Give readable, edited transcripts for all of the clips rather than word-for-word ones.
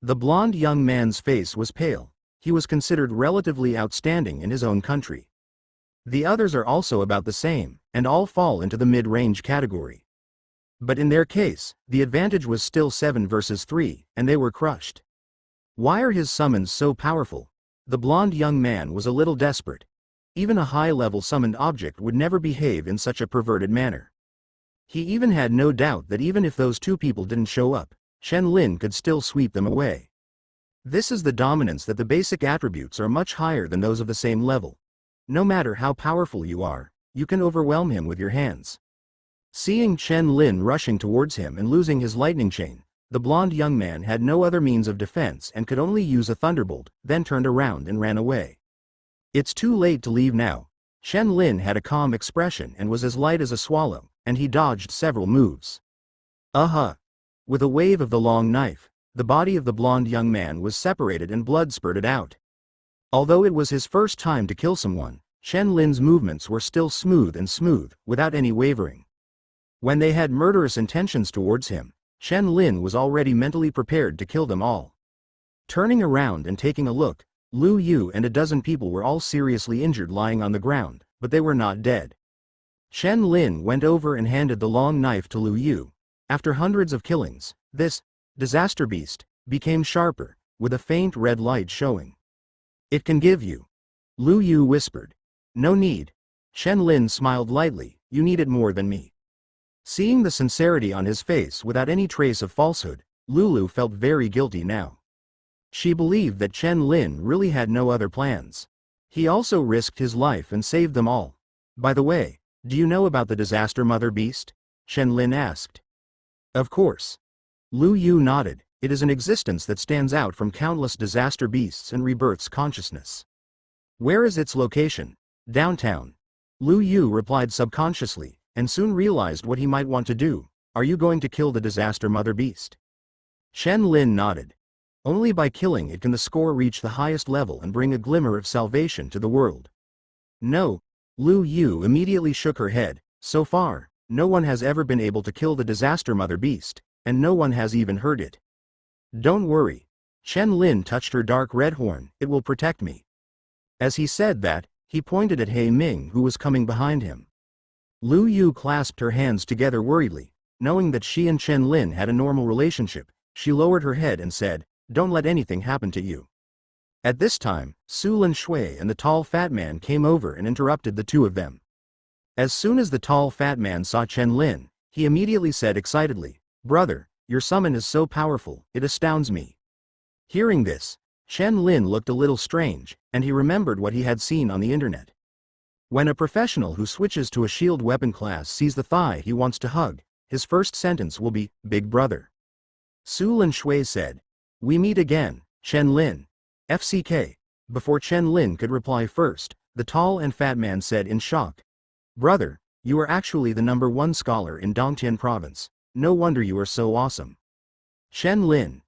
The blond young man's face was pale. He was considered relatively outstanding in his own country. The others are also about the same, and all fall into the mid-range category. But in their case, the advantage was still 7 versus 3, and they were crushed. Why are his summons so powerful? The blond young man was a little desperate. Even a high-level summoned object would never behave in such a perverted manner. He even had no doubt that even if those two people didn't show up, Chen Lin could still sweep them away. This is the dominance that the basic attributes are much higher than those of the same level. No matter how powerful you are, you can overwhelm him with your hands. Seeing Chen Lin rushing towards him and losing his lightning chain, the blond young man had no other means of defense and could only use a thunderbolt, then turned around and ran away. It's too late to leave now. Chen Lin had a calm expression and was as light as a swallow, and he dodged several moves. With a wave of the long knife, the body of the blond young man was separated and blood spurted out. Although it was his first time to kill someone, Chen Lin's movements were still smooth, without any wavering. When they had murderous intentions towards him, Chen Lin was already mentally prepared to kill them all. Turning around and taking a look, Lu Yu and a dozen people were all seriously injured lying on the ground, but they were not dead. Chen Lin went over and handed the long knife to Lu Yu. After hundreds of killings, this disaster beast became sharper, with a faint red light showing. It can give you. Lu Yu whispered. No need. Chen Lin smiled lightly, you need it more than me. Seeing the sincerity on his face without any trace of falsehood, Lulu felt very guilty now. She believed that Chen Lin really had no other plans. He also risked his life and saved them all. By the way, do you know about the disaster mother beast? Chen Lin asked. Of course. Lu Yu nodded. It is an existence that stands out from countless disaster beasts and rebirths consciousness. Where is its location? Downtown. Lu Yu replied subconsciously, and soon realized what he might want to do. Are you going to kill the disaster mother beast? Chen Lin nodded. Only by killing it can the score reach the highest level and bring a glimmer of salvation to the world. No. Lu Yu immediately shook her head. So far, no one has ever been able to kill the disaster mother beast, and no one has even heard it. Don't worry. Chen Lin touched her dark red horn, it will protect me. As he said that, he pointed at He Ming who was coming behind him. Lu Yu clasped her hands together worriedly, knowing that she and Chen Lin had a normal relationship. She lowered her head and said, don't let anything happen to you. At this time, Su Lin Shui and the tall fat man came over and interrupted the two of them. As soon as the tall fat man saw Chen Lin, he immediately said excitedly, brother, your summon is so powerful, it astounds me. Hearing this, Chen Lin looked a little strange, and he remembered what he had seen on the internet. When a professional who switches to a shield weapon class sees the thigh he wants to hug, his first sentence will be, Big Brother. Su Lin Shui said, we meet again, Chen Lin. FCK. Before Chen Lin could reply first, the tall and fat man said in shock, brother, you are actually the #1 scholar in Dongtian province, no wonder you are so awesome. Chen Lin.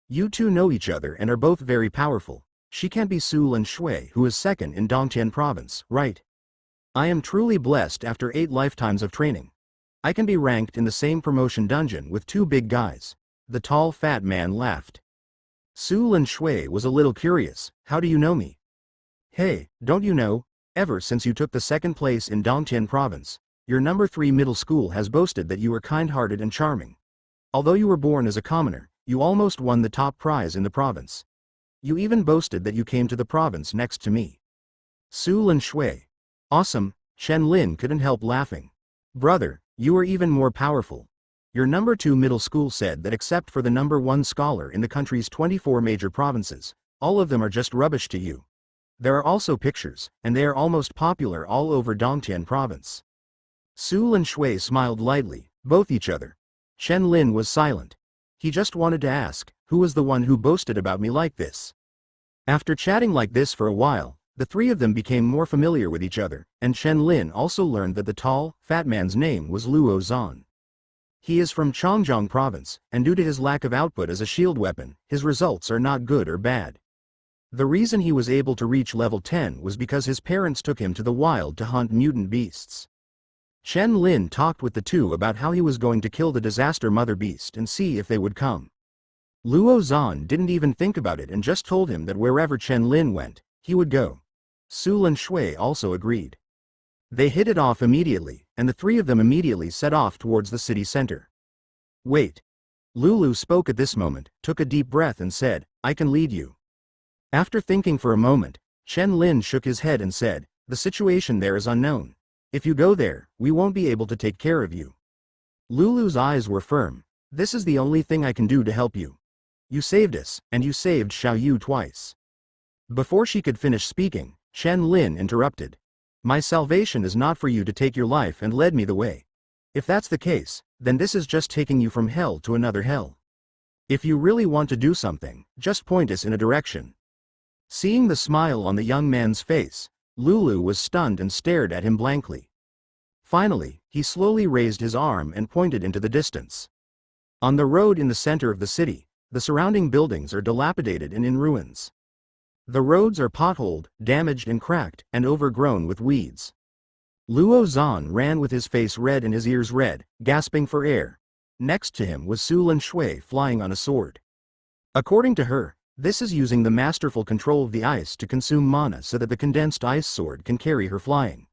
You two know each other and are both very powerful. She can't be Su Lin Shui who is second in Dongtian province, right? I am truly blessed after 8 lifetimes of training. I can be ranked in the same promotion dungeon with 2 big guys. The tall fat man laughed. Su Lin Shui was a little curious, how do you know me? Hey, don't you know, ever since you took the 2nd place in Dongtian province, your #3 middle school has boasted that you are kind-hearted and charming. Although you were born as a commoner, you almost won the top prize in the province. You even boasted that you came to the province next to me. Su Lin Shui. Awesome, Chen Lin couldn't help laughing. Brother, you are even more powerful. Your #2 middle school said that except for the #1 scholar in the country's 24 major provinces, all of them are just rubbish to you. There are also pictures, and they are almost popular all over Dongtian province. Su Lin Shui smiled lightly, both each other. Chen Lin was silent. He just wanted to ask, who was the one who boasted about me like this? After chatting like this for a while, the three of them became more familiar with each other, and Chen Lin also learned that the tall, fat man's name was Luo Zan. He is from Changjiang province, and due to his lack of output as a shield weapon, his results are not good or bad. The reason he was able to reach level 10 was because his parents took him to the wild to hunt mutant beasts. Chen Lin talked with the two about how he was going to kill the disaster mother beast and see if they would come. Luo Zhan didn't even think about it and just told him that wherever Chen Lin went, he would go. Su Lin Shui also agreed. They hit it off immediately, and the three of them immediately set off towards the city center. Wait. Lulu spoke at this moment, took a deep breath and said, I can lead you. After thinking for a moment, Chen Lin shook his head and said, the situation there is unknown. If you go there, we won't be able to take care of you. Lulu's eyes were firm. This is the only thing I can do to help you. You saved us, and you saved Xiao Yu twice. Before she could finish speaking, Chen Lin interrupted. My salvation is not for you to take your life and lead me the way. If that's the case, then this is just taking you from hell to another hell. If you really want to do something, just point us in a direction. Seeing the smile on the young man's face, Lulu was stunned and stared at him blankly. Finally, he slowly raised his arm and pointed into the distance. On the road in the center of the city, the surrounding buildings are dilapidated and in ruins. The roads are potholed, damaged and cracked, and overgrown with weeds. Luo Zhan ran with his face red and his ears red, gasping for air. Next to him was Su Lin Shui flying on a sword. According to her, this is using the masterful control of the ice to consume mana so that the condensed ice sword can carry her flying.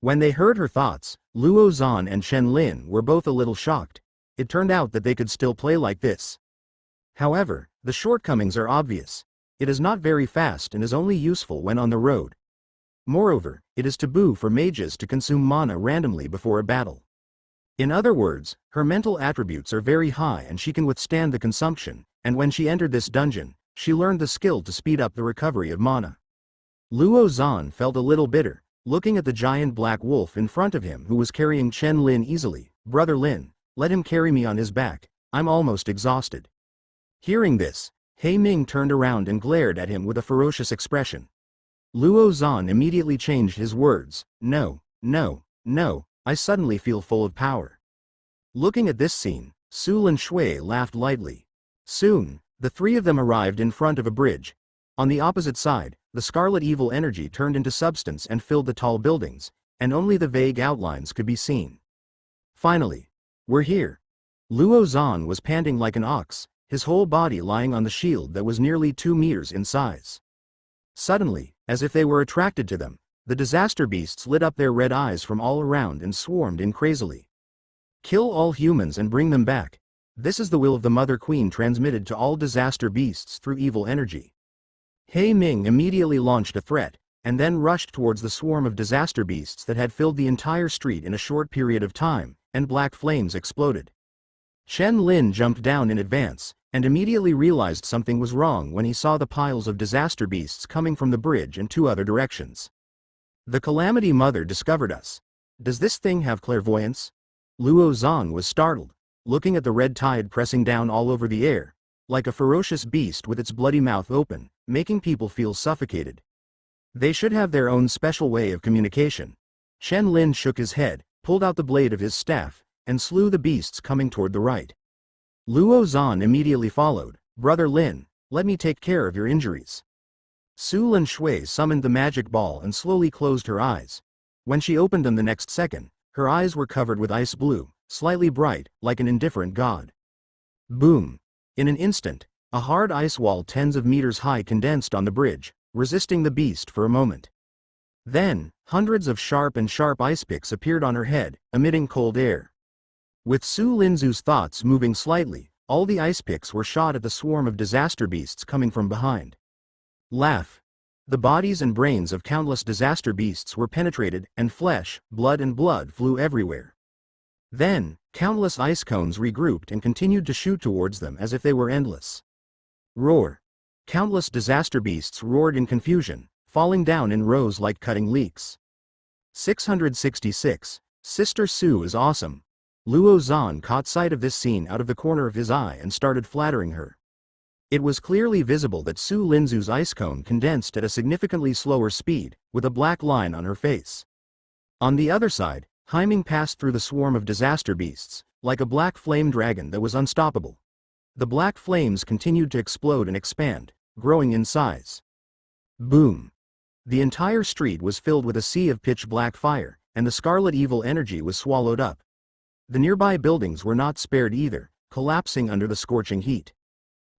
When they heard her thoughts, Luo Zhan and Chen Lin were both a little shocked. It turned out that they could still play like this. However, the shortcomings are obvious. It is not very fast and is only useful when on the road. Moreover, it is taboo for mages to consume mana randomly before a battle. In other words, her mental attributes are very high and she can withstand the consumption, and when she entered this dungeon, she learned the skill to speed up the recovery of mana. Luo Zhan felt a little bitter, looking at the giant black wolf in front of him who was carrying Chen Lin easily. Brother Lin, let him carry me on his back, I'm almost exhausted. Hearing this, He Ming turned around and glared at him with a ferocious expression. Luo Zhan immediately changed his words, no, no, no, I suddenly feel full of power. Looking at this scene, Su Lin Shui laughed lightly. Soon, the three of them arrived in front of a bridge. On the opposite side, the scarlet evil energy turned into substance and filled the tall buildings, and only the vague outlines could be seen. Finally, we're here. Luo Zhan was panting like an ox, his whole body lying on the shield that was nearly 2 meters in size. Suddenly, as if they were attracted to them, the disaster beasts lit up their red eyes from all around and swarmed in crazily. Kill all humans and bring them back. This is the will of the Mother Queen transmitted to all disaster beasts through evil energy. He Ming immediately launched a threat, and then rushed towards the swarm of disaster beasts that had filled the entire street in a short period of time, and black flames exploded. Chen Lin jumped down in advance, and immediately realized something was wrong when he saw the piles of disaster beasts coming from the bridge in 2 other directions. The Calamity Mother discovered us. Does this thing have clairvoyance? Luo Zhan was startled, looking at the red tide pressing down all over the air, like a ferocious beast with its bloody mouth open, making people feel suffocated. They should have their own special way of communication. Chen Lin shook his head, pulled out the blade of his staff, and slew the beasts coming toward the right. Luo Zhan immediately followed. Brother Lin, let me take care of your injuries. Su Lin Shui summoned the magic ball and slowly closed her eyes. When she opened them the next second, her eyes were covered with ice blue, slightly bright, like an indifferent god. Boom! In an instant, a hard ice wall tens of meters high condensed on the bridge, resisting the beast for a moment. Then, hundreds of sharp ice picks appeared on her head, emitting cold air. With Su Linzu's thoughts moving slightly, all the ice picks were shot at the swarm of disaster beasts coming from behind. Laugh. The bodies and brains of countless disaster beasts were penetrated, and flesh, blood flew everywhere. Then, countless ice cones regrouped and continued to shoot towards them as if they were endless. Roar. Countless disaster beasts roared in confusion, falling down in rows like cutting leeks. 666. Sister Su is awesome. Luo Zhan caught sight of this scene out of the corner of his eye and started flattering her. It was clearly visible that Su Linzu's ice cone condensed at a significantly slower speed, with a black line on her face. On the other side, He Ming passed through the swarm of disaster beasts, like a black flame dragon that was unstoppable. The black flames continued to explode and expand, growing in size. Boom! The entire street was filled with a sea of pitch black fire, and the scarlet evil energy was swallowed up. The nearby buildings were not spared either, collapsing under the scorching heat.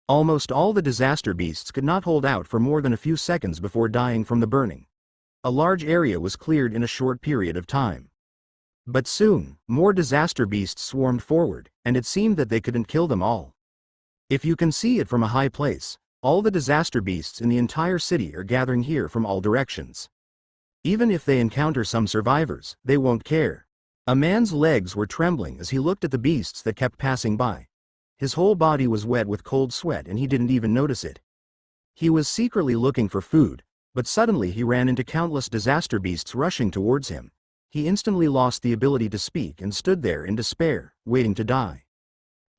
Almost all the disaster beasts could not hold out for more than a few seconds before dying from the burning. A large area was cleared in a short period of time. But soon, more disaster beasts swarmed forward, and it seemed that they couldn't kill them all. If you can see it from a high place, all the disaster beasts in the entire city are gathering here from all directions. Even if they encounter some survivors, they won't care. A man's legs were trembling as he looked at the beasts that kept passing by. His whole body was wet with cold sweat and he didn't even notice it. He was secretly looking for food, but suddenly he ran into countless disaster beasts rushing towards him. He instantly lost the ability to speak and stood there in despair, waiting to die.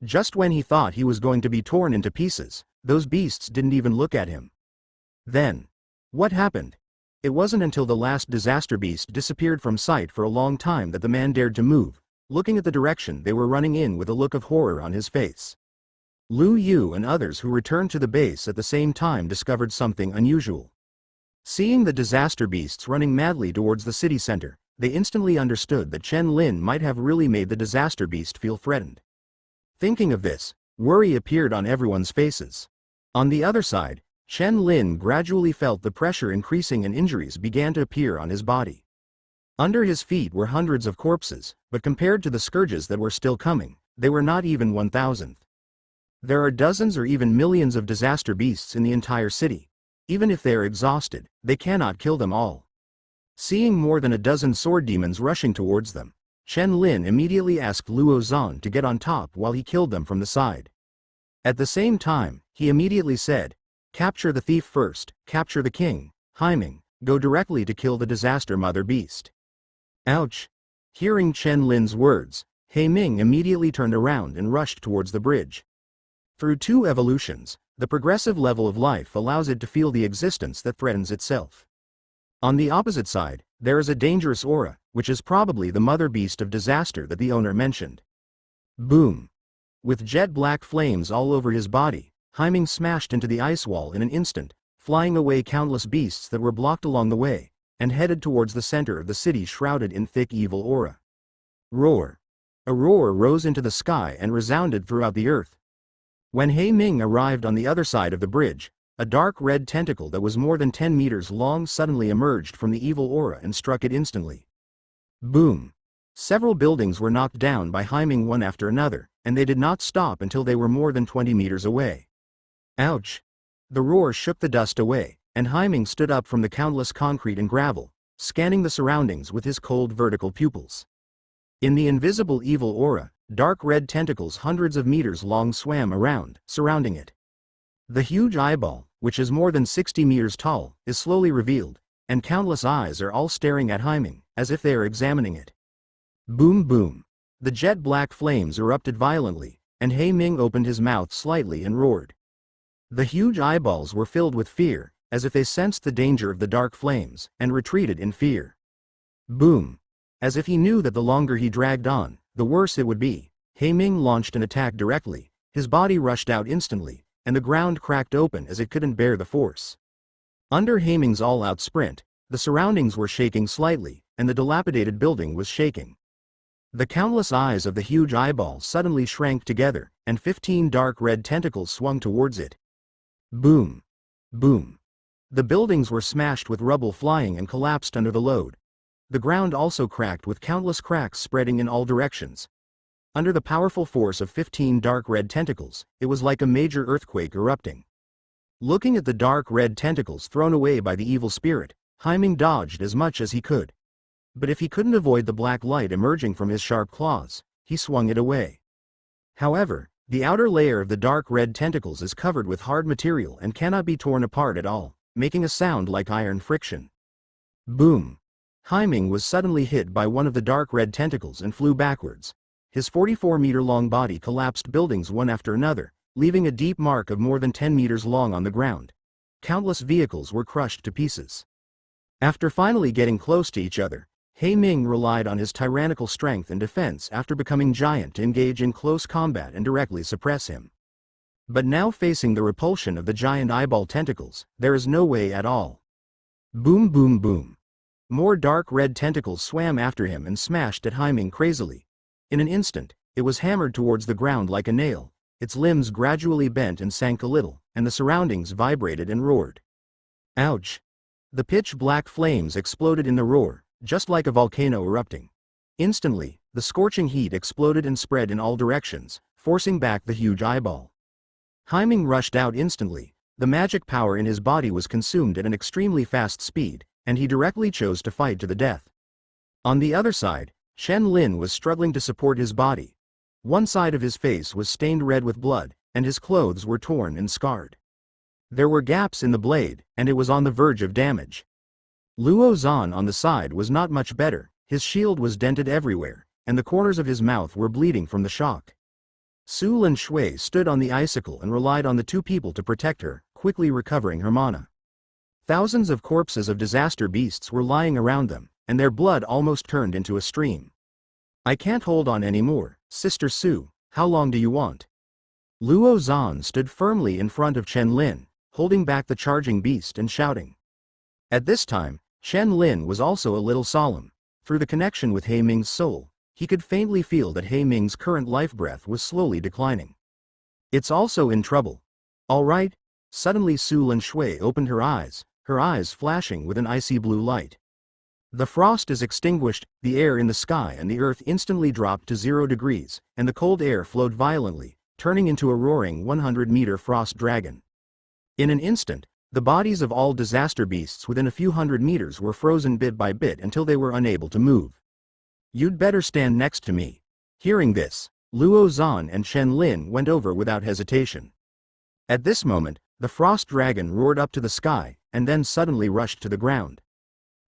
Just when he thought he was going to be torn into pieces, those beasts didn't even look at him. Then, what happened? It wasn't until the last disaster beast disappeared from sight for a long time that the man dared to move, looking at the direction they were running in with a look of horror on his face. Lu Yu and others who returned to the base at the same time discovered something unusual. Seeing the disaster beasts running madly towards the city center, they instantly understood that Chen Lin might have really made the disaster beast feel threatened. Thinking of this, worry appeared on everyone's faces. On the other side, Chen Lin gradually felt the pressure increasing and injuries began to appear on his body. Under his feet were hundreds of corpses, but compared to the scourges that were still coming, they were not even 1,000th. There are dozens or even millions of disaster beasts in the entire city. Even if they are exhausted, they cannot kill them all. Seeing more than a dozen sword demons rushing towards them, Chen Lin immediately asked Luo Zan to get on top while he killed them from the side. At the same time, he immediately said, "Capture the thief first, capture the king, Haiming, go directly to kill the disaster mother beast." Ouch! Hearing Chen Lin's words, Haiming immediately turned around and rushed towards the bridge. Through 2 evolutions, the progressive level of life allows it to feel the existence that threatens itself. On the opposite side, there is a dangerous aura, which is probably the mother beast of disaster that the owner mentioned. Boom! With jet black flames all over his body, Haiming smashed into the ice wall in an instant, flying away countless beasts that were blocked along the way, and headed towards the center of the city shrouded in thick evil aura. Roar! A roar rose into the sky and resounded throughout the earth. When Haiming arrived on the other side of the bridge, a dark red tentacle that was more than 10 meters long suddenly emerged from the evil aura and struck it instantly. Boom! Several buildings were knocked down by Haiming one after another, and they did not stop until they were more than 20 meters away. Ouch! The roar shook the dust away, and Haiming stood up from the countless concrete and gravel, scanning the surroundings with his cold vertical pupils. In the invisible evil aura, dark red tentacles hundreds of meters long swam around, surrounding it. The huge eyeball, which is more than 60 meters tall, is slowly revealed, and countless eyes are all staring at Haiming, as if they are examining it. Boom boom! The jet black flames erupted violently, and Haiming opened his mouth slightly and roared. The huge eyeballs were filled with fear, as if they sensed the danger of the dark flames, and retreated in fear. Boom! As if he knew that the longer he dragged on, the worse it would be, Haiming launched an attack directly. His body rushed out instantly, and the ground cracked open as it couldn't bear the force. Under Haiming's all-out sprint, the surroundings were shaking slightly, and the dilapidated building was shaking. The countless eyes of the huge eyeball suddenly shrank together, and 15 dark red tentacles swung towards it. Boom! Boom! The buildings were smashed with rubble flying and collapsed under the load. The ground also cracked with countless cracks spreading in all directions. Under the powerful force of 15 dark red tentacles, it was like a major earthquake erupting. Looking at the dark red tentacles thrown away by the evil spirit, Haiming dodged as much as he could. But if he couldn't avoid the black light emerging from his sharp claws, he swung it away. However, the outer layer of the dark red tentacles is covered with hard material and cannot be torn apart at all, making a sound like iron friction. Boom! Haiming was suddenly hit by one of the dark red tentacles and flew backwards. His 44-meter-long body collapsed buildings one after another, leaving a deep mark of more than 10 meters long on the ground. Countless vehicles were crushed to pieces. After finally getting close to each other, Haiming relied on his tyrannical strength and defense after becoming giant to engage in close combat and directly suppress him. But now facing the repulsion of the giant eyeball tentacles, there is no way at all. Boom boom boom! More dark red tentacles swam after him and smashed at Haiming crazily. In an instant, it was hammered towards the ground like a nail, its limbs gradually bent and sank a little, and the surroundings vibrated and roared. Ouch! The pitch-black flames exploded in the roar, just like a volcano erupting. Instantly, the scorching heat exploded and spread in all directions, forcing back the huge eyeball. Haiming rushed out instantly. The magic power in his body was consumed at an extremely fast speed, and he directly chose to fight to the death. On the other side, Shen Lin was struggling to support his body. One side of his face was stained red with blood, and his clothes were torn and scarred. There were gaps in the blade, and it was on the verge of damage. Luo Zan on the side was not much better. His shield was dented everywhere, and the corners of his mouth were bleeding from the shock. Su Lin Shui stood on the icicle and relied on the two people to protect her, quickly recovering her mana. Thousands of corpses of disaster beasts were lying around them, and their blood almost turned into a stream. I can't hold on anymore, Sister Su, how long do you want? Luo Zan stood firmly in front of Chen Lin, holding back the charging beast and shouting. At this time, Chen Lin was also a little solemn. Through the connection with He Ming's soul, he could faintly feel that He Ming's current life breath was slowly declining. It's also in trouble. All right? Suddenly Su Lin Shui opened her eyes flashing with an icy blue light. The frost is extinguished, the air in the sky and the earth instantly dropped to 0 degrees, and the cold air flowed violently, turning into a roaring 100-meter frost dragon. In an instant, the bodies of all disaster beasts within a few hundred meters were frozen bit by bit until they were unable to move. You'd better stand next to me. Hearing this, Luo Zan and Chen Lin went over without hesitation. At this moment, the frost dragon roared up to the sky, and then suddenly rushed to the ground.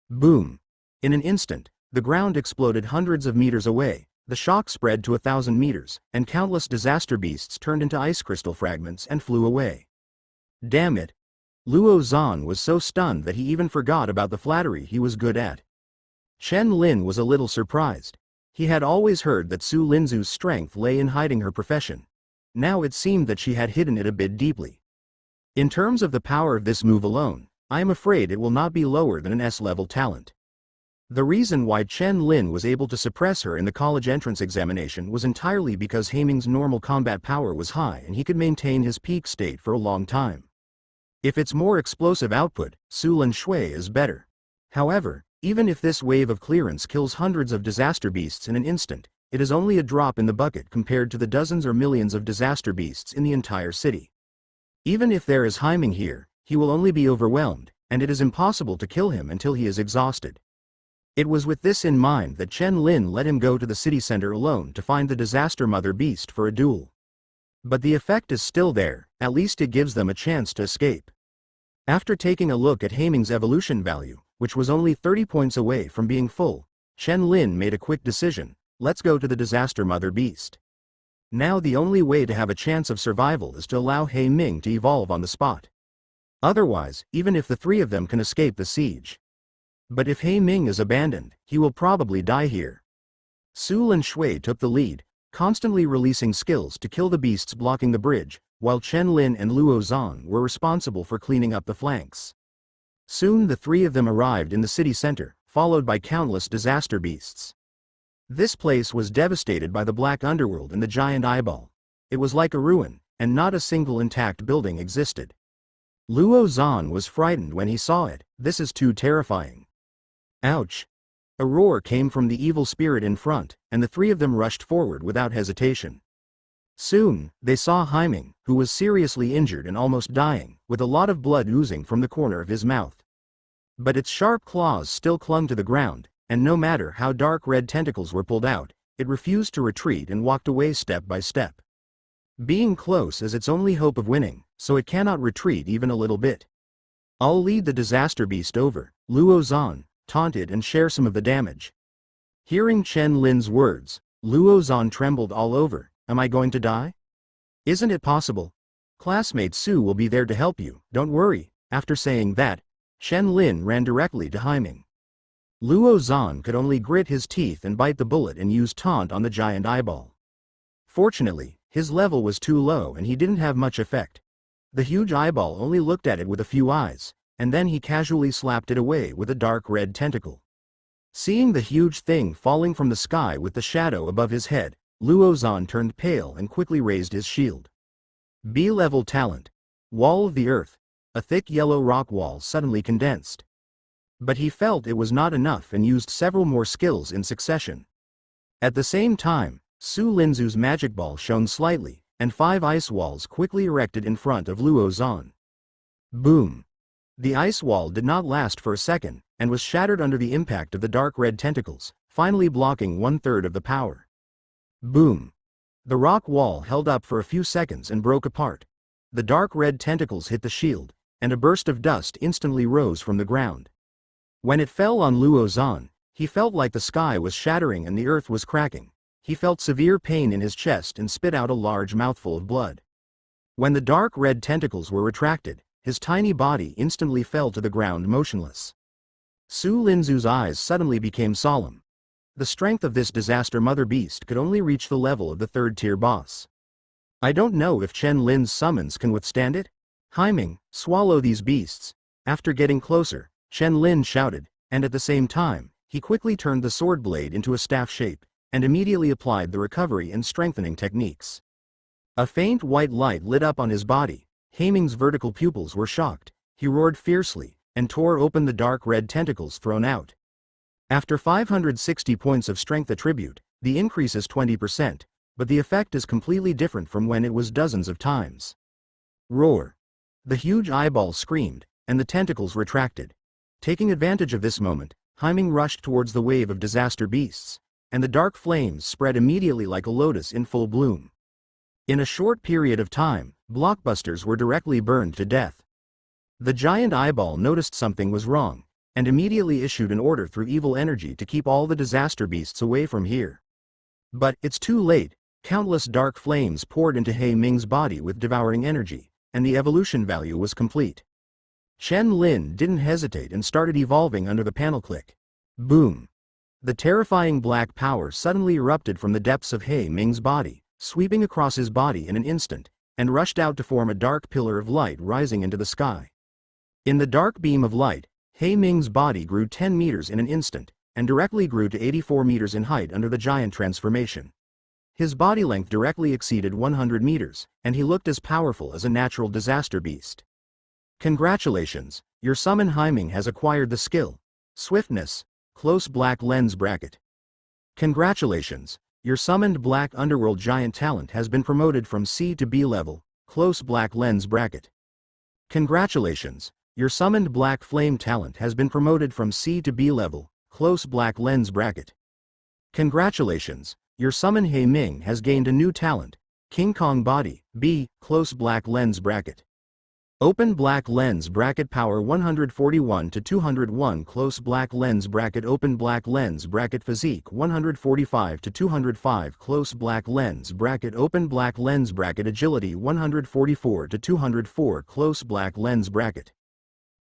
Boom! In an instant, the ground exploded hundreds of meters away, the shock spread to 1,000 meters, and countless disaster beasts turned into ice crystal fragments and flew away. Damn it! Luo Zan was so stunned that he even forgot about the flattery he was good at. Chen Lin was a little surprised. He had always heard that Su Linzu's strength lay in hiding her profession. Now it seemed that she had hidden it a bit deeply. In terms of the power of this move alone, I am afraid it will not be lower than an S-level talent. The reason why Chen Lin was able to suppress her in the college entrance examination was entirely because He Ming's normal combat power was high and he could maintain his peak state for a long time. If it's more explosive output, Su Lin Shui is better. However, even if this wave of clearance kills hundreds of disaster beasts in an instant, it is only a drop in the bucket compared to the dozens or millions of disaster beasts in the entire city. Even if there is Haiming here, he will only be overwhelmed, and it is impossible to kill him until he is exhausted. It was with this in mind that Chen Lin let him go to the city center alone to find the disaster mother beast for a duel. But the effect is still there, at least it gives them a chance to escape. After taking a look at Haiming's evolution value, which was only 30 points away from being full, Chen Lin made a quick decision: let's go to the disaster mother beast. Now the only way to have a chance of survival is to allow He Ming to evolve on the spot. Otherwise, even if the three of them can escape the siege. But if He Ming is abandoned, he will probably die here. Su Lin Shui took the lead, constantly releasing skills to kill the beasts blocking the bridge, while Chen Lin and Luo Zan were responsible for cleaning up the flanks. Soon the three of them arrived in the city center, followed by countless disaster beasts. This place was devastated by the black underworld and the giant eyeball. It was like a ruin, and not a single intact building existed. Luo Zan was frightened when he saw it. This is too terrifying. Ouch! A roar came from the evil spirit in front, and the three of them rushed forward without hesitation. Soon, they saw Haiming, who was seriously injured and almost dying, with a lot of blood oozing from the corner of his mouth. But its sharp claws still clung to the ground, and no matter how dark red tentacles were pulled out, it refused to retreat and walked away step by step. Being close is its only hope of winning, so it cannot retreat even a little bit. I'll lead the disaster beast over, Luo Zan taunted, and share some of the damage. Hearing Chen Lin's words, Luo Zan trembled all over. Am I going to die? Isn't it possible? Classmate Su will be there to help you, don't worry. After saying that, Chen Lin ran directly to Haiming. Luo Zan could only grit his teeth and bite the bullet and use taunt on the giant eyeball. Fortunately, his level was too low and he didn't have much effect. The huge eyeball only looked at it with a few eyes, and then he casually slapped it away with a dark red tentacle. Seeing the huge thing falling from the sky with the shadow above his head, Luo Zan turned pale and quickly raised his shield. B-level talent. Wall of the earth. A thick yellow rock wall suddenly condensed. But he felt it was not enough and used several more skills in succession. At the same time, Su Linzu's magic ball shone slightly, and 5 ice walls quickly erected in front of Luo Zan. Boom! The ice wall did not last for a second, and was shattered under the impact of the dark red tentacles, finally blocking 1/3 of the power. Boom! The rock wall held up for a few seconds and broke apart. The dark red tentacles hit the shield, and a burst of dust instantly rose from the ground. When it fell on Luo Zan, he felt like the sky was shattering and the earth was cracking. He felt severe pain in his chest and spit out a large mouthful of blood. When the dark red tentacles were retracted, his tiny body instantly fell to the ground motionless. Su Linzu's eyes suddenly became solemn. The strength of this disaster mother beast could only reach the level of the 3rd-tier boss. I don't know if Chen Lin's summons can withstand it? Haiming, swallow these beasts. After getting closer, Chen Lin shouted, and at the same time, he quickly turned the sword blade into a staff shape, and immediately applied the recovery and strengthening techniques. A faint white light lit up on his body. Haiming's vertical pupils were shocked. He roared fiercely, and tore open the dark red tentacles thrown out. After 560 points of strength attribute, the increase is 20%, but the effect is completely different from when it was dozens of times. Roar! The huge eyeball screamed, and the tentacles retracted. Taking advantage of this moment, Haiming rushed towards the wave of disaster beasts, and the dark flames spread immediately like a lotus in full bloom. In a short period of time, blockbusters were directly burned to death. The giant eyeball noticed something was wrong, and immediately issued an order through evil energy to keep all the disaster beasts away from here. But it's too late. Countless dark flames poured into Haiming's body with devouring energy, and the evolution value was complete. Chen Lin didn't hesitate and started evolving under the panel click. Boom! The terrifying black power suddenly erupted from the depths of Haiming's body, sweeping across his body in an instant, and rushed out to form a dark pillar of light rising into the sky. In the dark beam of light, Haiming's body grew 10 meters in an instant, and directly grew to 84 meters in height under the giant transformation. His body length directly exceeded 100 meters, and he looked as powerful as a natural disaster beast. Congratulations, your summon Haiming has acquired the skill Swiftness, close black lens bracket. Congratulations, your summoned black underworld giant talent has been promoted from C to B level, close black lens bracket. Congratulations, your summoned black flame talent has been promoted from C to B level, close black lens bracket. Congratulations, your summon Haiming has gained a new talent, King Kong body, B, close black lens bracket. Open black lens bracket power 141 to 201 close black lens bracket open black lens bracket physique 145 to 205 close black lens bracket open black lens bracket agility 144 to 204 close black lens bracket.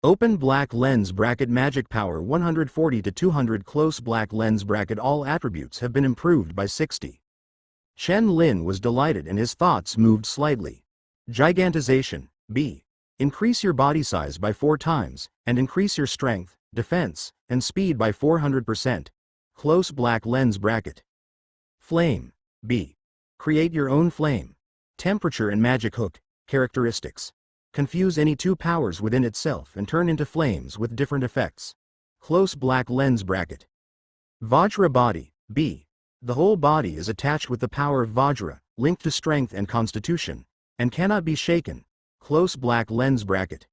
Open black lens bracket magic power 140 to 200 close black lens bracket all attributes have been improved by 60. Chen Lin was delighted and his thoughts moved slightly. Gigantization, B. Increase your body size by 4 times, and increase your strength, defense, and speed by 400%. Close black lens bracket. Flame, B. Create your own flame. Temperature and magic hook, characteristics. Confuse any 2 powers within itself and turn into flames with different effects. Close black lens bracket. Vajra body, B. The whole body is attached with the power of Vajra, linked to strength and constitution, and cannot be shaken. Close black lens bracket.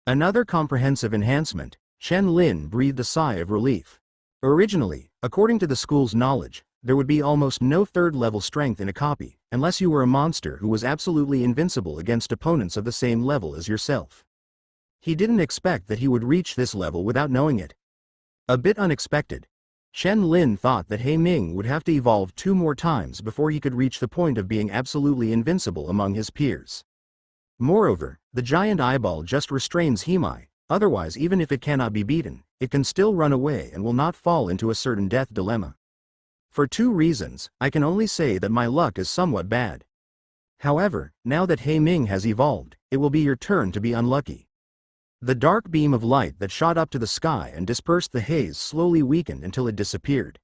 Another comprehensive enhancement, Chen Lin breathed a sigh of relief. Originally, according to the school's knowledge, there would be almost no 3rd-level strength in a copy, unless you were a monster who was absolutely invincible against opponents of the same level as yourself. He didn't expect that he would reach this level without knowing it. A bit unexpected. Chen Lin thought that Haiming would have to evolve 2 more times before he could reach the point of being absolutely invincible among his peers. Moreover, the giant eyeball just restrains Himai, otherwise even if it cannot be beaten, it can still run away and will not fall into a certain death dilemma. For 2 reasons, I can only say that my luck is somewhat bad. However, now that Haiming has evolved, it will be your turn to be unlucky. The dark beam of light that shot up to the sky and dispersed the haze slowly weakened until it disappeared.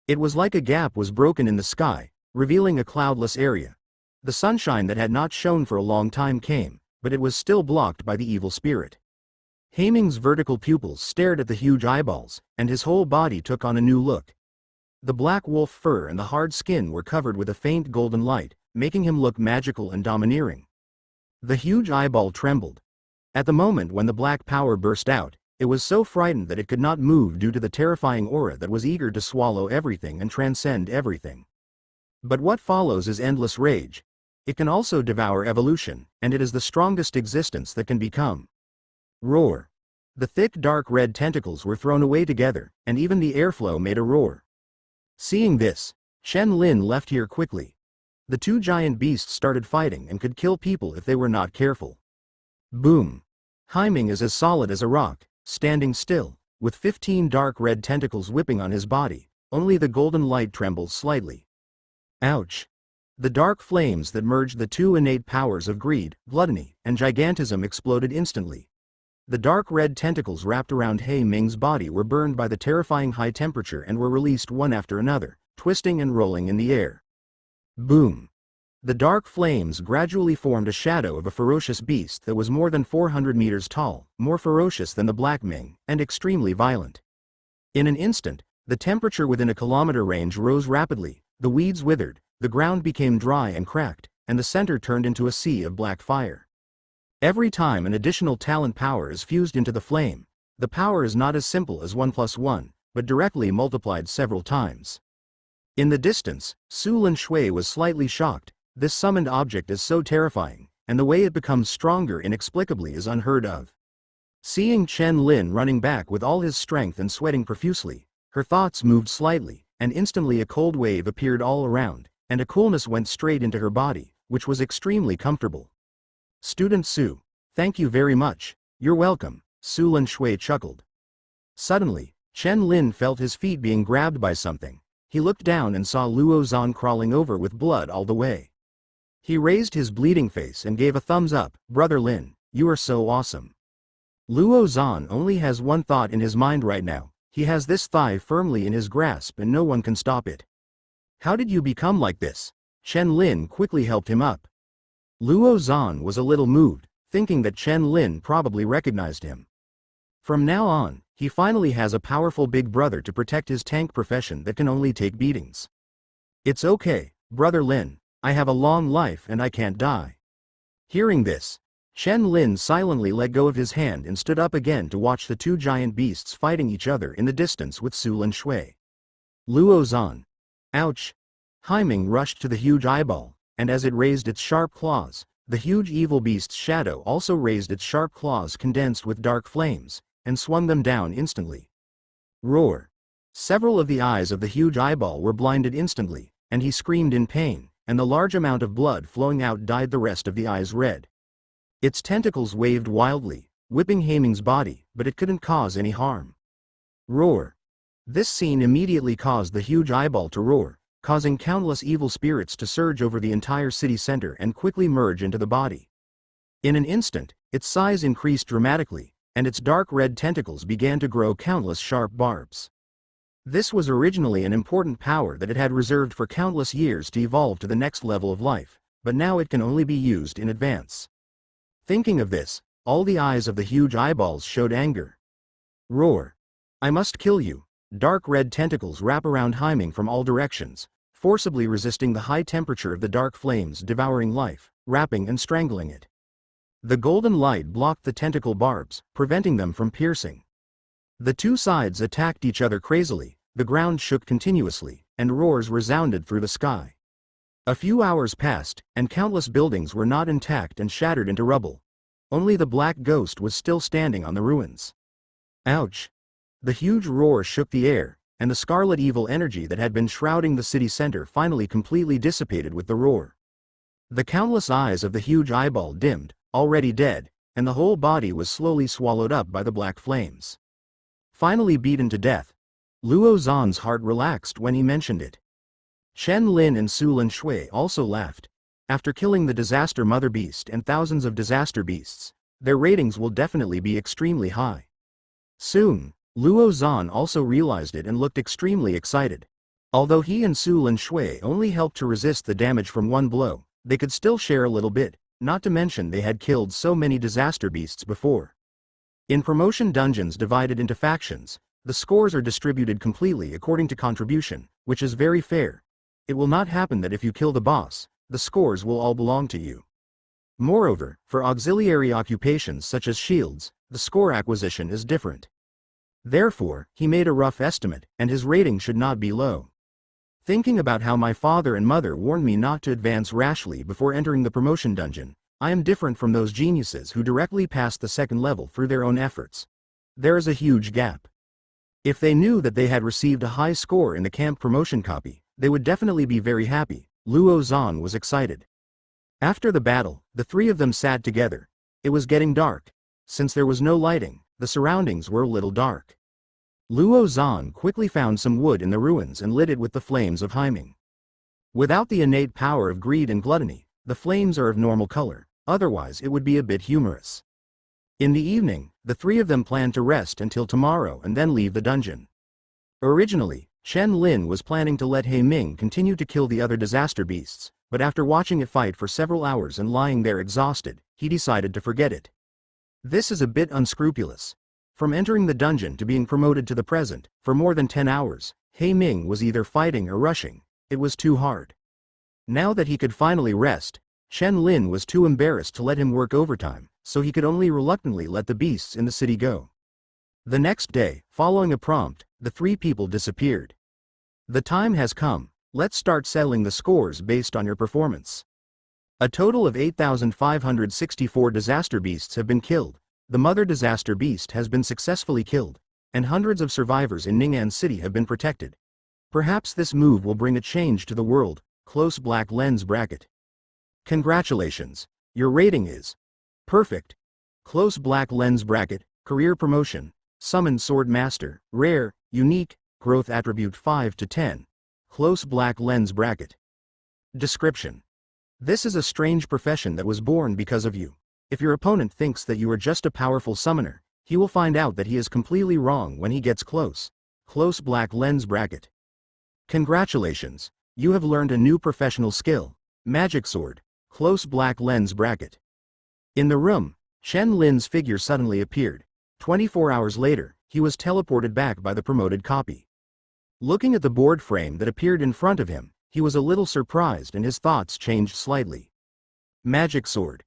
It was like a gap was broken in the sky, revealing a cloudless area. The sunshine that had not shone for a long time came, but it was still blocked by the evil spirit. Haiming's vertical pupils stared at the huge eyeballs, and his whole body took on a new look. The black wolf fur and the hard skin were covered with a faint golden light, making him look magical and domineering. The huge eyeball trembled. At the moment when the black power burst out, it was so frightened that it could not move due to the terrifying aura that was eager to swallow everything and transcend everything. But what follows is endless rage. It can also devour evolution, and it is the strongest existence that can become. Roar. The thick dark red tentacles were thrown away together, and even the airflow made a roar. Seeing this, Chen Lin left here quickly. The two giant beasts started fighting and could kill people if they were not careful. Boom. Haiming is as solid as a rock, standing still, with 15 dark red tentacles whipping on his body. Only the golden light trembles slightly. Ouch. The dark flames that merged the two innate powers of greed, gluttony, and gigantism exploded instantly. The dark red tentacles wrapped around Haiming's body were burned by the terrifying high temperature and were released one after another, twisting and rolling in the air. Boom. The dark flames gradually formed a shadow of a ferocious beast that was more than 400 meters tall, more ferocious than the Black Ming, and extremely violent. In an instant, the temperature within a kilometer range rose rapidly, the weeds withered, the ground became dry and cracked, and the center turned into a sea of black fire. Every time an additional talent power is fused into the flame, the power is not as simple as 1 plus 1, but directly multiplied several times. In the distance, Su Lin Shui was slightly shocked. This summoned object is so terrifying, and the way it becomes stronger inexplicably is unheard of. Seeing Chen Lin running back with all his strength and sweating profusely, her thoughts moved slightly, and instantly a cold wave appeared all around, and a coolness went straight into her body, which was extremely comfortable. Student Su, thank you very much. You're welcome, Su Lin Shui chuckled. Suddenly, Chen Lin felt his feet being grabbed by something. He looked down and saw Luo Zan crawling over with blood all the way. He raised his bleeding face and gave a thumbs up. Brother Lin, you are so awesome. Luo Zan only has one thought in his mind right now. He has this thigh firmly in his grasp and no one can stop it. How did you become like this? Chen Lin quickly helped him up. Luo Zan was a little moved, thinking that Chen Lin probably recognized him. From now on, he finally has a powerful big brother to protect his tank profession that can only take beatings. It's okay, Brother Lin. I have a long life and I can't die. Hearing this, Chen Lin silently let go of his hand and stood up again to watch the two giant beasts fighting each other in the distance with Su Lin Shui. Luo Zan. Ouch. Haiming rushed to the huge eyeball, and as it raised its sharp claws, the huge evil beast's shadow also raised its sharp claws condensed with dark flames, and swung them down instantly. Roar. Several of the eyes of the huge eyeball were blinded instantly, and he screamed in pain, and the large amount of blood flowing out dyed the rest of the eyes red. Its tentacles waved wildly, whipping Haiming's body, but it couldn't cause any harm. Roar. This scene immediately caused the huge eyeball to roar, causing countless evil spirits to surge over the entire city center and quickly merge into the body. In an instant, its size increased dramatically, and its dark red tentacles began to grow countless sharp barbs. This was originally an important power that it had reserved for countless years to evolve to the next level of life, but now it can only be used in advance. Thinking of this, all the eyes of the huge eyeballs showed anger. Roar. I must kill you. Dark red tentacles wrap around Haiming from all directions, forcibly resisting the high temperature of the dark flames devouring life, wrapping and strangling it. The golden light blocked the tentacle barbs, preventing them from piercing. The two sides attacked each other crazily, the ground shook continuously, and roars resounded through the sky. A few hours passed, and countless buildings were not intact and shattered into rubble. Only the black ghost was still standing on the ruins. Ouch! The huge roar shook the air, and the scarlet evil energy that had been shrouding the city center finally completely dissipated with the roar. The countless eyes of the huge eyeball dimmed, already dead, and the whole body was slowly swallowed up by the black flames. Finally beaten to death, Luo Zan's heart relaxed when he mentioned it. Chen Lin and Su Lin Shui also laughed. After killing the disaster mother beast and thousands of disaster beasts, their ratings will definitely be extremely high. Soon, Luo Zan also realized it and looked extremely excited. Although he and Su Lin Shui only helped to resist the damage from one blow, they could still share a little bit, not to mention they had killed so many disaster beasts before. In promotion dungeons divided into factions, the scores are distributed completely according to contribution, which is very fair. It will not happen that if you kill the boss, the scores will all belong to you. Moreover, for auxiliary occupations such as shields, the score acquisition is different. Therefore, he made a rough estimate, and his rating should not be low. Thinking about how my father and mother warned me not to advance rashly before entering the promotion dungeon, I am different from those geniuses who directly passed the second level through their own efforts. There is a huge gap. If they knew that they had received a high score in the camp promotion copy, they would definitely be very happy. Luo Zhan was excited. After the battle, the three of them sat together. It was getting dark. Since there was no lighting, the surroundings were a little dark. Luo Zhan quickly found some wood in the ruins and lit it with the flames of Hyming. Without the innate power of greed and gluttony, the flames are of normal color, otherwise it would be a bit humorous. In the evening, the three of them planned to rest until tomorrow and then leave the dungeon. Originally, Chen Lin was planning to let He Ming continue to kill the other disaster beasts, but after watching it fight for several hours and lying there exhausted, he decided to forget it. This is a bit unscrupulous. From entering the dungeon to being promoted to the present, for more than 10 hours, He Ming was either fighting or rushing. It was too hard. Now that he could finally rest, Chen Lin was too embarrassed to let him work overtime, so he could only reluctantly let the beasts in the city go. The next day, following a prompt, the three people disappeared. The time has come, let's start settling the scores based on your performance. A total of 8,564 disaster beasts have been killed, the mother disaster beast has been successfully killed, and hundreds of survivors in Ning'an City have been protected. Perhaps this move will bring a change to the world. Close black lens bracket. Congratulations, your rating is perfect. Close black lens bracket, career promotion, summon sword master, rare, unique, growth attribute 5 to 10. Close black lens bracket. Description. This is a strange profession that was born because of you. If your opponent thinks that you are just a powerful summoner, he will find out that he is completely wrong when he gets close. Close black lens bracket. Congratulations, you have learned a new professional skill, magic sword. Close black lens bracket. In the room, Chen Lin's figure suddenly appeared. 24 hours later, he was teleported back by the promoted copy. Looking at the board frame that appeared in front of him, he was a little surprised and his thoughts changed slightly. Magic sword.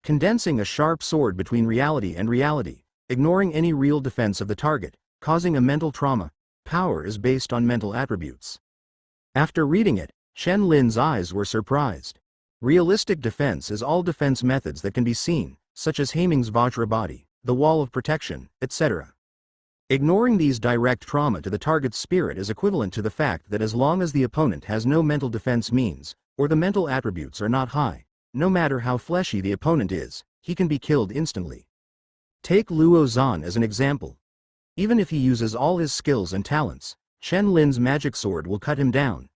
Condensing a sharp sword between reality and reality, ignoring any real defense of the target, causing a mental trauma. Power is based on mental attributes. After reading it, Chen Lin's eyes were surprised. Realistic defense is all defense methods that can be seen, such as He Ming's Vajra body, the wall of protection, etc. Ignoring these direct trauma to the target's spirit is equivalent to the fact that as long as the opponent has no mental defense means, or the mental attributes are not high, no matter how fleshy the opponent is, he can be killed instantly. Take Luo Zhan as an example. Even if he uses all his skills and talents, Chen Lin's magic sword will cut him down.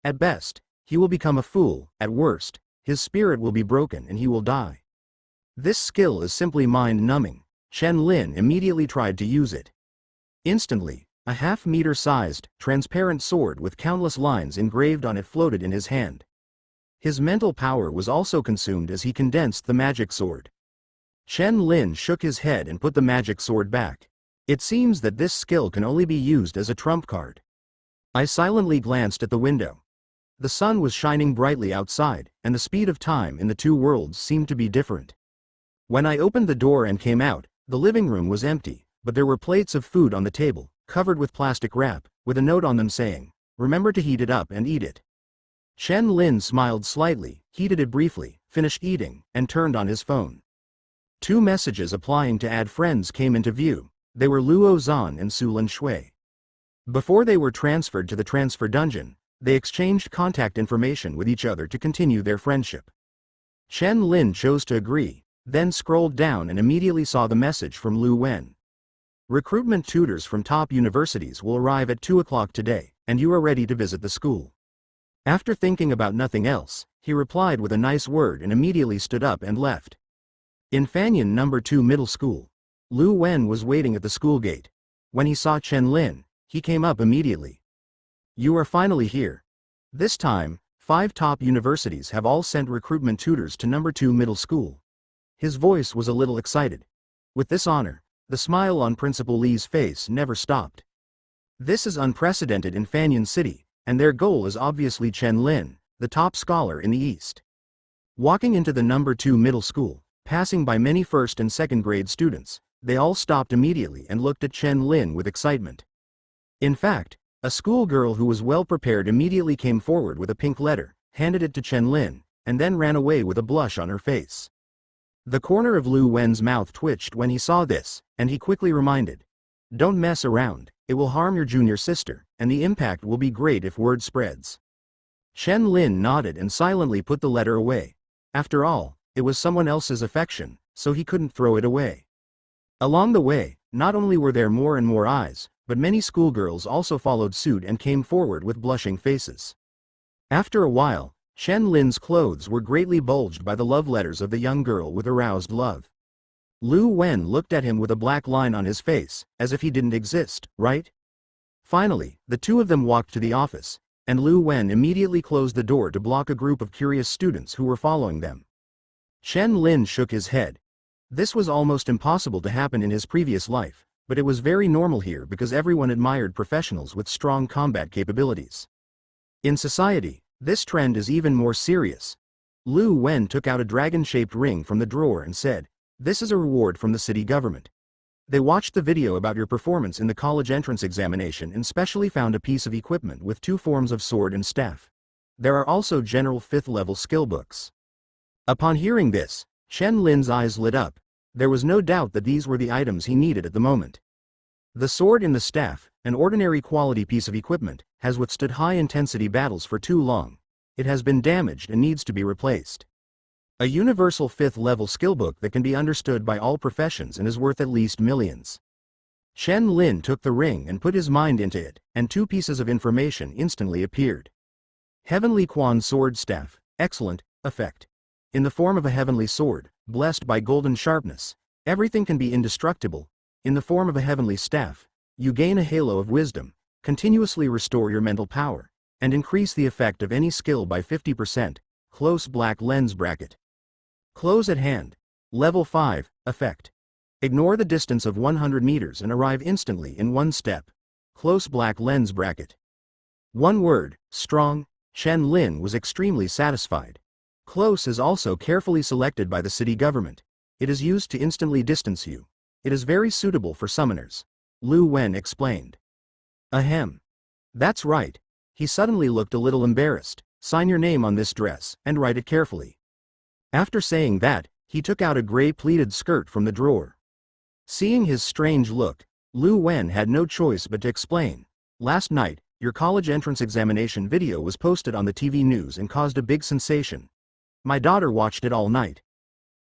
At best, he will become a fool, at worst, his spirit will be broken and he will die. This skill is simply mind-numbing. Chen Lin immediately tried to use it. Instantly, a half-meter-sized, transparent sword with countless lines engraved on it floated in his hand. His mental power was also consumed as he condensed the magic sword. Chen Lin shook his head and put the magic sword back. It seems that this skill can only be used as a trump card. I silently glanced at the window. The sun was shining brightly outside, and the speed of time in the two worlds seemed to be different. When I opened the door and came out, the living room was empty, but there were plates of food on the table, covered with plastic wrap, with a note on them saying, "Remember to heat it up and eat it." Chen Lin smiled slightly, heated it briefly, finished eating, and turned on his phone. Two messages applying to add friends came into view. They were Luo Zhan and Sulan Shui. Before they were transferred to the transfer dungeon, they exchanged contact information with each other to continue their friendship. Chen Lin chose to agree, then scrolled down and immediately saw the message from Lu Wen. Recruitment tutors from top universities will arrive at 2 o'clock today, and you are ready to visit the school. After thinking about nothing else, he replied with a nice word and immediately stood up and left. In Fanyan No. 2 Middle School, Lu Wen was waiting at the school gate. When he saw Chen Lin, he came up immediately. "You are finally here. This time, 5 top universities have all sent recruitment tutors to number 2 middle school. His voice was a little excited. With this honor, the smile on Principal Lee's face never stopped. This is unprecedented in Fanyan City, and their goal is obviously Chen Lin, the top scholar in the East. Walking into the number 2 middle school, passing by many first and second grade students, they all stopped immediately and looked at Chen Lin with excitement. In fact, a schoolgirl who was well prepared immediately came forward with a pink letter, handed it to Chen Lin, and then ran away with a blush on her face. The corner of Lu Wen's mouth twitched when he saw this, and he quickly reminded, "Don't mess around, it will harm your junior sister, and the impact will be great if word spreads." Chen Lin nodded and silently put the letter away. After all, it was someone else's affection, so he couldn't throw it away. Along the way, not only were there more and more eyes, but many schoolgirls also followed suit and came forward with blushing faces. After a while, Chen Lin's clothes were greatly bulged by the love letters of the young girl with aroused love. Lu Wen looked at him with a black line on his face, as if he didn't exist, right? Finally, the two of them walked to the office, and Lu Wen immediately closed the door to block a group of curious students who were following them. Chen Lin shook his head. This was almost impossible to happen in his previous life, but it was very normal here because everyone admired professionals with strong combat capabilities. In society, this trend is even more serious. Lu Wen took out a dragon-shaped ring from the drawer and said, "This is a reward from the city government. They watched the video about your performance in the college entrance examination and specially found a piece of equipment with 2 forms of sword and staff. There are also general 5th level skill books." Upon hearing this, Chen Lin's eyes lit up. There was no doubt that these were the items he needed at the moment. The sword and the staff, an ordinary quality piece of equipment, has withstood high-intensity battles for too long. It has been damaged and needs to be replaced. A universal 5th level skill book that can be understood by all professions and is worth at least millions. Chen Lin took the ring and put his mind into it, and 2 pieces of information instantly appeared. Heavenly Quan Sword Staff, excellent, effect. In the form of a heavenly sword, blessed by golden sharpness, everything can be indestructible. In the form of a heavenly staff, you gain a halo of wisdom, continuously restore your mental power, and increase the effect of any skill by 50%, close black lens bracket. Close at hand, level 5, effect. Ignore the distance of 100 meters and arrive instantly in 1 step, close black lens bracket. One word, strong. Chen Lin was extremely satisfied. Close is also carefully selected by the city government. It is used to instantly distance you. It is very suitable for summoners. Lu Wen explained. Ahem. That's right. He suddenly looked a little embarrassed. Sign your name on this dress, and write it carefully. After saying that, he took out a gray pleated skirt from the drawer. Seeing his strange look, Lu Wen had no choice but to explain. Last night, your college entrance examination video was posted on the TV news and caused a big sensation. My daughter watched it all night.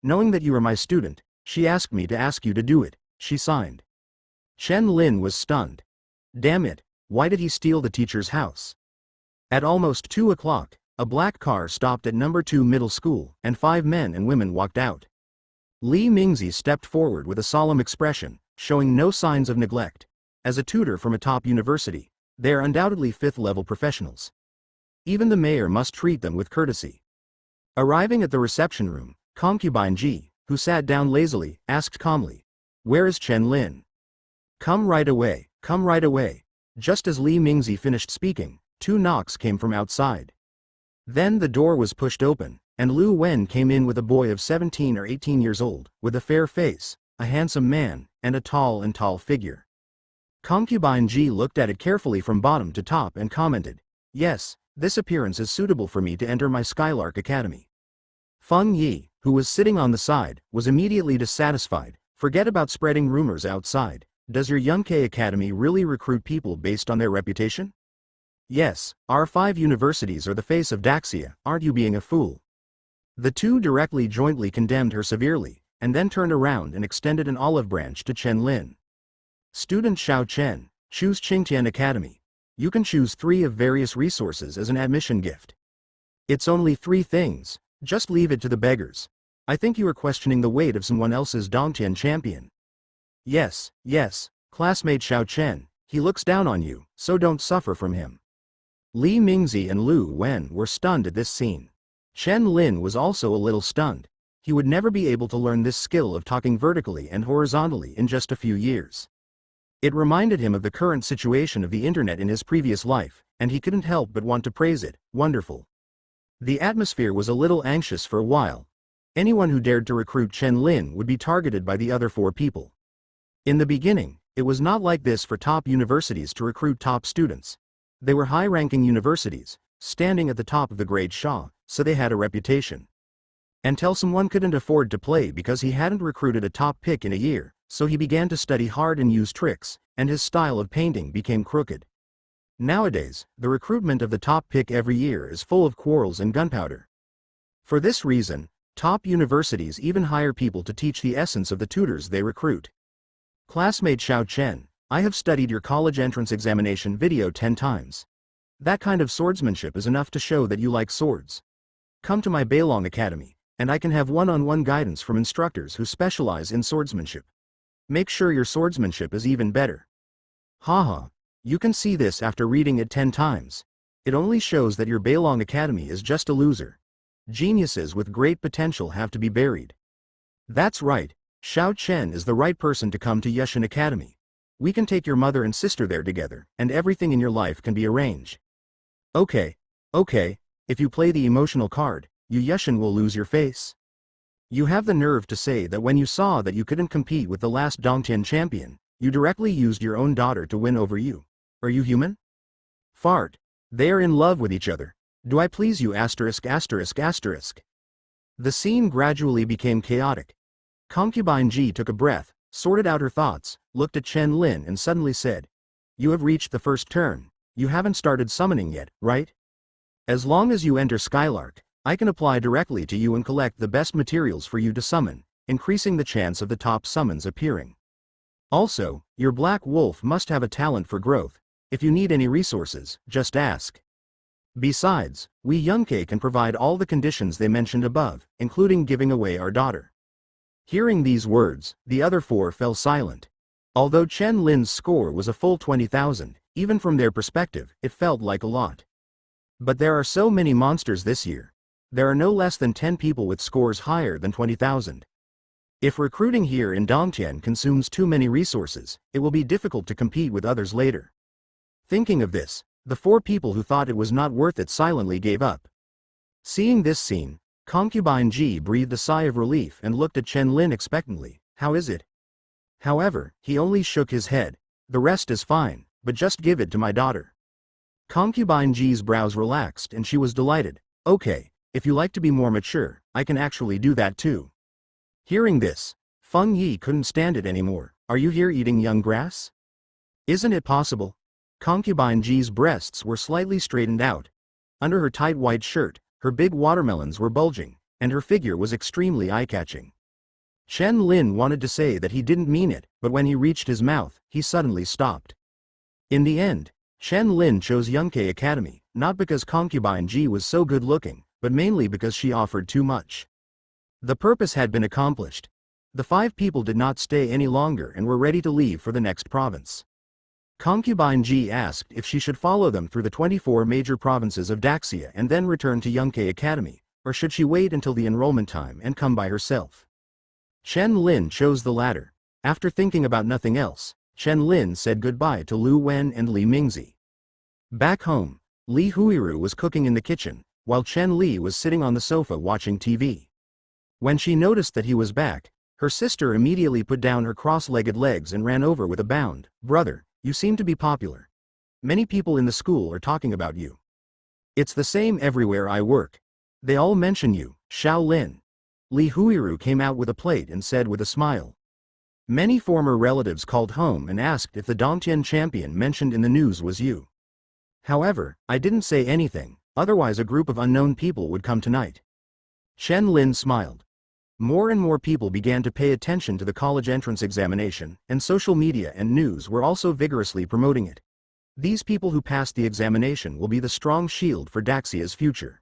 Knowing that you are my student, she asked me to ask you to do it, she signed. Chen Lin was stunned. Damn it, why did he steal the teacher's house? At almost 2 o'clock, a black car stopped at number 2 middle school, and 5 men and women walked out. Li Mingzi stepped forward with a solemn expression, showing no signs of neglect. As a tutor from a top university, they are undoubtedly 5th level professionals. Even the mayor must treat them with courtesy. Arriving at the reception room, concubine Ji, who sat down lazily, asked calmly, "Where is Chen Lin?" Come right away, come right away." Just as Li Mingzi finished speaking, 2 knocks came from outside. Then the door was pushed open, and Lu Wen came in with a boy of 17 or 18 years old, with a fair face, a handsome man, and a tall figure. Concubine Ji looked at it carefully from bottom to top and commented, "Yes, this appearance is suitable for me to enter my Skylark Academy." Feng Yi, who was sitting on the side, was immediately dissatisfied. "Forget about spreading rumors outside. Does your Yunkai Academy really recruit people based on their reputation?" "Yes, our 5 universities are the face of Daxia, aren't you being a fool?" The 2 directly jointly condemned her severely, and then turned around and extended an olive branch to Chen Lin. "Student Xiao Chen, choose Qingtian Academy. You can choose 3 of various resources as an admission gift. It's only 3 things, just leave it to the beggars. I think you are questioning the weight of someone else's Dongtian champion." Yes, classmate Xiao Chen, he looks down on you, so don't suffer from him." Li Mingzi and Lu Wen were stunned at this scene. Chen Lin was also a little stunned. He would never be able to learn this skill of talking vertically and horizontally in just a few years. It reminded him of the current situation of the internet in his previous life, and he couldn't help but want to praise it. Wonderful. The atmosphere was a little anxious for a while. Anyone who dared to recruit Chen Lin would be targeted by the other 4 people. In the beginning, it was not like this for top universities to recruit top students. They were high-ranking universities, standing at the top of the grade Sha, so they had a reputation. Until someone couldn't afford to play because he hadn't recruited a top pick in a year, so he began to study hard and use tricks, and his style of painting became crooked. Nowadays, the recruitment of the top pick every year is full of quarrels and gunpowder. For this reason, top universities even hire people to teach the essence of the tutors they recruit. Classmate Xiao Chen, I have studied your college entrance examination video 10 times. That kind of swordsmanship is enough to show that you like swords. Come to my Beilong Academy, and I can have one-on-one guidance from instructors who specialize in swordsmanship. Make sure your swordsmanship is even better. Haha, you can see this after reading it 10 times. It only shows that your Beilong Academy is just a loser. Geniuses with great potential have to be buried. That's right, Xiao Chen is the right person to come to Yushin Academy. We can take your mother and sister there together, and everything in your life can be arranged. Okay, if you play the emotional card, you Yushin will lose your face. You have the nerve to say that when you saw that you couldn't compete with the last Dongtian champion, you directly used your own daughter to win over you. Are you human? Fart. They are in love with each other. Do I please you asterisk asterisk asterisk. The scene gradually became chaotic. Concubine Ji took a breath, sorted out her thoughts, looked at Chen Lin and suddenly said, "You have reached the first turn. You haven't started summoning yet, right? As long as you enter Skylark, I can apply directly to you and collect the best materials for you to summon, increasing the chance of the top summons appearing. Also, your Black Wolf must have a talent for growth. If you need any resources, just ask. Besides, we Yunke can provide all the conditions they mentioned above, including giving away our daughter." Hearing these words, the other 4 fell silent. Although Chen Lin's score was a full 20,000, even from their perspective, it felt like a lot. But there are so many monsters this year. There are no less than 10 people with scores higher than 20,000. If recruiting here in Dongtian consumes too many resources, it will be difficult to compete with others later. Thinking of this, the 4 people who thought it was not worth it silently gave up. Seeing this scene, Concubine Ji breathed a sigh of relief and looked at Chen Lin expectantly. How is it? However, he only shook his head. The rest is fine, but just give it to my daughter. Concubine Ji's brows relaxed and she was delighted. Okay, if you like to be more mature, I can actually do that too. Hearing this, Feng Yi couldn't stand it anymore. Are you here eating young grass? Isn't it possible? Concubine Ji's breasts were slightly straightened out. Under her tight white shirt, her big watermelons were bulging, and her figure was extremely eye-catching. Chen Lin wanted to say that he didn't mean it, but when he reached his mouth, he suddenly stopped. In the end, Chen Lin chose Yunke Academy, not because Concubine Ji was so good-looking, but mainly because she offered too much. The purpose had been accomplished. The 5 people did not stay any longer and were ready to leave for the next province. Concubine Ji asked if she should follow them through the 24 major provinces of Daxia and then return to Yunke Academy, or should she wait until the enrollment time and come by herself. Chen Lin chose the latter. After thinking about nothing else, Chen Lin said goodbye to Lu Wen and Li Mingzi. Back home, Li Huiru was cooking in the kitchen, while Chen Li was sitting on the sofa watching TV. When she noticed that he was back, her sister immediately put down her cross-legged legs and ran over with a bound. "Brother, you seem to be popular. Many people in the school are talking about you. It's the same everywhere I work. They all mention you, Xiao Lin." Li Huiru came out with a plate and said with a smile. Many former relatives called home and asked if the Dongtian champion mentioned in the news was you. However, I didn't say anything, otherwise a group of unknown people would come tonight. Chen Lin smiled. More and more people began to pay attention to the college entrance examination, and social media and news were also vigorously promoting it. These people who passed the examination will be the strong shield for Daxia's future.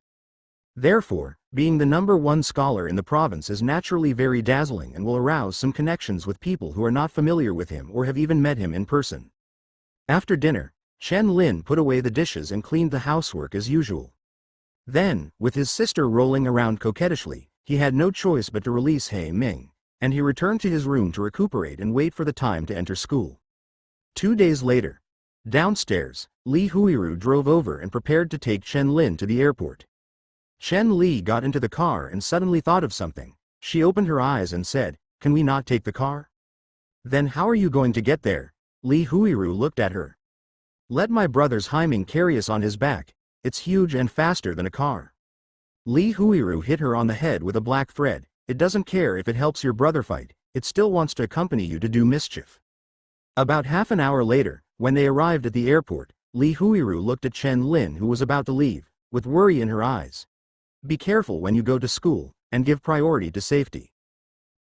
Therefore, being the #1 scholar in the province is naturally very dazzling and will arouse some connections with people who are not familiar with him or have even met him in person. After dinner, Chen Lin put away the dishes and cleaned the housework as usual. Then, with his sister rolling around coquettishly, he had no choice but to release He Ming, and he returned to his room to recuperate and wait for the time to enter school. 2 days later. Downstairs, Li Huiru drove over and prepared to take Chen Lin to the airport. Chen Li got into the car and suddenly thought of something. She opened her eyes and said, "Can we not take the car?" "Then how are you going to get there?" Li Huiru looked at her. "Let my brother's Haiming carry us on his back. It's huge and faster than a car." Li Huiru hit her on the head with a black thread. "It doesn't care if it helps your brother fight, it still wants to accompany you to do mischief." About half an hour later, when they arrived at the airport, Li Huiru looked at Chen Lin, who was about to leave, with worry in her eyes. "Be careful when you go to school, and give priority to safety."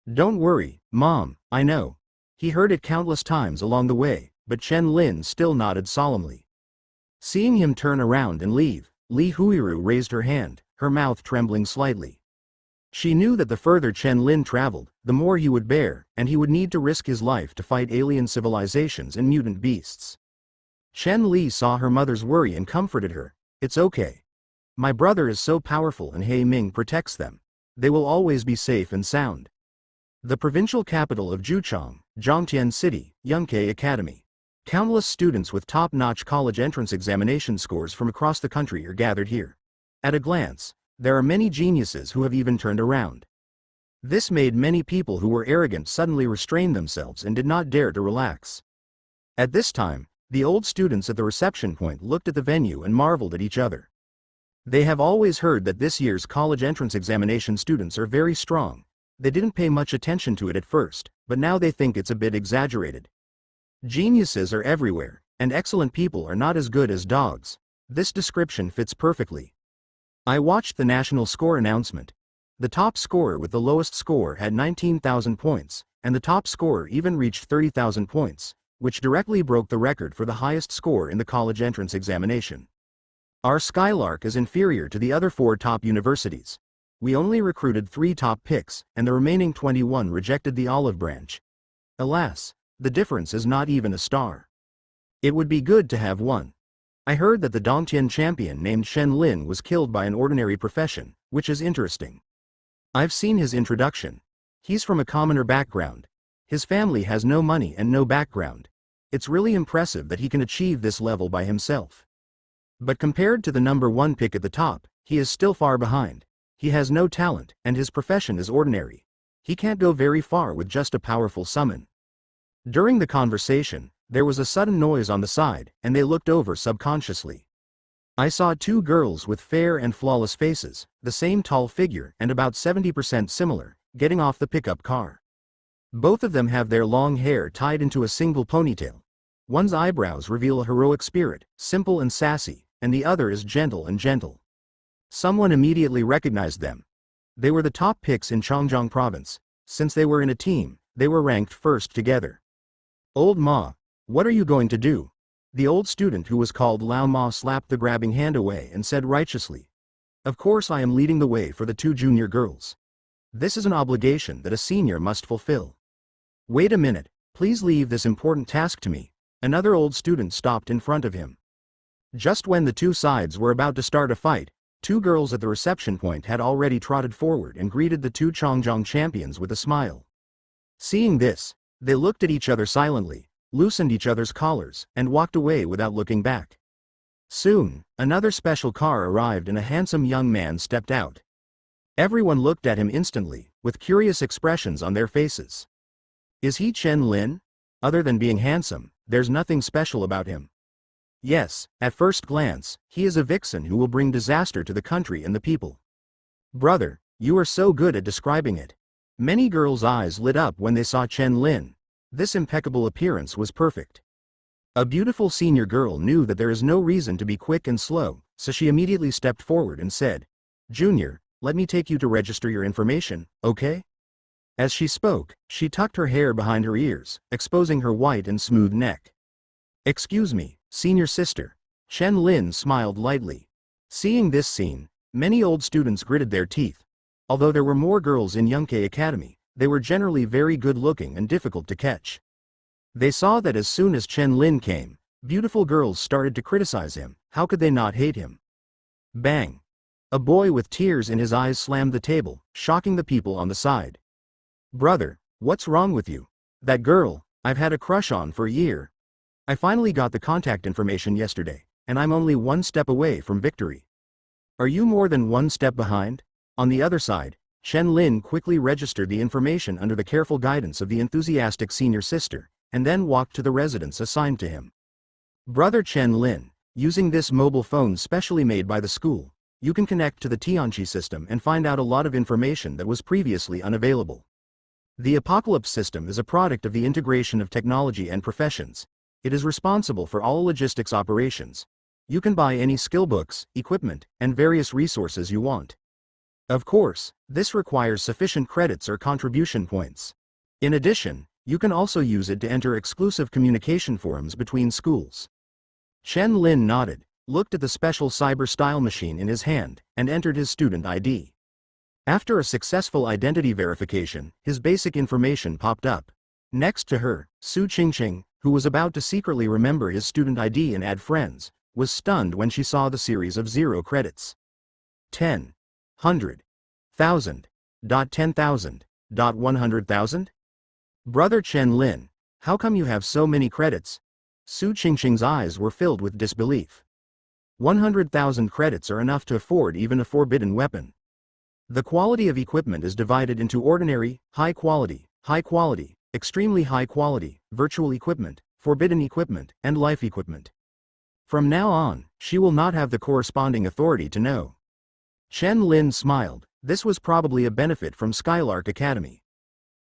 "Don't worry, Mom, I know." He heard it countless times along the way, but Chen Lin still nodded solemnly. Seeing him turn around and leave, Li Huiru raised her hand, her mouth trembling slightly. She knew that the further Chen Lin traveled, the more he would bear, and he would need to risk his life to fight alien civilizations and mutant beasts. Chen Li saw her mother's worry and comforted her. "It's okay. My brother is so powerful and He Ming protects them. They will always be safe and sound." The provincial capital of Juchang, Zhongtian City, Yunke Academy. Countless students with top-notch college entrance examination scores from across the country are gathered here. At a glance, there are many geniuses who have even turned around. This made many people who were arrogant suddenly restrain themselves and did not dare to relax. At this time, the old students at the reception point looked at the venue and marveled at each other. They have always heard that this year's college entrance examination students are very strong. They didn't pay much attention to it at first, but now they think it's a bit exaggerated. Geniuses are everywhere, and excellent people are not as good as dogs. This description fits perfectly. I watched the national score announcement. The top scorer with the lowest score had 19,000 points, and the top scorer even reached 30,000 points, which directly broke the record for the highest score in the college entrance examination. Our Skylark is inferior to the other 4 top universities. We only recruited 3 top picks, and the remaining 21 rejected the olive branch. Alas, the difference is not even a star. It would be good to have one. I heard that the Dongtian champion named Chen Lin was killed by an ordinary profession, which is interesting. I've seen his introduction. He's from a commoner background. His family has no money and no background. It's really impressive that he can achieve this level by himself. But compared to the number 1 pick at the top, he is still far behind. He has no talent, and his profession is ordinary. He can't go very far with just a powerful summon. During the conversation, there was a sudden noise on the side, and they looked over subconsciously. I saw 2 girls with fair and flawless faces, the same tall figure and about 70% similar, getting off the pickup car. Both of them have their long hair tied into a single ponytail. One's eyebrows reveal a heroic spirit, simple and sassy, and the other is gentle and gentle. Someone immediately recognized them. They were the top picks in Chongjiang province. Since they were in a team, they were ranked first together. "Old Ma, what are you going to do?" The old student who was called Lao Ma slapped the grabbing hand away and said righteously, "Of course I am leading the way for the 2 junior girls. This is an obligation that a senior must fulfill." "Wait a minute, please leave this important task to me." Another old student stopped in front of him. Just when the 2 sides were about to start a fight, 2 girls at the reception point had already trotted forward and greeted the 2 Chongjiang champions with a smile. Seeing this, they looked at each other silently, loosened each other's collars, and walked away without looking back. Soon, another special car arrived and a handsome young man stepped out. Everyone looked at him instantly, with curious expressions on their faces. Is he Chen Lin? Other than being handsome, there's nothing special about him. Yes, at first glance, he is a vixen who will bring disaster to the country and the people. Brother, you are so good at describing it. Many girls' eyes lit up when they saw Chen Lin. This impeccable appearance was perfect. A beautiful senior girl knew that there is no reason to be quick and slow, so she immediately stepped forward and said, "Junior, let me take you to register your information, okay?" As she spoke, she tucked her hair behind her ears, exposing her white and smooth neck. "Excuse me, senior sister." Chen Lin smiled lightly. Seeing this scene, many old students gritted their teeth. Although there were more girls in Yunke Academy, they were generally very good-looking and difficult to catch. They saw that as soon as Chen Lin came, Beautiful girls started to criticize him. How could they not hate him? Bang! A boy with tears in his eyes slammed the table, shocking the people on the side. Brother, what's wrong with you? That girl, I've had a crush on for a year. I finally got the contact information yesterday, and I'm only one step away from victory. Are you more than one step behind? On the other side, Chen Lin quickly registered the information under the careful guidance of the enthusiastic senior sister, and then walked to the residence assigned to him. Brother Chen Lin, using this mobile phone specially made by the school, you can connect to the Tianqi system and find out a lot of information that was previously unavailable. The Apocalypse system is a product of the integration of technology and professions. It is responsible for all logistics operations. You can buy any skill books, equipment, and various resources you want. Of course, this requires sufficient credits or contribution points. In addition, you can also use it to enter exclusive communication forums between schools. Chen Lin nodded, looked at the special cyber-style machine in his hand, and entered his student ID. After a successful identity verification, his basic information popped up. Next to her, Su Qingqing, who was about to secretly remember his student ID and add friends, was stunned when she saw the series of 0 credits. 10, 100, 1000, 10,000, 100,000? Brother Chen Lin, how come you have so many credits? Su Qingqing's eyes were filled with disbelief. 100,000 credits are enough to afford even a forbidden weapon. The quality of equipment is divided into ordinary, high quality, extremely high quality, virtual equipment, forbidden equipment, and life equipment. From now on, she will not have the corresponding authority to know. Chen Lin smiled. This was probably a benefit from Skylark Academy.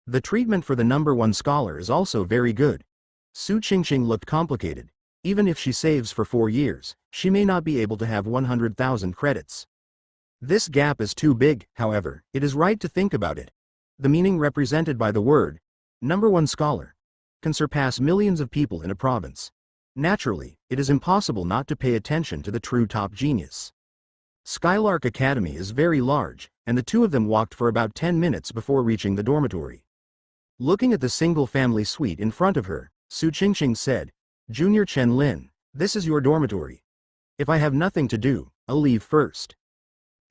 The treatment for the #1 scholar is also very good. Su Qingqing looked complicated. Even if she saves for 4 years, she may not be able to have 100,000 credits. This gap is too big, however, it is right to think about it. The meaning represented by the word, #1 scholar, can surpass millions of people in a province. Naturally, it is impossible not to pay attention to the true top genius. Skylark Academy is very large, and the two of them walked for about 10 minutes before reaching the dormitory. Looking at the single-family suite in front of her, Su Qingqing said, Junior Chen Lin, this is your dormitory. If I have nothing to do, I'll leave first.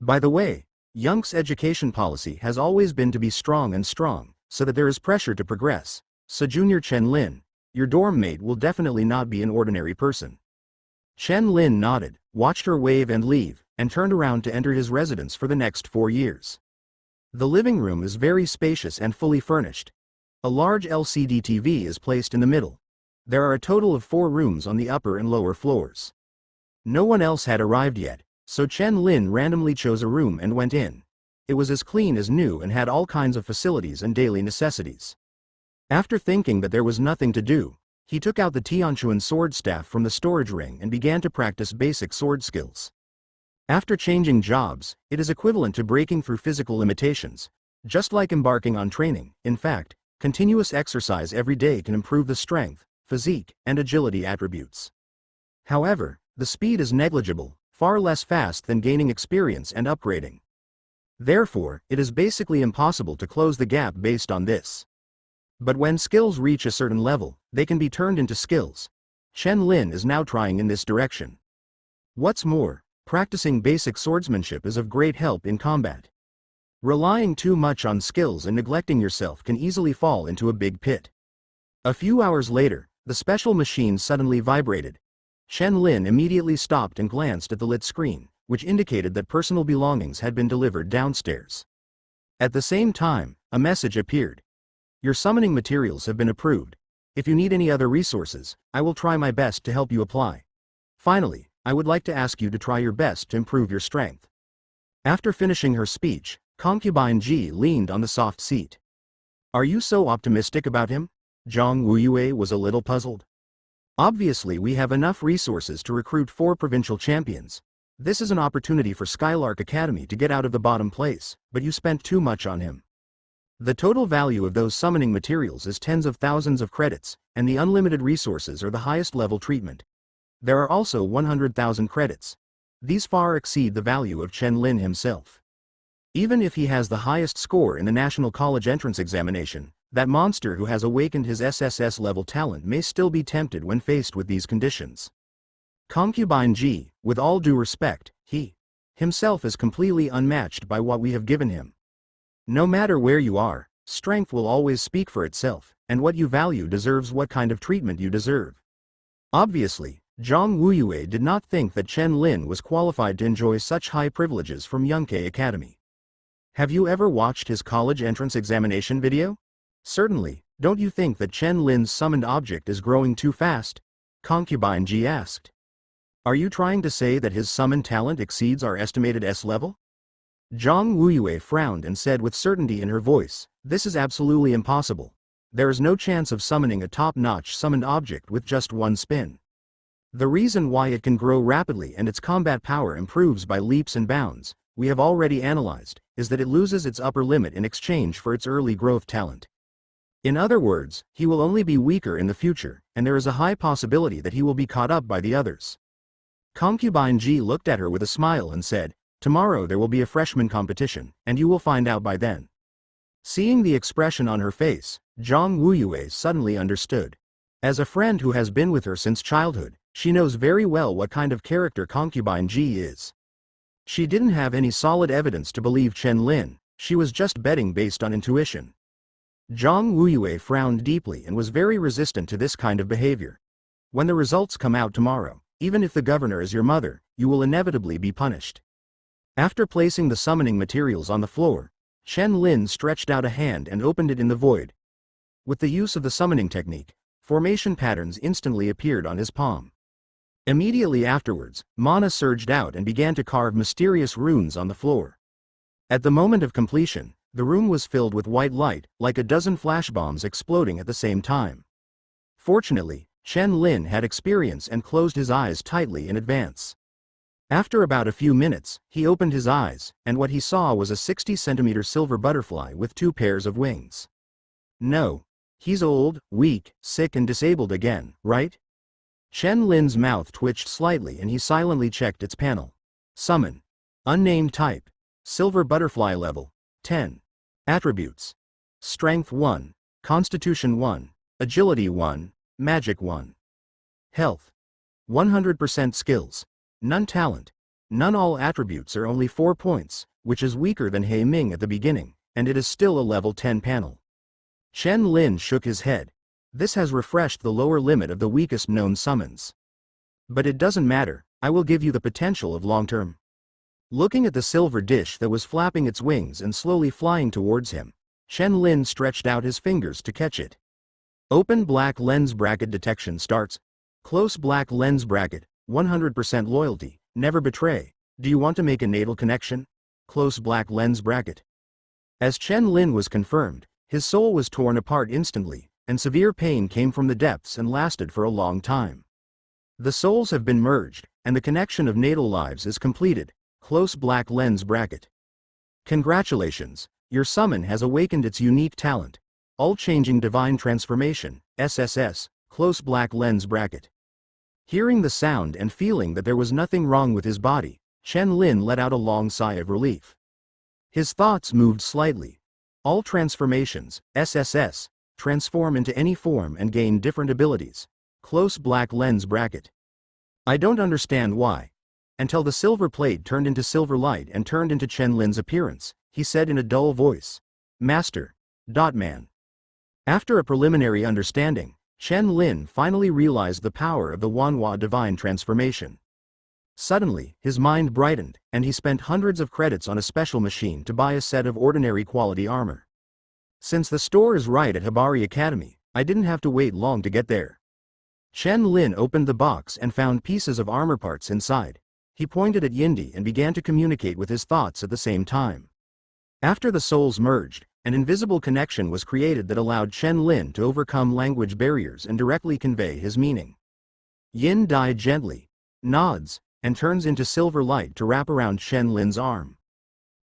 By the way, Young's education policy has always been to be strong, so that there is pressure to progress. So Junior Chen Lin, your dorm mate will definitely not be an ordinary person. Chen Lin nodded, watched her wave and leave, and turned around to enter his residence for the next 4 years. The living room is very spacious and fully furnished. A large LCD TV is placed in the middle. There are a total of 4 rooms on the upper and lower floors. No one else had arrived yet, so Chen Lin randomly chose a room and went in. It was as clean as new and had all kinds of facilities and daily necessities. After thinking that there was nothing to do, he took out the Tianquan sword staff from the storage ring and began to practice basic sword skills. After changing jobs, it is equivalent to breaking through physical limitations, just like embarking on training. In fact, continuous exercise every day can improve the strength, physique, and agility attributes. However, the speed is negligible, far less fast than gaining experience and upgrading. Therefore, it is basically impossible to close the gap based on this. But when skills reach a certain level, they can be turned into skills. Chen Lin is now trying in this direction. What's more, practicing basic swordsmanship is of great help in combat. Relying too much on skills and neglecting yourself can easily fall into a big pit. A few hours later, the special machine suddenly vibrated. Chen Lin immediately stopped and glanced at the lit screen, which indicated that personal belongings had been delivered downstairs. At the same time, a message appeared. Your summoning materials have been approved. If you need any other resources, I will try my best to help you apply. Finally, I would like to ask you to try your best to improve your strength. After finishing her speech, Concubine Ji leaned on the soft seat. Are you so optimistic about him? Zhang Wuyue was a little puzzled. Obviously we have enough resources to recruit 4 provincial champions. This is an opportunity for Skylark Academy to get out of the bottom place, but you spent too much on him. The total value of those summoning materials is tens of thousands of credits, and the unlimited resources are the highest level treatment. There are also 100,000 credits. These far exceed the value of Chen Lin himself. Even if he has the highest score in the National College entrance examination, That monster who has awakened his SSS level talent may still be tempted when faced with these conditions. Concubine G, with all due respect, he himself is completely unmatched by what we have given him. No matter where you are, strength will always speak for itself, and what you value deserves what kind of treatment you deserve. Obviously, Zhang Wuyue did not think that Chen Lin was qualified to enjoy such high privileges from Yunke Academy. Have you ever watched his college entrance examination video? Certainly, don't you think that Chen Lin's summoned object is growing too fast? Concubine G asked. Are you trying to say that his summoned talent exceeds our estimated S level? Zhang Wuyue frowned and said with certainty in her voice, this is absolutely impossible. There is no chance of summoning a top-notch summoned object with just one spin. The reason why it can grow rapidly and its combat power improves by leaps and bounds, we have already analyzed, is that it loses its upper limit in exchange for its early growth talent. In other words, he will only be weaker in the future, and there is a high possibility that he will be caught up by the others. Concubine G looked at her with a smile and said, tomorrow there will be a freshman competition, and you will find out by then. Seeing the expression on her face, Zhang Wuyue suddenly understood. As a friend who has been with her since childhood, she knows very well what kind of character Concubine G is. She didn't have any solid evidence to believe Chen Lin, she was just betting based on intuition. Zhang Wuyue frowned deeply and was very resistant to this kind of behavior. When the results come out tomorrow, even if the governor is your mother, you will inevitably be punished. After placing the summoning materials on the floor, Chen Lin stretched out a hand and opened it in the void. With the use of the summoning technique, formation patterns instantly appeared on his palm. Immediately afterwards, mana surged out and began to carve mysterious runes on the floor. At the moment of completion, the room was filled with white light, like a dozen flash bombs exploding at the same time. Fortunately, Chen Lin had experience and closed his eyes tightly in advance. After about a few minutes, he opened his eyes, and what he saw was a 60-centimeter silver butterfly with 2 pairs of wings. No. He's old, weak, sick and disabled again, right? Chen Lin's mouth twitched slightly and he silently checked its panel. Summon. Unnamed type. Silver butterfly level. 10. Attributes. Strength 1. Constitution 1. Agility 1. Magic 1. Health. 100% skills. None talent. None all attributes are only 4 points, which is weaker than He Ming at the beginning, and it is still a level 10 panel. Chen Lin shook his head. This has refreshed the lower limit of the weakest known summons. But it doesn't matter, I will give you the potential of long-term. Looking at the silver dish that was flapping its wings and slowly flying towards him, Chen Lin stretched out his fingers to catch it. Open black lens bracket detection starts. Close black lens bracket, 100% loyalty, never betray. Do you want to make a natal connection? Close black lens bracket. As Chen Lin was confirmed, his soul was torn apart instantly, and severe pain came from the depths and lasted for a long time. The souls have been merged, and the connection of natal lives is completed. Close black lens bracket. Congratulations, your summon has awakened its unique talent. All-changing divine transformation, SSS, close black lens bracket. Hearing the sound and feeling that there was nothing wrong with his body, Chen Lin let out a long sigh of relief. His thoughts moved slightly. All transformations, SSS, transform into any form and gain different abilities. Close black lens bracket. I don't understand why. Until the silver plate turned into silver light and turned into Chen Lin's appearance, he said in a dull voice. Master. Man. After a preliminary understanding, Chen Lin finally realized the power of the Wanhua divine transformation. Suddenly, his mind brightened, and he spent hundreds of credits on a special machine to buy a set of ordinary quality armor. Since the store is right at Hibari Academy, I didn't have to wait long to get there. Chen Lin opened the box and found pieces of armor parts inside. He pointed at Yindi and began to communicate with his thoughts at the same time. After the souls merged, an invisible connection was created that allowed Chen Lin to overcome language barriers and directly convey his meaning. Yin Dai gently nods and turns into silver light to wrap around Chen Lin's arm.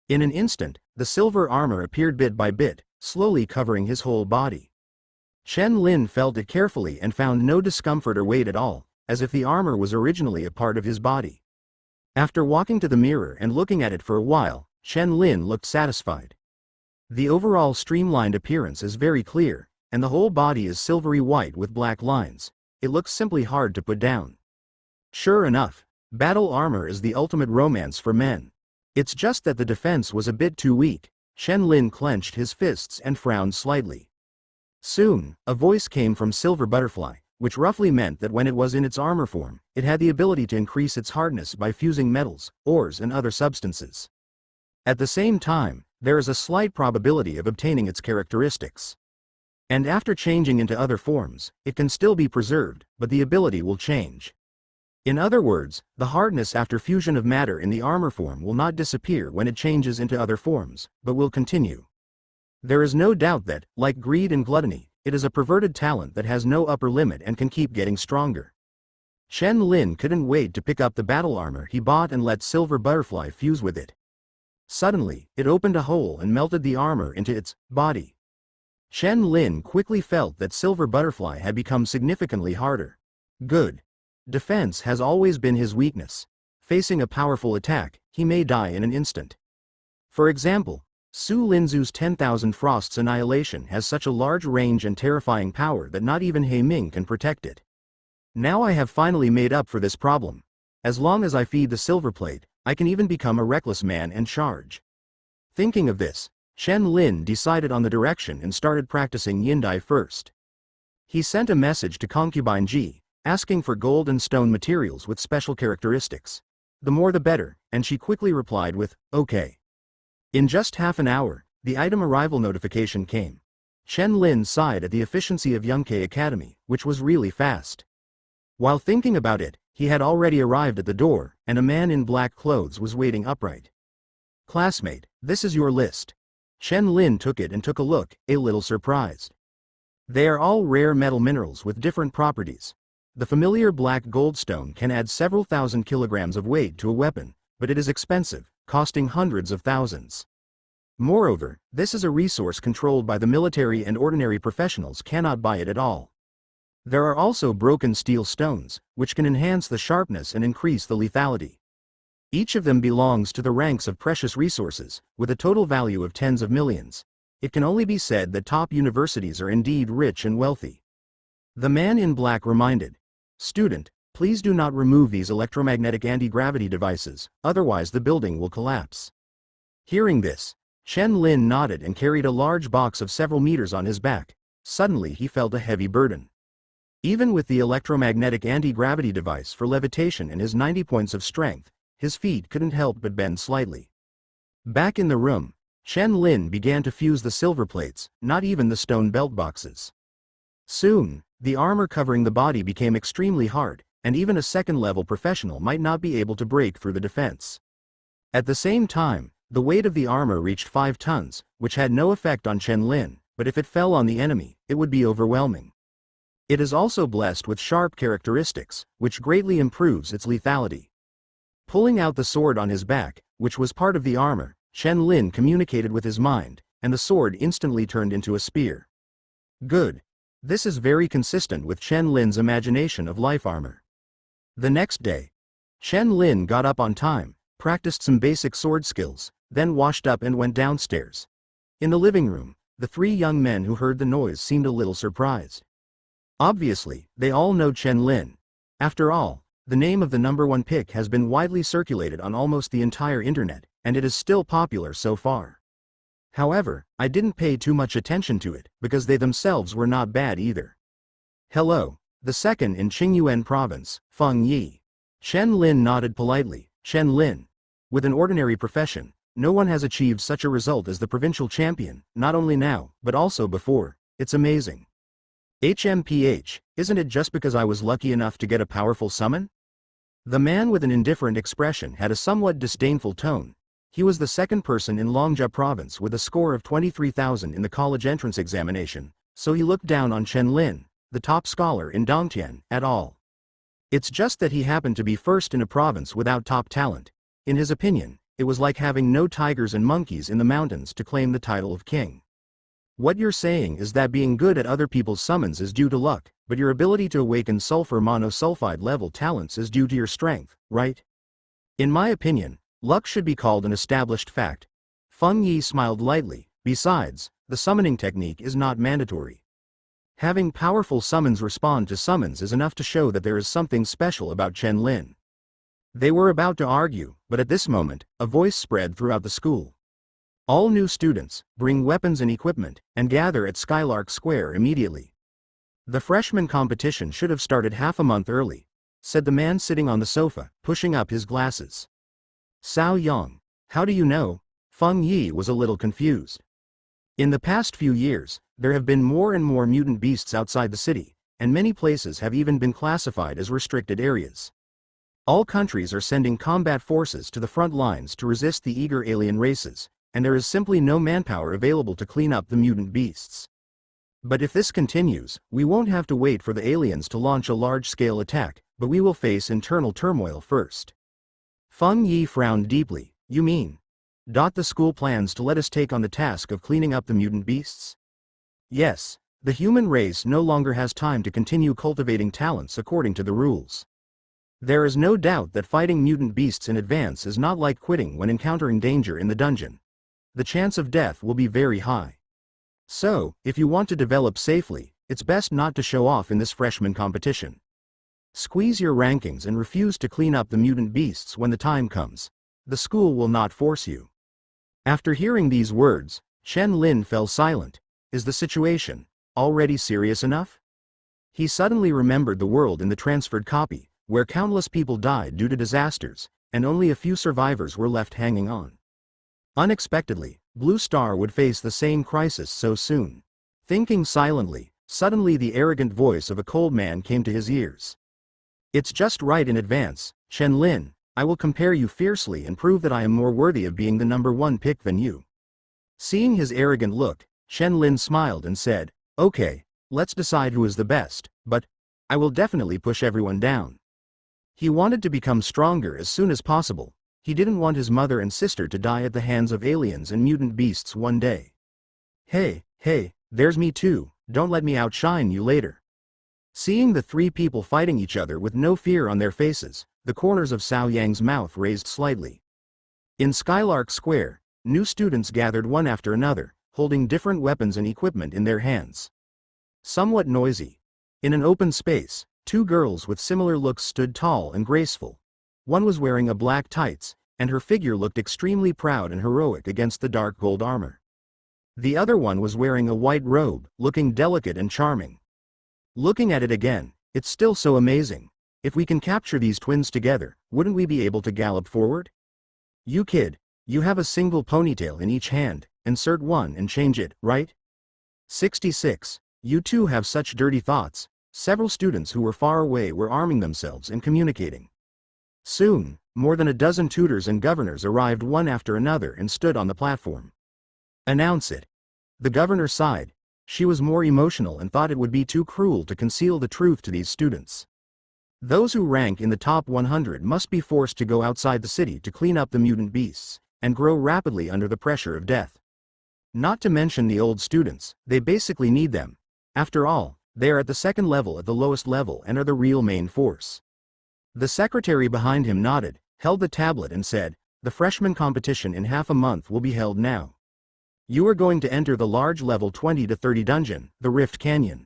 In an instant, the silver armor appeared bit by bit, slowly covering his whole body. Chen Lin felt it carefully and found no discomfort or weight at all, as if the armor was originally a part of his body. After walking to the mirror and looking at it for a while, Chen Lin looked satisfied. The overall streamlined appearance is very clear, and the whole body is silvery white with black lines. It looks simply hard to put down. Sure enough, battle armor is the ultimate romance for men. It's just that the defense was a bit too weak. Shen Lin clenched his fists and frowned slightly. Soon, a voice came from Silver Butterfly, which roughly meant that when it was in its armor form, it had the ability to increase its hardness by fusing metals, ores and other substances. At the same time, there is a slight probability of obtaining its characteristics. And after changing into other forms, it can still be preserved, but the ability will change. In other words, the hardness after fusion of matter in the armor form will not disappear when it changes into other forms, but will continue. There is no doubt that, like greed and gluttony, it is a perverted talent that has no upper limit and can keep getting stronger. Shen Lin couldn't wait to pick up the battle armor he bought and let Silver Butterfly fuse with it. Suddenly, it opened a hole and melted the armor into its body. Shen Lin quickly felt that Silver Butterfly had become significantly harder. Good. Defense has always been his weakness. Facing a powerful attack, he may die in an instant. For example, Su Linzu's 10,000 Frosts Annihilation has such a large range and terrifying power that not even He Ming can protect it. Now I have finally made up for this problem. As long as I feed the silver plate, I can even become a reckless man and charge. Thinking of this, Shen Lin decided on the direction and started practicing Yindai first. He sent a message to concubine Ji, asking for gold and stone materials with special characteristics. The more the better, and she quickly replied with, "Okay." In just half an hour, the item arrival notification came. Shen Lin sighed at the efficiency of Yunkai Academy, which was really fast. While thinking about it, he had already arrived at the door, and a man in black clothes was waiting upright. "Classmate, this is your list." Shen Lin took it and took a look, a little surprised. They are all rare metal minerals with different properties. The familiar black goldstone can add several thousand kilograms of weight to a weapon, but it is expensive, costing hundreds of thousands. Moreover, this is a resource controlled by the military and ordinary professionals cannot buy it at all. There are also broken steel stones, which can enhance the sharpness and increase the lethality. Each of them belongs to the ranks of precious resources, with a total value of tens of millions. It can only be said that top universities are indeed rich and wealthy. The man in black reminded, "Student, please do not remove these electromagnetic anti-gravity devices, otherwise the building will collapse." Hearing this, Shen Lin nodded and carried a large box of several meters on his back. Suddenly he felt a heavy burden. Even with the electromagnetic anti-gravity device for levitation and his 90 points of strength, his feet couldn't help but bend slightly. Back in the room, Shen Lin began to fuse the silver plates, not even the stone belt boxes. Soon, the armor covering the body became extremely hard, and even a second-level professional might not be able to break through the defense. At the same time, the weight of the armor reached 5 tons, which had no effect on Shen Lin, but if it fell on the enemy, it would be overwhelming. It is also blessed with sharp characteristics, which greatly improves its lethality. Pulling out the sword on his back, which was part of the armor, Shen Lin communicated with his mind, and the sword instantly turned into a spear. Good. This is very consistent with Shen Lin's imagination of life armor. The next day, Shen Lin got up on time, practiced some basic sword skills, then washed up and went downstairs. In the living room, the 3 young men who heard the noise seemed a little surprised. Obviously, they all know Shen Lin. After all, the name of the #1 pick has been widely circulated on almost the entire internet, and it is still popular so far. However, I didn't pay too much attention to it, because they themselves were not bad either. Hello, the second in Qingyuan province, Feng Yi. Shen Lin nodded politely. Shen Lin. With an ordinary profession, no one has achieved such a result as the provincial champion, not only now, but also before. It's amazing. HMPH, isn't it just because I was lucky enough to get a powerful summon? The man with an indifferent expression had a somewhat disdainful tone. He was the second person in Longja province with a score of 23,000 in the college entrance examination, so he looked down on Shen Lin, the top scholar in Dongtian, at all. It's just that he happened to be first in a province without top talent. In his opinion, it was like having no tigers and monkeys in the mountains to claim the title of king. What you're saying is that being good at other people's summons is due to luck, but your ability to awaken sulfur monosulfide level talents is due to your strength, right? In my opinion, luck should be called an established fact. Feng Yi smiled lightly, Besides, the summoning technique is not mandatory. Having powerful summons respond to summons is enough to show that there is something special about Chen Lin. They were about to argue, but at this moment, a voice spread throughout the school. All new students, bring weapons and equipment, and gather at Skylark Square immediately. The freshman competition should have started half a month early, said the man sitting on the sofa, pushing up his glasses. Cao Yang, how do you know? Feng Yi was a little confused. In the past few years, there have been more and more mutant beasts outside the city, and many places have even been classified as restricted areas. All countries are sending combat forces to the front lines to resist the eager alien races, and there is simply no manpower available to clean up the mutant beasts. But if this continues, we won't have to wait for the aliens to launch a large-scale attack, but we will face internal turmoil first. Feng Yi frowned deeply. You mean? The school plans to let us take on the task of cleaning up the mutant beasts? Yes, the human race no longer has time to continue cultivating talents according to the rules. There is no doubt that fighting mutant beasts in advance is not like quitting when encountering danger in the dungeon. The chance of death will be very high. So, if you want to develop safely, it's best not to show off in this freshman competition. Squeeze your rankings and refuse to clean up the mutant beasts when the time comes. The school will not force you. After hearing these words, Chen Lin fell silent. Is the situation already serious enough? He suddenly remembered the world in the transferred copy, where countless people died due to disasters, and only a few survivors were left hanging on. Unexpectedly, Blue Star would face the same crisis so soon. Thinking silently, suddenly the arrogant voice of a cold man came to his ears. It's just right in advance, Chen Lin, I will compare you fiercely and prove that I am more worthy of being the #1 pick than you. Seeing his arrogant look, Chen Lin smiled and said, okay, let's decide who is the best, but I will definitely push everyone down. He wanted to become stronger as soon as possible. He didn't want his mother and sister to die at the hands of aliens and mutant beasts one day. Hey, there's me too, don't let me outshine you later. Seeing the three people fighting each other with no fear on their faces, the corners of Cao Yang's mouth raised slightly. In Skylark Square, new students gathered one after another, holding different weapons and equipment in their hands. Somewhat noisy. In an open space, two girls with similar looks stood tall and graceful. One was wearing a black tights, and her figure looked extremely proud and heroic against the dark gold armor. The other one was wearing a white robe, looking delicate and charming. Looking at it again, it's still so amazing. If we can capture these twins together, wouldn't we be able to gallop forward? You kid, you have a single ponytail in each hand, insert one and change it, right? 66. You two have such dirty thoughts. Several students who were far away were arming themselves and communicating. Soon, more than a dozen tutors and governors arrived one after another and stood on the platform. Announce it. The governor sighed. She was more emotional and thought it would be too cruel to conceal the truth to these students. Those who rank in the top 100 must be forced to go outside the city to clean up the mutant beasts, and grow rapidly under the pressure of death. Not to mention the old students, they basically need them. After all, they are at the second level at the lowest level and are the real main force. The secretary behind him nodded, held the tablet and said, the freshman competition in half a month will be held now. You are going to enter the large level 20 to 30 dungeon, the Rift Canyon.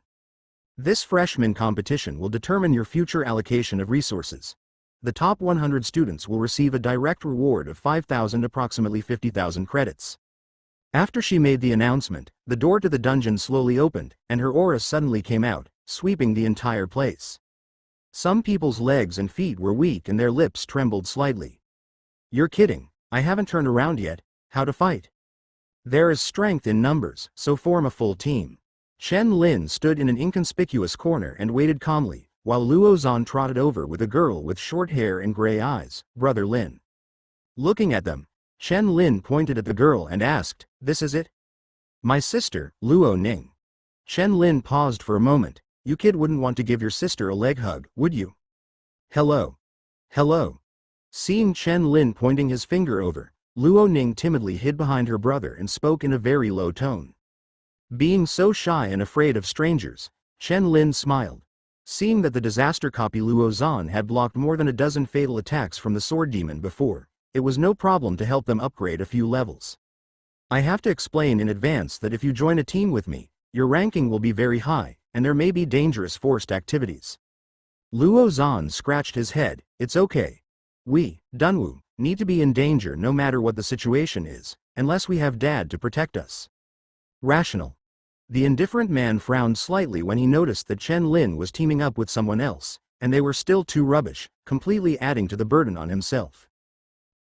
This freshman competition will determine your future allocation of resources. The top 100 students will receive a direct reward of 5,000, approximately 50,000 credits. After she made the announcement, the door to the dungeon slowly opened, and her aura suddenly came out, sweeping the entire place. Some people's legs and feet were weak and their lips trembled slightly. You're kidding, I haven't turned around yet. How to fight? There is strength in numbers, so form a full team. Chen Lin stood in an inconspicuous corner and waited calmly, while Luo Zhan trotted over with a girl with short hair and gray eyes, Brother Lin. Looking at them, Chen Lin pointed at the girl and asked, this is it? My sister, Luo Ning. Chen Lin paused for a moment. You kid wouldn't want to give your sister a leg hug, would you? Hello. Seeing Chen Lin pointing his finger over, Luo Ning timidly hid behind her brother and spoke in a very low tone. Being so shy and afraid of strangers, Chen Lin smiled. Seeing that the disaster copy Luo Zhan had blocked more than a dozen fatal attacks from the sword demon before, it was no problem to help them upgrade a few levels. I have to explain in advance that if you join a team with me, your ranking will be very high, and there may be dangerous forced activities. Luo Zhan scratched his head. It's okay. We, Dunwu, need to be in danger no matter what the situation is, unless we have Dad to protect us. Rational. The indifferent man frowned slightly when he noticed that Chen Lin was teaming up with someone else, and they were still too rubbish, completely adding to the burden on himself.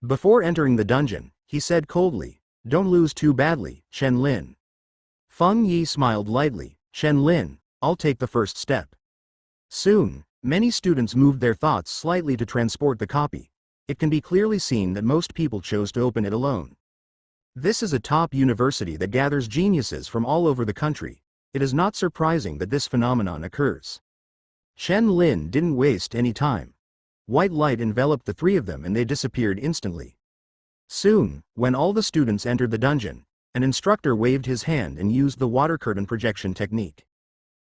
Before entering the dungeon, he said coldly, "Don't lose too badly, Chen Lin." Feng Yi smiled lightly. "Chen Lin, I'll take the first step." Soon, many students moved their thoughts slightly to transport the copy. It can be clearly seen that most people chose to open it alone. This is a top university that gathers geniuses from all over the country. It is not surprising that this phenomenon occurs. Chen Lin didn't waste any time. White light enveloped the three of them and they disappeared instantly. Soon, when all the students entered the dungeon, an instructor waved his hand and used the water curtain projection technique.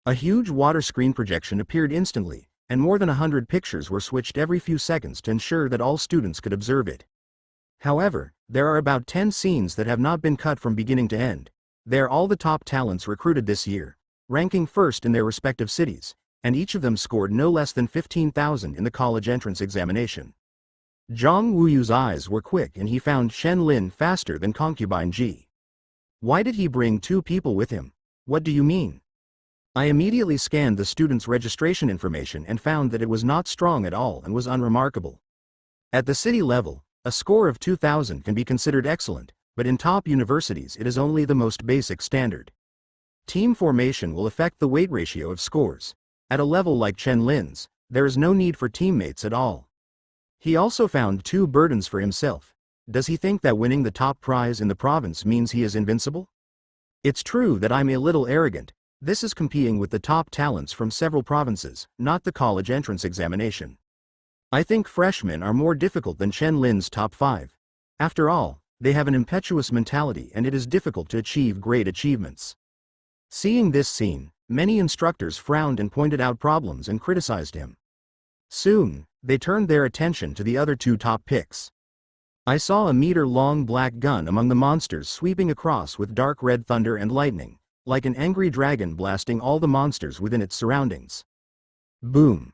A huge water screen projection appeared instantly, and more than 100 pictures were switched every few seconds to ensure that all students could observe it. However, there are about 10 scenes that have not been cut from beginning to end. They are all the top talents recruited this year, ranking first in their respective cities, and each of them scored no less than 15,000 in the college entrance examination. Zhang Wuyu's eyes were quick and he found Chen Lin faster than concubine Ji. Why did he bring 2 people with him? What do you mean? I immediately scanned the student's registration information and found that it was not strong at all and was unremarkable. At the city level, a score of 2,000 can be considered excellent, but in top universities it is only the most basic standard. Team formation will affect the weight ratio of scores. At a level like Chen Lin's, there is no need for teammates at all. He also found 2 burdens for himself. Does he think that winning the top prize in the province means he is invincible? It's true that I'm a little arrogant. This is competing with the top talents from several provinces, not the college entrance examination. I think freshmen are more difficult than Chen Lin's top 5. After all, they have an impetuous mentality and it is difficult to achieve great achievements. Seeing this scene, many instructors frowned and pointed out problems and criticized him. Soon, they turned their attention to the other 2 top picks. I saw a meter-long black gun among the monsters sweeping across with dark red thunder and lightning, like an angry dragon blasting all the monsters within its surroundings. Boom!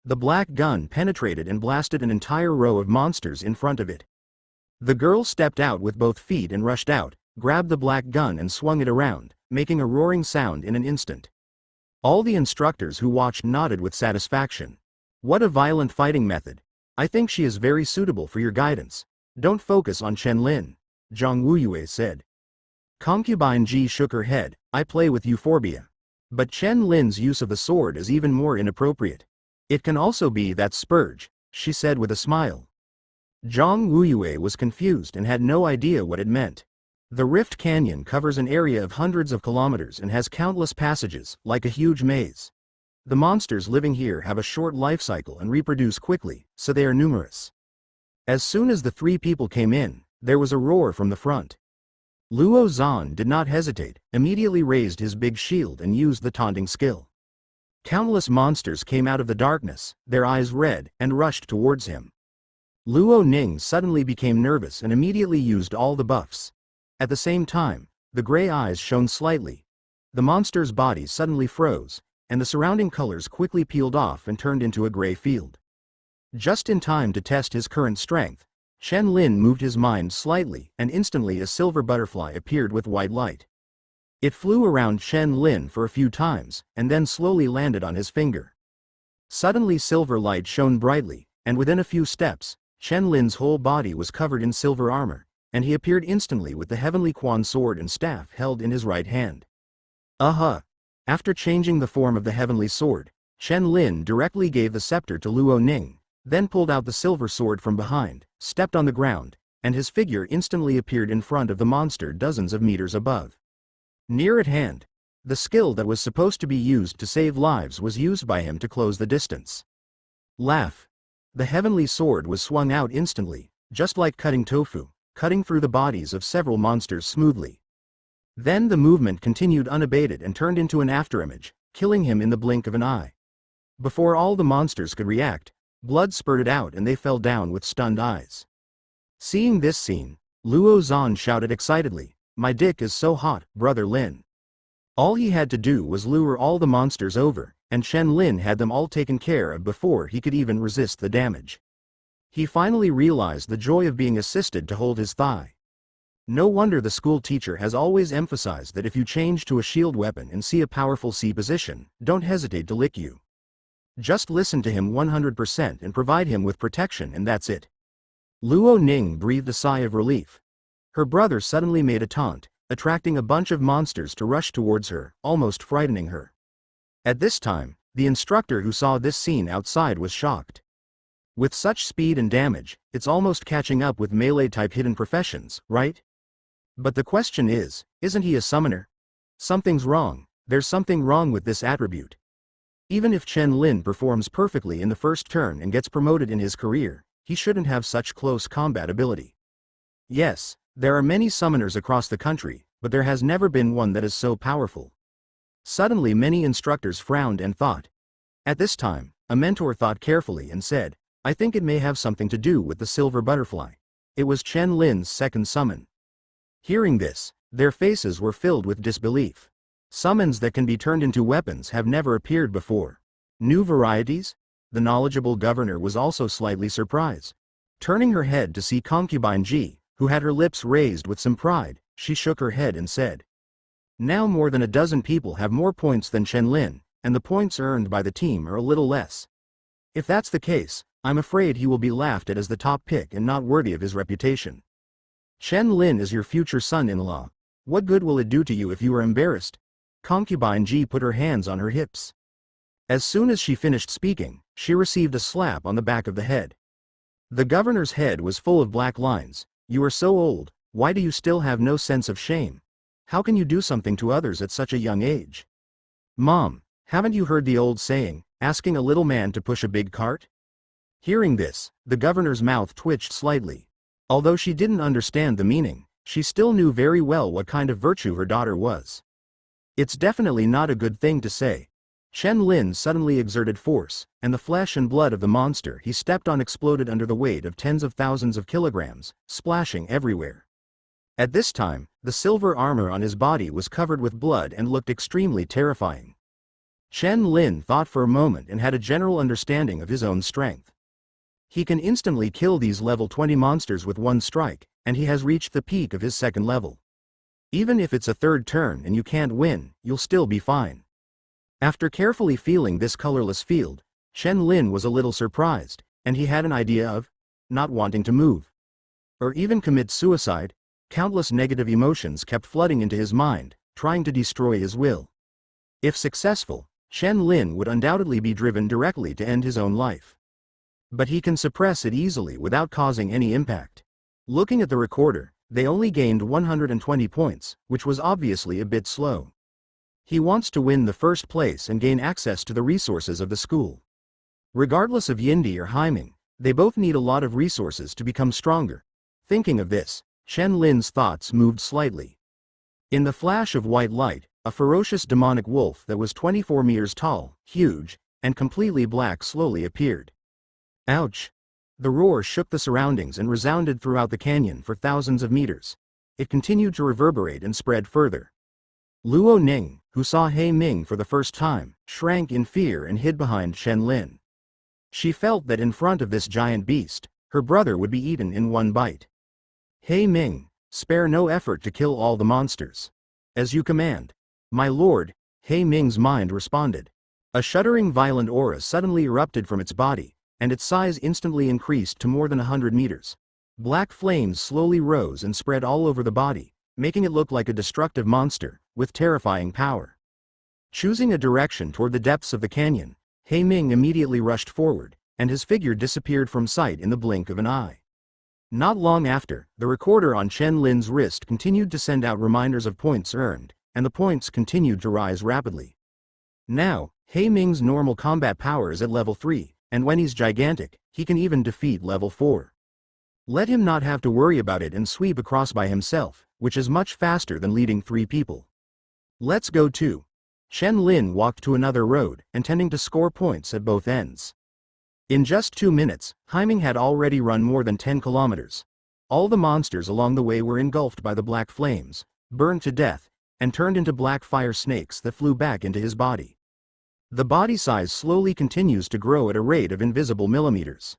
The black gun penetrated and blasted an entire row of monsters in front of it. The girl stepped out with both feet and rushed out, grabbed the black gun and swung it around, making a roaring sound in an instant. All the instructors who watched nodded with satisfaction. What a violent fighting method. I think she is very suitable for your guidance. Don't focus on Chen Lin, Zhang Wuyue said. Concubine Ji shook her head. I play with euphorbia. But Chen Lin's use of the sword is even more inappropriate. It can also be that spurge, she said with a smile. Zhang Wuyue was confused and had no idea what it meant. The Rift Canyon covers an area of hundreds of kilometers and has countless passages, like a huge maze. The monsters living here have a short life cycle and reproduce quickly, so they are numerous. As soon as the 3 people came in, there was a roar from the front. Luo Zhan did not hesitate, immediately raised his big shield and used the taunting skill. Countless monsters came out of the darkness, their eyes red, and rushed towards him. Luo Ning suddenly became nervous and immediately used all the buffs. At the same time, the gray eyes shone slightly. The monster's body suddenly froze, and the surrounding colors quickly peeled off and turned into a gray field. Just in time to test his current strength, Chen Lin moved his mind slightly and instantly a silver butterfly appeared with white light. It flew around Chen Lin for a few times, and then slowly landed on his finger. Suddenly silver light shone brightly, and within a few steps, Chen Lin's whole body was covered in silver armor, and he appeared instantly with the heavenly Quan sword and staff held in his right hand. After changing the form of the heavenly sword, Chen Lin directly gave the scepter to Luo Ning, then pulled out the silver sword from behind, stepped on the ground, and his figure instantly appeared in front of the monster dozens of meters above. Near at hand, the skill that was supposed to be used to save lives was used by him to close the distance. Laugh. The heavenly sword was swung out instantly, just like cutting tofu, cutting through the bodies of several monsters smoothly. Then the movement continued unabated and turned into an afterimage, killing him in the blink of an eye. Before all the monsters could react, blood spurted out and they fell down with stunned eyes. Seeing this scene, Luo Zhan shouted excitedly, My dick is so hot, Brother Lin. All he had to do was lure all the monsters over, and Chen Lin had them all taken care of before he could even resist the damage. He finally realized the joy of being assisted to hold his thigh. No wonder the school teacher has always emphasized that if you change to a shield weapon and see a powerful C position, don't hesitate to lick you. Just listen to him 100% and provide him with protection, and that's it. Luo Ning breathed a sigh of relief. Her brother suddenly made a taunt, attracting a bunch of monsters to rush towards her, almost frightening her. At this time, the instructor who saw this scene outside was shocked. With such speed and damage, it's almost catching up with melee-type hidden professions, right? But the question is, isn't he a summoner? Something's wrong. There's something wrong with this attribute. Even if Chen Lin performs perfectly in the first turn and gets promoted in his career, he shouldn't have such close combat ability. Yes, there are many summoners across the country, but there has never been one that is so powerful. Suddenly many instructors frowned and thought. At this time, a mentor thought carefully and said, I think it may have something to do with the silver butterfly. It was Chen Lin's second summon. Hearing this, their faces were filled with disbelief. Summons that can be turned into weapons have never appeared before. New varieties? The knowledgeable governor was also slightly surprised. Turning her head to see concubine Ji, who had her lips raised with some pride, she shook her head and said, now more than a dozen people have more points than Chen Lin, and the points earned by the team are a little less. If that's the case, I'm afraid he will be laughed at as the top pick and not worthy of his reputation. Chen Lin is your future son-in-law. What good will it do to you if you are embarrassed? Concubine Ji put her hands on her hips. As soon as she finished speaking, she received a slap on the back of the head. The governor's head was full of black lines. You are so old, why do you still have no sense of shame? How can you do something to others at such a young age? Mom, haven't you heard the old saying, asking a little man to push a big cart? Hearing this, the governor's mouth twitched slightly. Although she didn't understand the meaning, she still knew very well what kind of virtue her daughter was. It's definitely not a good thing to say. Chen Lin suddenly exerted force, and the flesh and blood of the monster he stepped on exploded under the weight of tens of thousands of kilograms, splashing everywhere. At this time, the silver armor on his body was covered with blood and looked extremely terrifying. Chen Lin thought for a moment and had a general understanding of his own strength. He can instantly kill these level 20 monsters with one strike, and he has reached the peak of his second level. Even if it's a third turn and you can't win, you'll still be fine. After carefully feeling this colorless field, Chen Lin was a little surprised, and he had an idea of not wanting to move. Or even commit suicide. Countless negative emotions kept flooding into his mind, trying to destroy his will. If successful, Chen Lin would undoubtedly be driven directly to end his own life. But he can suppress it easily without causing any impact. Looking at the recorder, they only gained 120 points, which was obviously a bit slow. He wants to win the first place and gain access to the resources of the school. Regardless of Yindi or Haiming, they both need a lot of resources to become stronger. Thinking of this, Chen Lin's thoughts moved slightly. In the flash of white light, a ferocious demonic wolf that was 24 meters tall, huge, and completely black slowly appeared. Ouch! The roar shook the surroundings and resounded throughout the canyon for thousands of meters. It continued to reverberate and spread further. Luo Ning, who saw He Ming for the first time, shrank in fear and hid behind Chen Lin. She felt that in front of this giant beast, her brother would be eaten in one bite. He Ming, spare no effort to kill all the monsters. As you command. My lord, He Ming's mind responded. A shuddering violent aura suddenly erupted from its body, and its size instantly increased to more than 100 meters. Black flames slowly rose and spread all over the body, making it look like a destructive monster, with terrifying power. Choosing a direction toward the depths of the canyon, He Ming immediately rushed forward, and his figure disappeared from sight in the blink of an eye. Not long after, the recorder on Chen Lin's wrist continued to send out reminders of points earned, and the points continued to rise rapidly. Now, He Ming's normal combat power is at level 3, and when he's gigantic, he can even defeat level 4. Let him not have to worry about it and sweep across by himself, which is much faster than leading 3 people. Let's go too. Chen Lin walked to another road, intending to score points at both ends. In just 2 minutes, Haiming had already run more than 10 kilometers. All the monsters along the way were engulfed by the black flames, burned to death, and turned into black fire snakes that flew back into his body. The body size slowly continues to grow at a rate of invisible millimeters.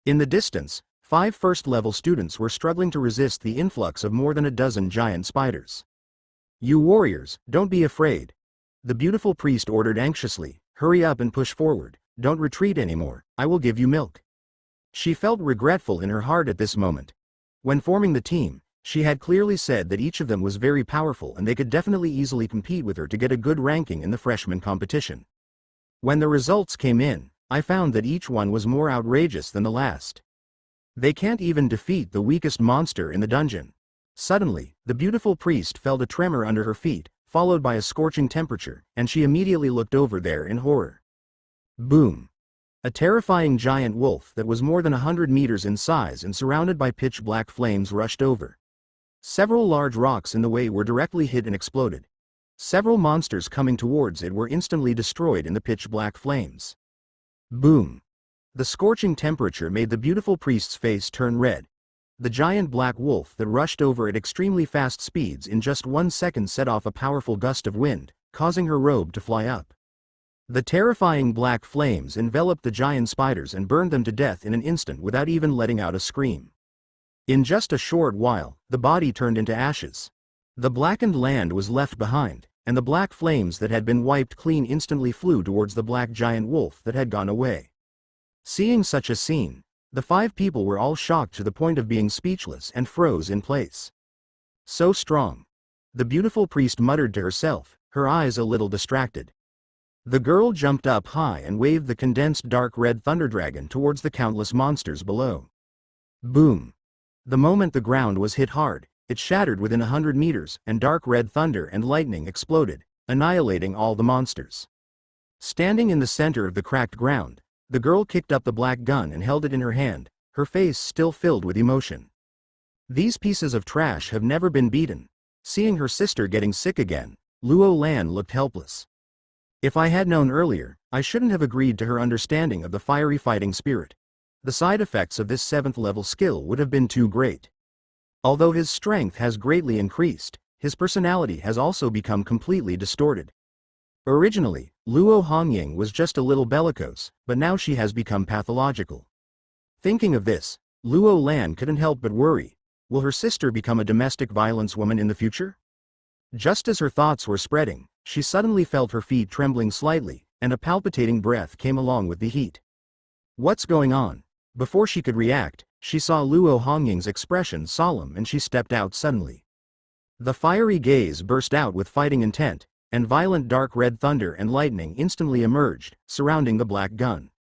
In the distance, 5 first-level students were struggling to resist the influx of more than a dozen giant spiders. "You warriors, don't be afraid," the beautiful priest ordered anxiously. "Hurry up and push forward, don't retreat anymore, I will give you milk." She felt regretful in her heart at this moment. When forming the team, she had clearly said that each of them was very powerful and they could definitely easily compete with her to get a good ranking in the freshman competition. When the results came in, I found that each one was more outrageous than the last. They can't even defeat the weakest monster in the dungeon. Suddenly, the beautiful priest felt a tremor under her feet, followed by a scorching temperature, and she immediately looked over there in horror. Boom! A terrifying giant wolf that was more than 100 meters in size and surrounded by pitch-black flames rushed over. Several large rocks in the way were directly hit and exploded. Several monsters coming towards it were instantly destroyed in the pitch-black flames. Boom! The scorching temperature made the beautiful priest's face turn red. The giant black wolf that rushed over at extremely fast speeds in just 1 second set off a powerful gust of wind, causing her robe to fly up. The terrifying black flames enveloped the giant spiders and burned them to death in an instant without even letting out a scream. In just a short while, the body turned into ashes. The blackened land was left behind, and the black flames that had been wiped clean instantly flew towards the black giant wolf that had gone away. Seeing such a scene, the 5 people were all shocked to the point of being speechless and froze in place. "So strong," the beautiful priest muttered to herself, her eyes a little distracted. The girl jumped up high and waved the condensed dark red thunder dragon towards the countless monsters below. Boom! The moment the ground was hit hard, it shattered within 100 meters, and dark red thunder and lightning exploded, annihilating all the monsters. Standing in the center of the cracked ground, the girl kicked up the black gun and held it in her hand, her face still filled with emotion. These pieces of trash have never been beaten. Seeing her sister getting sick again, Luo Lan looked helpless. If I had known earlier, I shouldn't have agreed to her understanding of the fiery fighting spirit. The side effects of this 7th level skill would have been too great. Although his strength has greatly increased, his personality has also become completely distorted. Originally, Luo Hongying was just a little bellicose, but now she has become pathological. Thinking of this, Luo Lan couldn't help but worry. Will her sister become a domestic violence woman in the future? Just as her thoughts were spreading, she suddenly felt her feet trembling slightly, and a palpitating breath came along with the heat. What's going on? Before she could react, she saw Luo Hongying's expression solemn and she stepped out suddenly. The fiery gaze burst out with fighting intent, and violent dark red thunder and lightning instantly emerged, surrounding the black gun.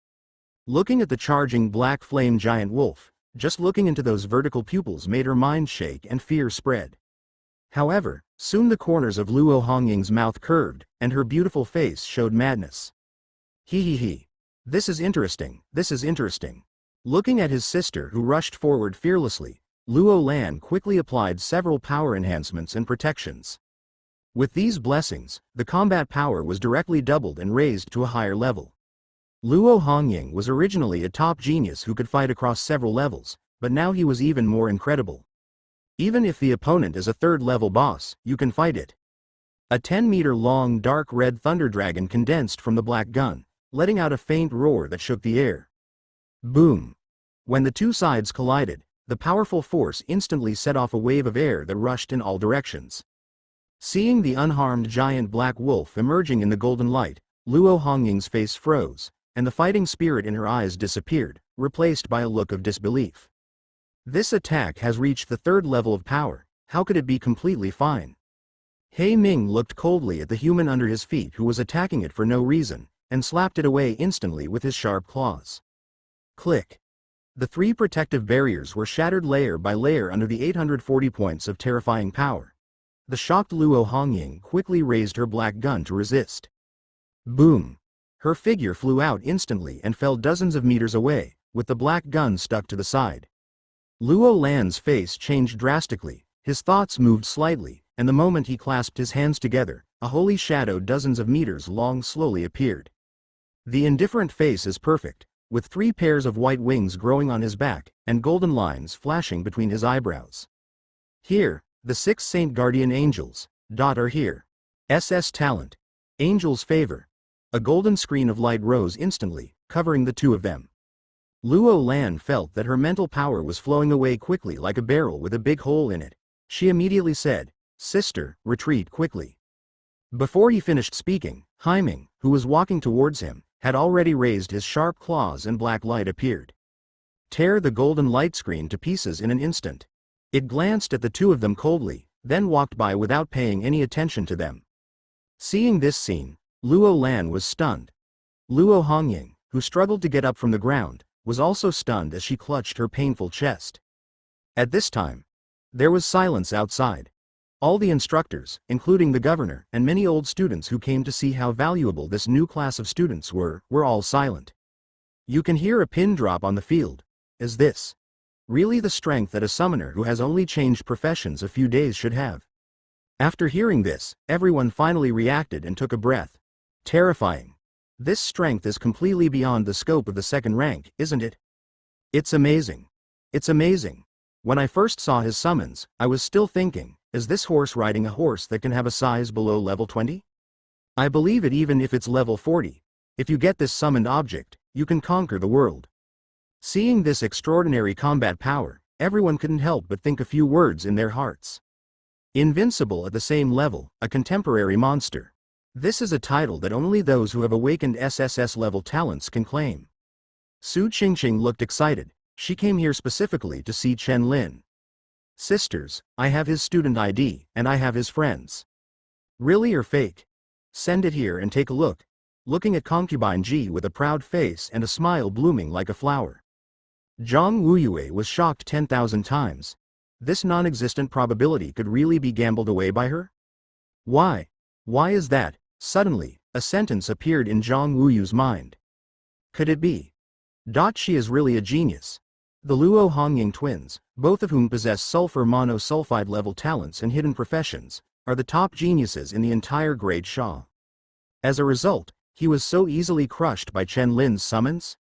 Looking at the charging black flame giant wolf, just looking into those vertical pupils made her mind shake and fear spread. However, soon the corners of Luo Hongying's mouth curved, and her beautiful face showed madness. He. This is interesting, this is interesting. Looking at his sister who rushed forward fearlessly, Luo Lan quickly applied several power enhancements and protections. With these blessings, the combat power was directly doubled and raised to a higher level. Luo Hongying was originally a top genius who could fight across several levels, but now he was even more incredible. Even if the opponent is a 3rd level boss, you can fight it. A 10-meter long dark red thunder dragon condensed from the black gun, letting out a faint roar that shook the air. Boom! When the two sides collided, the powerful force instantly set off a wave of air that rushed in all directions. Seeing the unharmed giant black wolf emerging in the golden light, Luo Hongying's face froze, and the fighting spirit in her eyes disappeared, replaced by a look of disbelief. This attack has reached the 3rd level of power, how could it be completely fine? He Ming looked coldly at the human under his feet who was attacking it for no reason, and slapped it away instantly with his sharp claws. Click! The 3 protective barriers were shattered layer by layer under the 840 points of terrifying power. The shocked Luo Hongying quickly raised her black gun to resist. Boom! Her figure flew out instantly and fell dozens of meters away, with the black gun stuck to the side. Luo Lan's face changed drastically, his thoughts moved slightly, and the moment he clasped his hands together, a holy shadow dozens of meters long slowly appeared. The indifferent face is perfect, with 3 pairs of white wings growing on his back, and golden lines flashing between his eyebrows. Here, The 6 Saint Guardian Angels, are here. SS talent. Angel's favor. A golden screen of light rose instantly, covering the two of them. Luo Lan felt that her mental power was flowing away quickly like a barrel with a big hole in it. She immediately said, "Sister, retreat quickly." Before he finished speaking, Haiming, who was walking towards him, had already raised his sharp claws and black light appeared. Tear the golden light screen to pieces in an instant. It glanced at the two of them coldly, then walked by without paying any attention to them. Seeing this scene, Luo Lan was stunned. Luo Hongying, who struggled to get up from the ground, was also stunned as she clutched her painful chest. At this time, there was silence outside. All the instructors, including the governor and many old students who came to see how valuable this new class of students were all silent. You can hear a pin drop on the field. Is this really the strength that a summoner who has only changed professions a few days should have? After hearing this, everyone finally reacted and took a breath. Terrifying. This strength is completely beyond the scope of the second rank, isn't it? It's amazing. It's amazing. When I first saw his summons, I was still thinking, is this horse riding a horse that can have a size below level 20? I believe it even if it's level 40. If you get this summoned object, you can conquer the world. Seeing this extraordinary combat power, everyone couldn't help but think a few words in their hearts. Invincible at the same level, a contemporary monster. This is a title that only those who have awakened SSS level talents can claim. Su Qingqing looked excited. She came here specifically to see Chen Lin. Sisters, I have his student ID, and I have his friends. Really or fake? Send it here and take a look. Looking at concubine Ji with a proud face and a smile blooming like a flower. Zhang Wuyue was shocked 10,000 times. This non-existent probability could really be gambled away by her? Why? Why is that? Suddenly, a sentence appeared in Zhang Wuyu's mind. Could it be? She is really a genius. The Luo Hongying twins, both of whom possess sulfur monosulfide level talents and hidden professions, are the top geniuses in the entire Great Sha. As a result, he was so easily crushed by Chen Lin's summons?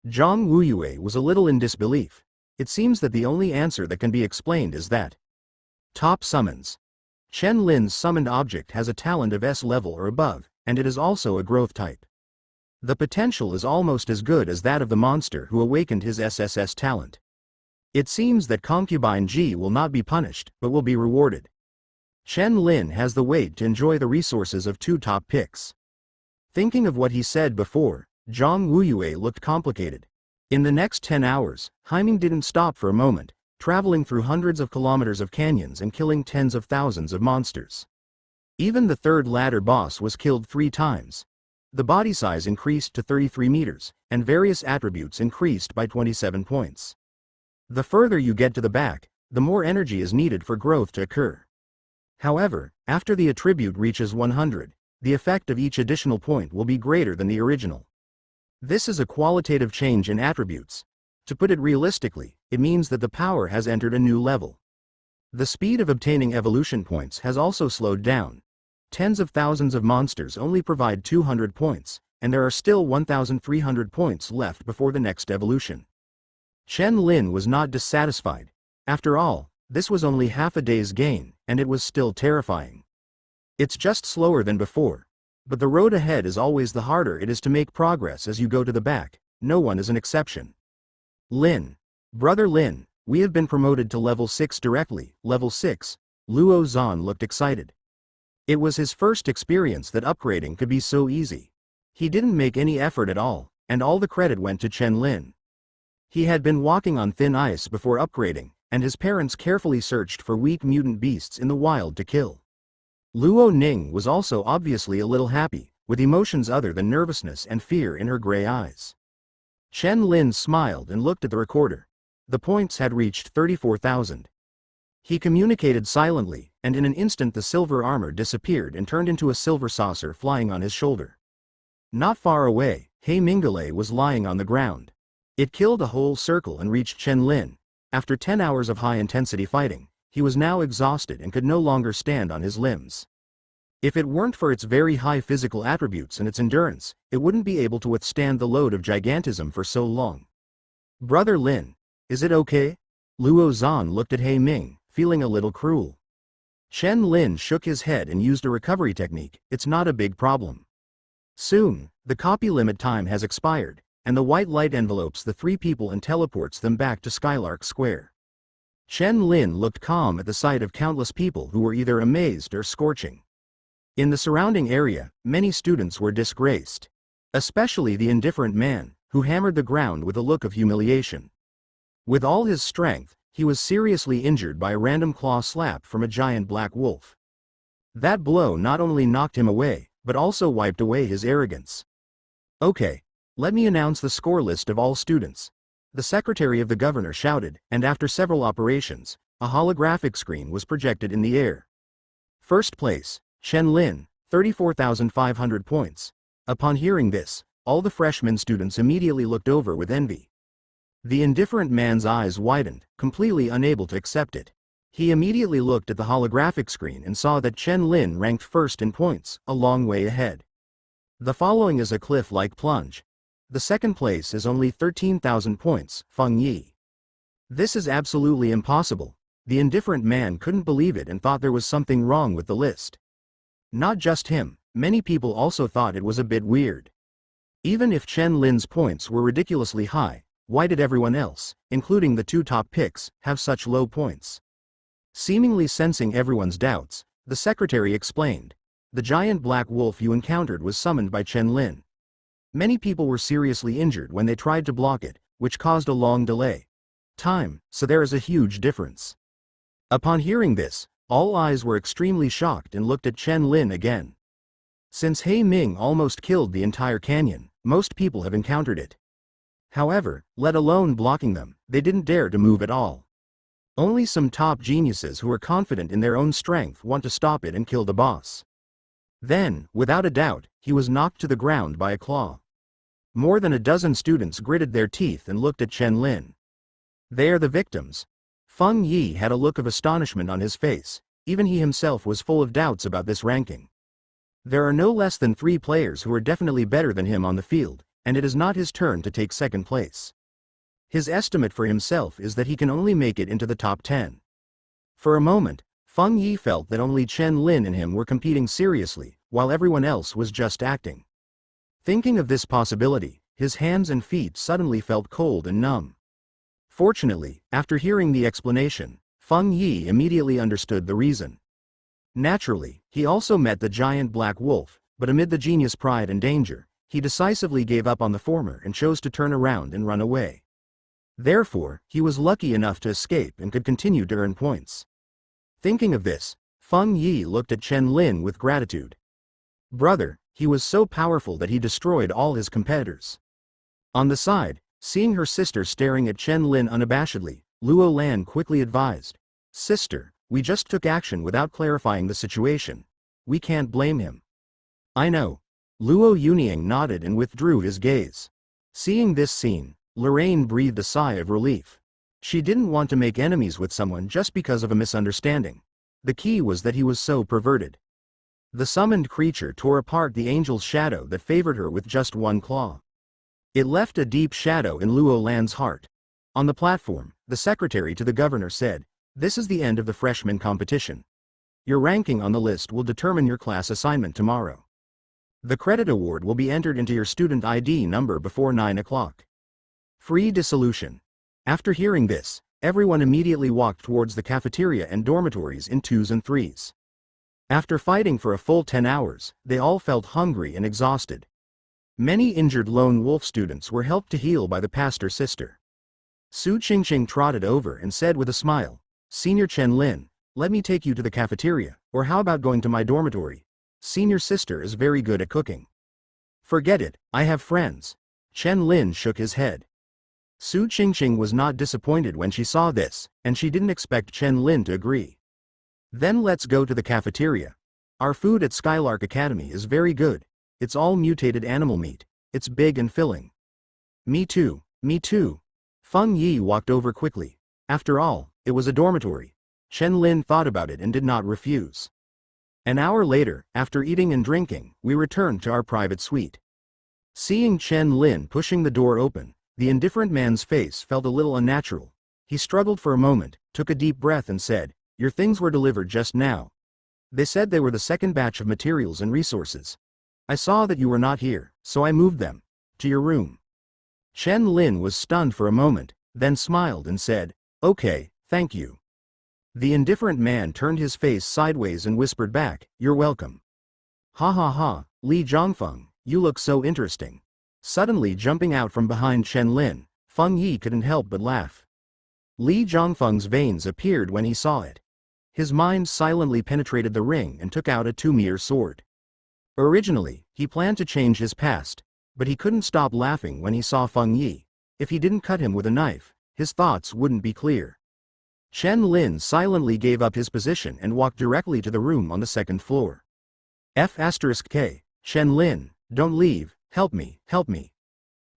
Zhang Wuyue was a little in disbelief. It seems that the only answer that can be explained is that. Top summons. Chen Lin's summoned object has a talent of S level or above, and it is also a growth type. The potential is almost as good as that of the monster who awakened his SSS talent. It seems that concubine Ji will not be punished, but will be rewarded. Chen Lin has the weight to enjoy the resources of two top picks. Thinking of what he said before, Zhang Wuyue looked complicated. In the next 10 hours, Haiming didn't stop for a moment, traveling through hundreds of kilometers of canyons and killing tens of thousands of monsters. Even the third ladder boss was killed 3 times. The body size increased to 33 meters, and various attributes increased by 27 points. The further you get to the back, the more energy is needed for growth to occur. However, after the attribute reaches 100, the effect of each additional point will be greater than the original. This is a qualitative change in attributes. To put it realistically, it means that the power has entered a new level. The speed of obtaining evolution points has also slowed down. Tens of thousands of monsters only provide 200 points, and there are still 1,300 points left before the next evolution. Chen Lin was not dissatisfied. After all, this was only half a day's gain, and it was still terrifying. It's just slower than before. But the road ahead is always the harder it is to make progress as you go to the back. No one is an exception. Lin. Brother Lin, we have been promoted to level 6 directly. Level 6. Luo Zan looked excited. It was his first experience that upgrading could be so easy. He didn't make any effort at all, and all the credit went to Chen Lin. He had been walking on thin ice before upgrading, and his parents carefully searched for weak mutant beasts in the wild to kill. Luo Ning was also obviously a little happy, with emotions other than nervousness and fear in her gray eyes. Chen Lin smiled and looked at the recorder. The points had reached 34,000. He communicated silently, and in an instant the silver armor disappeared and turned into a silver saucer flying on his shoulder. Not far away, He Mingale was lying on the ground. It killed a whole circle and reached Chen Lin. After 10 hours of high-intensity fighting, he was now exhausted and could no longer stand on his limbs. If it weren't for its very high physical attributes and its endurance, it wouldn't be able to withstand the load of gigantism for so long. Brother Lin, is it okay? Luo Zan looked at He Ming, feeling a little cruel. Chen Lin shook his head and used a recovery technique. It's not a big problem. Soon, the copy limit time has expired, and the white light envelopes the three people and teleports them back to Skylark Square. Chen Lin looked calm at the sight of countless people who were either amazed or scorching. In the surrounding area, many students were disgraced. Especially the indifferent man, who hammered the ground with a look of humiliation. With all his strength, he was seriously injured by a random claw slap from a giant black wolf. That blow not only knocked him away, but also wiped away his arrogance. Okay, let me announce the score list of all students. The secretary of the governor shouted, and after several operations, a holographic screen was projected in the air. First place, Chen Lin, 34,500 points. Upon hearing this, all the freshman students immediately looked over with envy. The indifferent man's eyes widened, completely unable to accept it. He immediately looked at the holographic screen and saw that Chen Lin ranked first in points, a long way ahead. The following is a cliff-like plunge. The second place is only 13,000 points, Feng Yi. This is absolutely impossible. The indifferent man couldn't believe it and thought there was something wrong with the list. Not just him, many people also thought it was a bit weird. Even if Chen Lin's points were ridiculously high, why did everyone else, including the two top picks, have such low points? Seemingly sensing everyone's doubts, the secretary explained. The giant black wolf you encountered was summoned by Chen Lin. Many people were seriously injured when they tried to block it, which caused a long delay. So there is a huge difference. Upon hearing this, all eyes were extremely shocked and looked at Chen Lin again. Since He Ming almost killed the entire canyon, most people have encountered it. However, let alone blocking them, they didn't dare to move at all. Only some top geniuses who are confident in their own strength want to stop it and kill the boss. Then, without a doubt, he was knocked to the ground by a claw. More than a dozen students gritted their teeth and looked at Chen Lin. They are the victims. Feng Yi had a look of astonishment on his face. Even he himself was full of doubts about this ranking. There are no less than 3 players who are definitely better than him on the field, and it is not his turn to take second place. His estimate for himself is that he can only make it into the top 10. For a moment, Feng Yi felt that only Chen Lin and him were competing seriously, while everyone else was just acting. Thinking of this possibility, his hands and feet suddenly felt cold and numb. Fortunately, after hearing the explanation, Feng Yi immediately understood the reason. Naturally, he also met the giant black wolf, but amid the genius pride and danger, he decisively gave up on the former and chose to turn around and run away. Therefore, he was lucky enough to escape and could continue to earn points. Thinking of this, Feng Yi looked at Chen Lin with gratitude. Brother, he was so powerful that he destroyed all his competitors. On the side, seeing her sister staring at Chen Lin unabashedly, Luo Lan quickly advised, "Sister, we just took action without clarifying the situation. We can't blame him." "I know." Luo Yuniang nodded and withdrew his gaze. Seeing this scene, Lorraine breathed a sigh of relief. She didn't want to make enemies with someone just because of a misunderstanding. The key was that he was so perverted. The summoned creature tore apart the angel's shadow that favored her with just one claw. It left a deep shadow in Luo Lan's heart. On the platform, the secretary to the governor said, "This is the end of the freshman competition. Your ranking on the list will determine your class assignment tomorrow. The credit award will be entered into your student ID number before 9 o'clock. Free dissolution." After hearing this, everyone immediately walked towards the cafeteria and dormitories in 2s and 3s. After fighting for a full 10 hours, they all felt hungry and exhausted. Many injured lone wolf students were helped to heal by the pastor's sister. Su Qingqing trotted over and said with a smile, "Senior Chen Lin, let me take you to the cafeteria, or how about going to my dormitory? Senior sister is very good at cooking." "Forget it, I have friends." Chen Lin shook his head. Su Qingqing was not disappointed when she saw this, and she didn't expect Chen Lin to agree. "Then let's go to the cafeteria. Our food at Skylark Academy is very good. It's all mutated animal meat. It's big and filling." Me too, me too." Feng Yi walked over quickly. After all, it was a dormitory. Chen Lin thought about it and did not refuse. An hour later, after eating and drinking, we returned to our private suite. Seeing Chen Lin pushing the door open, the indifferent man's face felt a little unnatural. He struggled for a moment, took a deep breath and said, "Your things were delivered just now. They said they were the second batch of materials and resources. I saw that you were not here, so I moved them to your room. Chen Lin was stunned for a moment, then smiled and said, "Okay, thank you." The indifferent man turned his face sideways and whispered back, "You're welcome." "Ha ha ha, Li Zhongfeng, you look so interesting." Suddenly jumping out from behind Chen Lin, Feng Yi couldn't help but laugh. Li Zhongfeng's veins appeared when he saw it. His mind silently penetrated the ring and took out a 2-meter sword. Originally, he planned to change his past, but he couldn't stop laughing when he saw Feng Yi. If he didn't cut him with a knife, his thoughts wouldn't be clear. Chen Lin silently gave up his position and walked directly to the room on the second floor. F*K, Chen Lin, don't leave, help me, help me.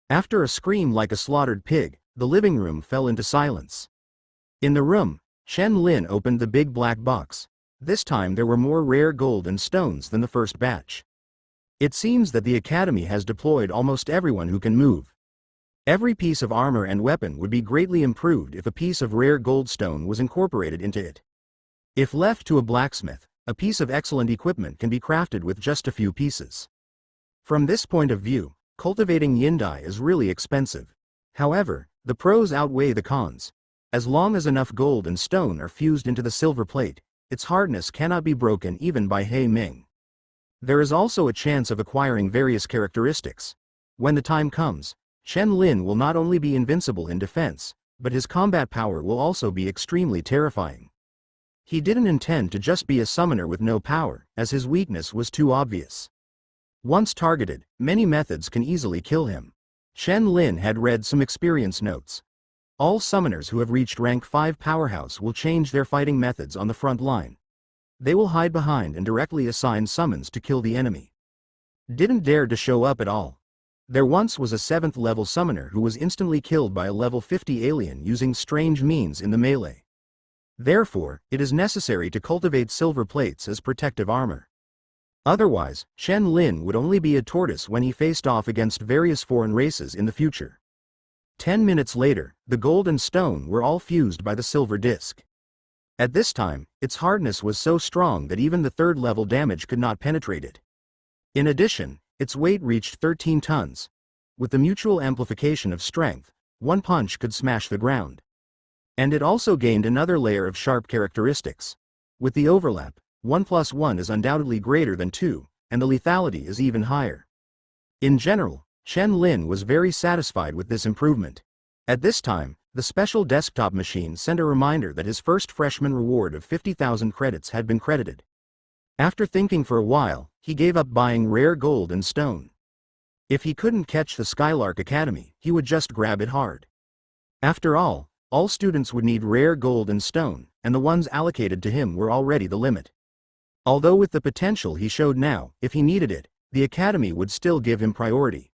After a scream like a slaughtered pig, the living room fell into silence. In the room, Chen Lin opened the big black box. This time there were more rare gold and stones than the first batch. It seems that the academy has deployed almost everyone who can move. Every piece of armor and weapon would be greatly improved if a piece of rare goldstone was incorporated into it. If left to a blacksmith, a piece of excellent equipment can be crafted with just a few pieces. From this point of view, cultivating yindai is really expensive. However, the pros outweigh the cons. As long as enough gold and stone are fused into the silver plate, its hardness cannot be broken even by He Ming. There is also a chance of acquiring various characteristics. When the time comes, Chen Lin will not only be invincible in defense, but his combat power will also be extremely terrifying. He didn't intend to just be a summoner with no power, as his weakness was too obvious. Once targeted, many methods can easily kill him. Chen Lin had read some experience notes. All summoners who have reached rank 5 powerhouse will change their fighting methods on the front line. They will hide behind and directly assign summons to kill the enemy. Didn't dare to show up at all. There once was a 7th level summoner who was instantly killed by a level 50 alien using strange means in the melee. Therefore, it is necessary to cultivate silver plates as protective armor. Otherwise, Chen Lin would only be a tortoise when he faced off against various foreign races in the future. 10 minutes later, the gold and stone were all fused by the silver disc. At this time, its hardness was so strong that even the 3rd level damage could not penetrate it. In addition, its weight reached 13 tons. With the mutual amplification of strength, one punch could smash the ground. And it also gained another layer of sharp characteristics. With the overlap, 1 + 1 is undoubtedly greater than 2, and the lethality is even higher. In general, Chen Lin was very satisfied with this improvement. At this time, the special desktop machine sent a reminder that his first freshman reward of 50,000 credits had been credited. After thinking for a while, he gave up buying rare gold and stone. If he couldn't catch the Skylark Academy, he would just grab it hard. After all students would need rare gold and stone, and the ones allocated to him were already the limit. Although with the potential he showed now, if he needed it, the academy would still give him priority.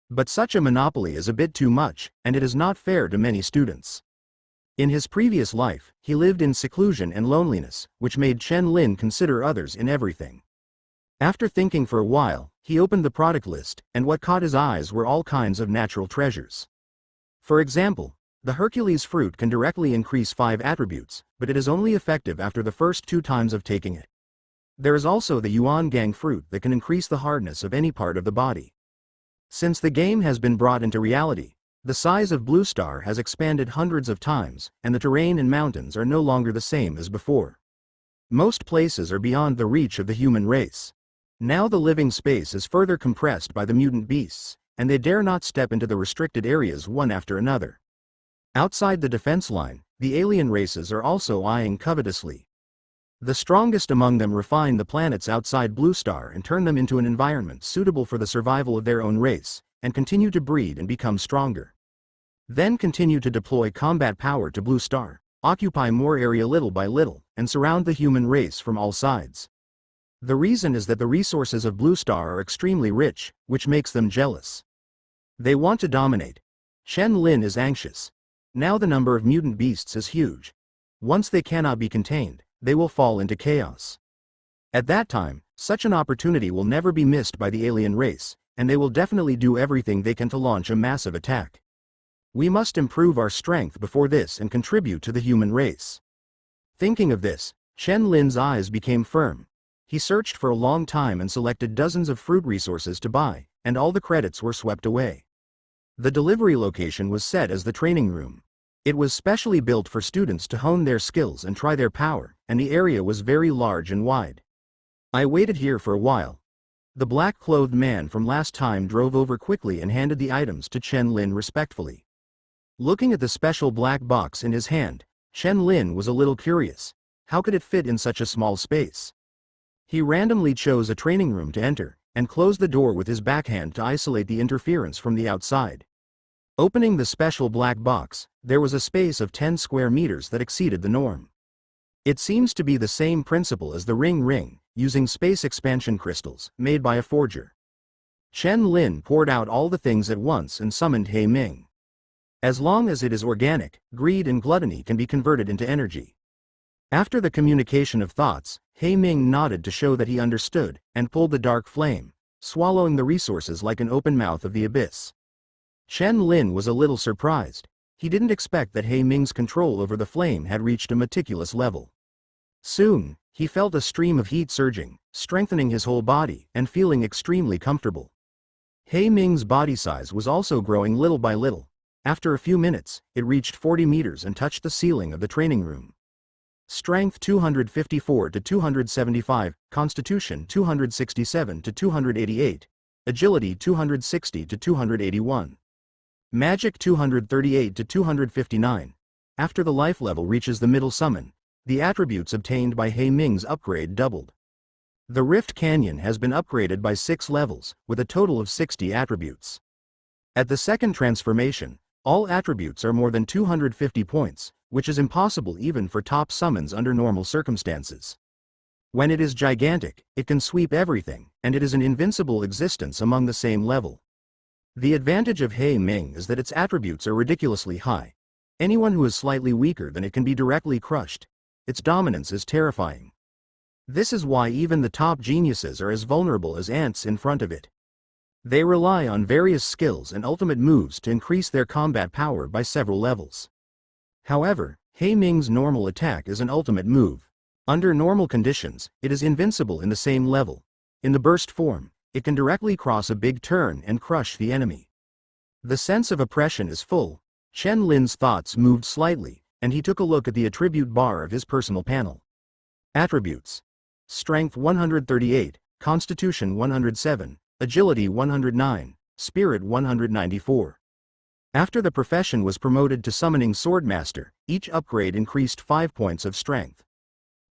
But such a monopoly is a bit too much, and it is not fair to many students. In his previous life, he lived in seclusion and loneliness, which made Chen Lin consider others in everything. After thinking for a while, he opened the product list, and what caught his eyes were all kinds of natural treasures. For example, the Hercules fruit can directly increase 5 attributes, but it is only effective after the first 2 times of taking it. There is also the Yuan Gang fruit that can increase the hardness of any part of the body. Since the game has been brought into reality, the size of Blue Star has expanded hundreds of times, and the terrain and mountains are no longer the same as before. Most places are beyond the reach of the human race. Now the living space is further compressed by the mutant beasts, and they dare not step into the restricted areas one after another. Outside the defense line, the alien races are also eyeing covetously. The strongest among them refine the planets outside Blue Star and turn them into an environment suitable for the survival of their own race, and continue to breed and become stronger. Then continue to deploy combat power to Blue Star, occupy more area little by little, and surround the human race from all sides. The reason is that the resources of Blue Star are extremely rich, which makes them jealous. They want to dominate. Chen Lin is anxious. Now the number of mutant beasts is huge. Once they cannot be contained, they will fall into chaos. At that time, such an opportunity will never be missed by the alien race, and they will definitely do everything they can to launch a massive attack. We must improve our strength before this and contribute to the human race. Thinking of this, Chen Lin's eyes became firm. He searched for a long time and selected dozens of fruit resources to buy, and all the credits were swept away. The delivery location was set as the training room. It was specially built for students to hone their skills and try their power, and the area was very large and wide. I waited here for a while. The black-clothed man from last time drove over quickly and handed the items to Chen Lin respectfully. Looking at the special black box in his hand, Chen Lin was a little curious. How could it fit in such a small space? He randomly chose a training room to enter, and closed the door with his backhand to isolate the interference from the outside. Opening the special black box, there was a space of 10 square meters that exceeded the norm. It seems to be the same principle as the ring, using space expansion crystals, made by a forger. Chen Lin poured out all the things at once and summoned He Ming. As long as it is organic, greed and gluttony can be converted into energy. After the communication of thoughts, He Ming nodded to show that he understood, and pulled the dark flame, swallowing the resources like an open mouth of the abyss. Chen Lin was a little surprised. He didn't expect that He Ming's control over the flame had reached a meticulous level. Soon, he felt a stream of heat surging, strengthening his whole body, and feeling extremely comfortable. He Ming's body size was also growing little by little. After a few minutes, it reached 40 meters and touched the ceiling of the training room. Strength 254 to 275, Constitution 267 to 288, Agility 260 to 281. Magic 238 to 259. After the life level reaches the middle summon, the attributes obtained by He Ming's upgrade doubled. The Rift Canyon has been upgraded by 6 levels, with a total of 60 attributes. At the second transformation, all attributes are more than 250 points, which is impossible even for top summons under normal circumstances. When it is gigantic, it can sweep everything, and it is an invincible existence among the same level. The advantage of He Ming is that its attributes are ridiculously high. Anyone who is slightly weaker than it can be directly crushed. Its dominance is terrifying. This is why even the top geniuses are as vulnerable as ants in front of it. They rely on various skills and ultimate moves to increase their combat power by several levels. However, He Ming's normal attack is an ultimate move. Under normal conditions, it is invincible in the same level. In the burst form, it can directly cross a big turn and crush the enemy. The sense of oppression is full. Chen Lin's thoughts moved slightly, and he took a look at the attribute bar of his personal panel. Attributes: Strength 138, Constitution 107, Agility 109, Spirit 194. After the profession was promoted to Summoning Swordmaster, each upgrade increased 5 points of strength.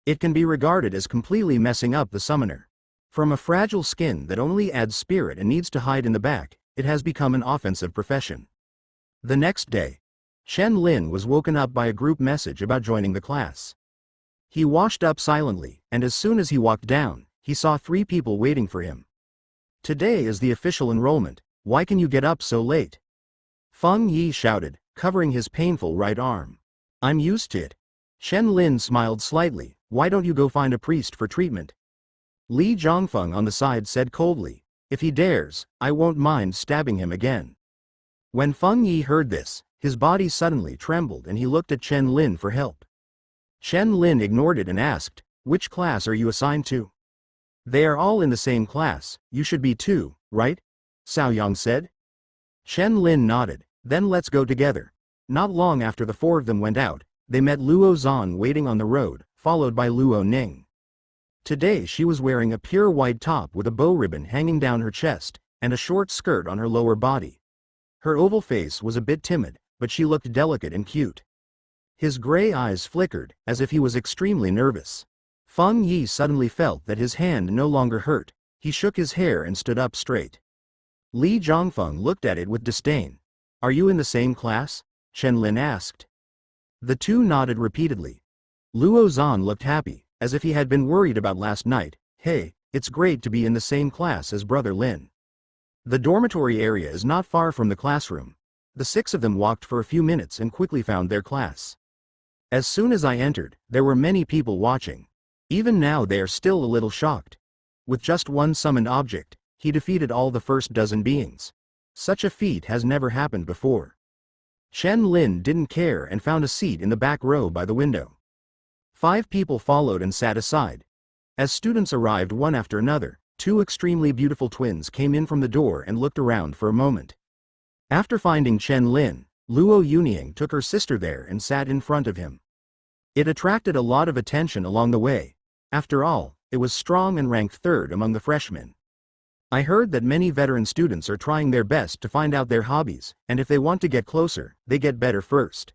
It can be regarded as completely messing up the summoner. From a fragile skin that only adds spirit and needs to hide in the back, it has become an offensive profession. The next day, Chen Lin was woken up by a group message about joining the class. He washed up silently, and as soon as he walked down, he saw 3 people waiting for him. "Today is the official enrollment. Why can you get up so late?" Feng Yi shouted, covering his painful right arm. "I'm used to it." Chen Lin smiled slightly. "Why don't you go find a priest for treatment?" Li Zhongfeng on the side said coldly, "If he dares, I won't mind stabbing him again." When Feng Yi heard this, his body suddenly trembled and he looked at Chen Lin for help. Chen Lin ignored it and asked, "Which class are you assigned to?" "They are all in the same class, you should be too, right?" Cao Yang said. Chen Lin nodded. "Then let's go together." Not long after the 4 of them went out, they met Luo Zan waiting on the road, followed by Luo Ning. Today she was wearing a pure white top with a bow ribbon hanging down her chest, and a short skirt on her lower body. Her oval face was a bit timid, but she looked delicate and cute. His gray eyes flickered, as if he was extremely nervous. Feng Yi suddenly felt that his hand no longer hurt. He shook his hair and stood up straight. Li Zhongfeng looked at it with disdain. "Are you in the same class?" Chen Lin asked. The two nodded repeatedly. Luo Zan looked happy, as if he had been worried about last night. "Hey, it's great to be in the same class as Brother Lin." The dormitory area is not far from the classroom. The 6 of them walked for a few minutes and quickly found their class. "As soon as I entered, there were many people watching. Even now they are still a little shocked. With just one summoned object, he defeated all the first dozen beings. Such a feat has never happened before." Chen Lin didn't care and found a seat in the back row by the window. 5 people followed and sat aside. As students arrived one after another, 2 extremely beautiful twins came in from the door and looked around for a moment. After finding Chen Lin, Luo Yunying took her sister there and sat in front of him. It attracted a lot of attention along the way. After all, it was strong and ranked 3rd among the freshmen. I heard that many veteran students are trying their best to find out their hobbies, and if they want to get closer, they get better first.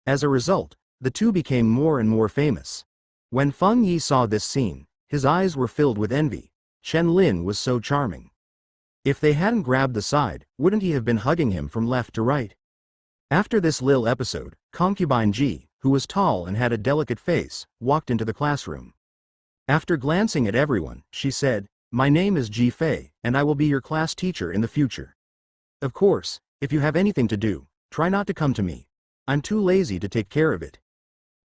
As a result, the 2 became more and more famous. When Feng Yi saw this scene, his eyes were filled with envy. Chen Lin was so charming. If they hadn't grabbed the side, wouldn't he have been hugging him from left to right? After this little episode, concubine Ji, who was tall and had a delicate face, walked into the classroom. After glancing at everyone, she said, "My name is Ji Fei, and I will be your class teacher in the future. Of course, if you have anything to do, try not to come to me. I'm too lazy to take care of it."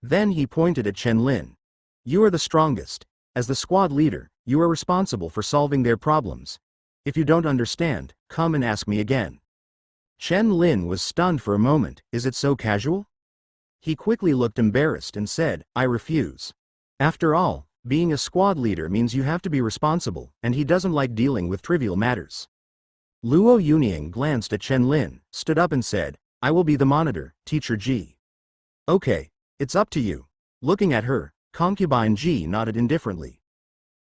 Then he pointed at Chen Lin. "You are the strongest. As the squad leader, you are responsible for solving their problems. If you don't understand, come and ask me again." Chen Lin was stunned for a moment. Is it so casual? He quickly looked embarrassed and said, "I refuse." After all, being a squad leader means you have to be responsible, and he doesn't like dealing with trivial matters. Luo Yunying glanced at Chen Lin, stood up and said, "I will be the monitor, Teacher Ji." "Okay, it's up to you." Looking at her, concubine Ji nodded indifferently.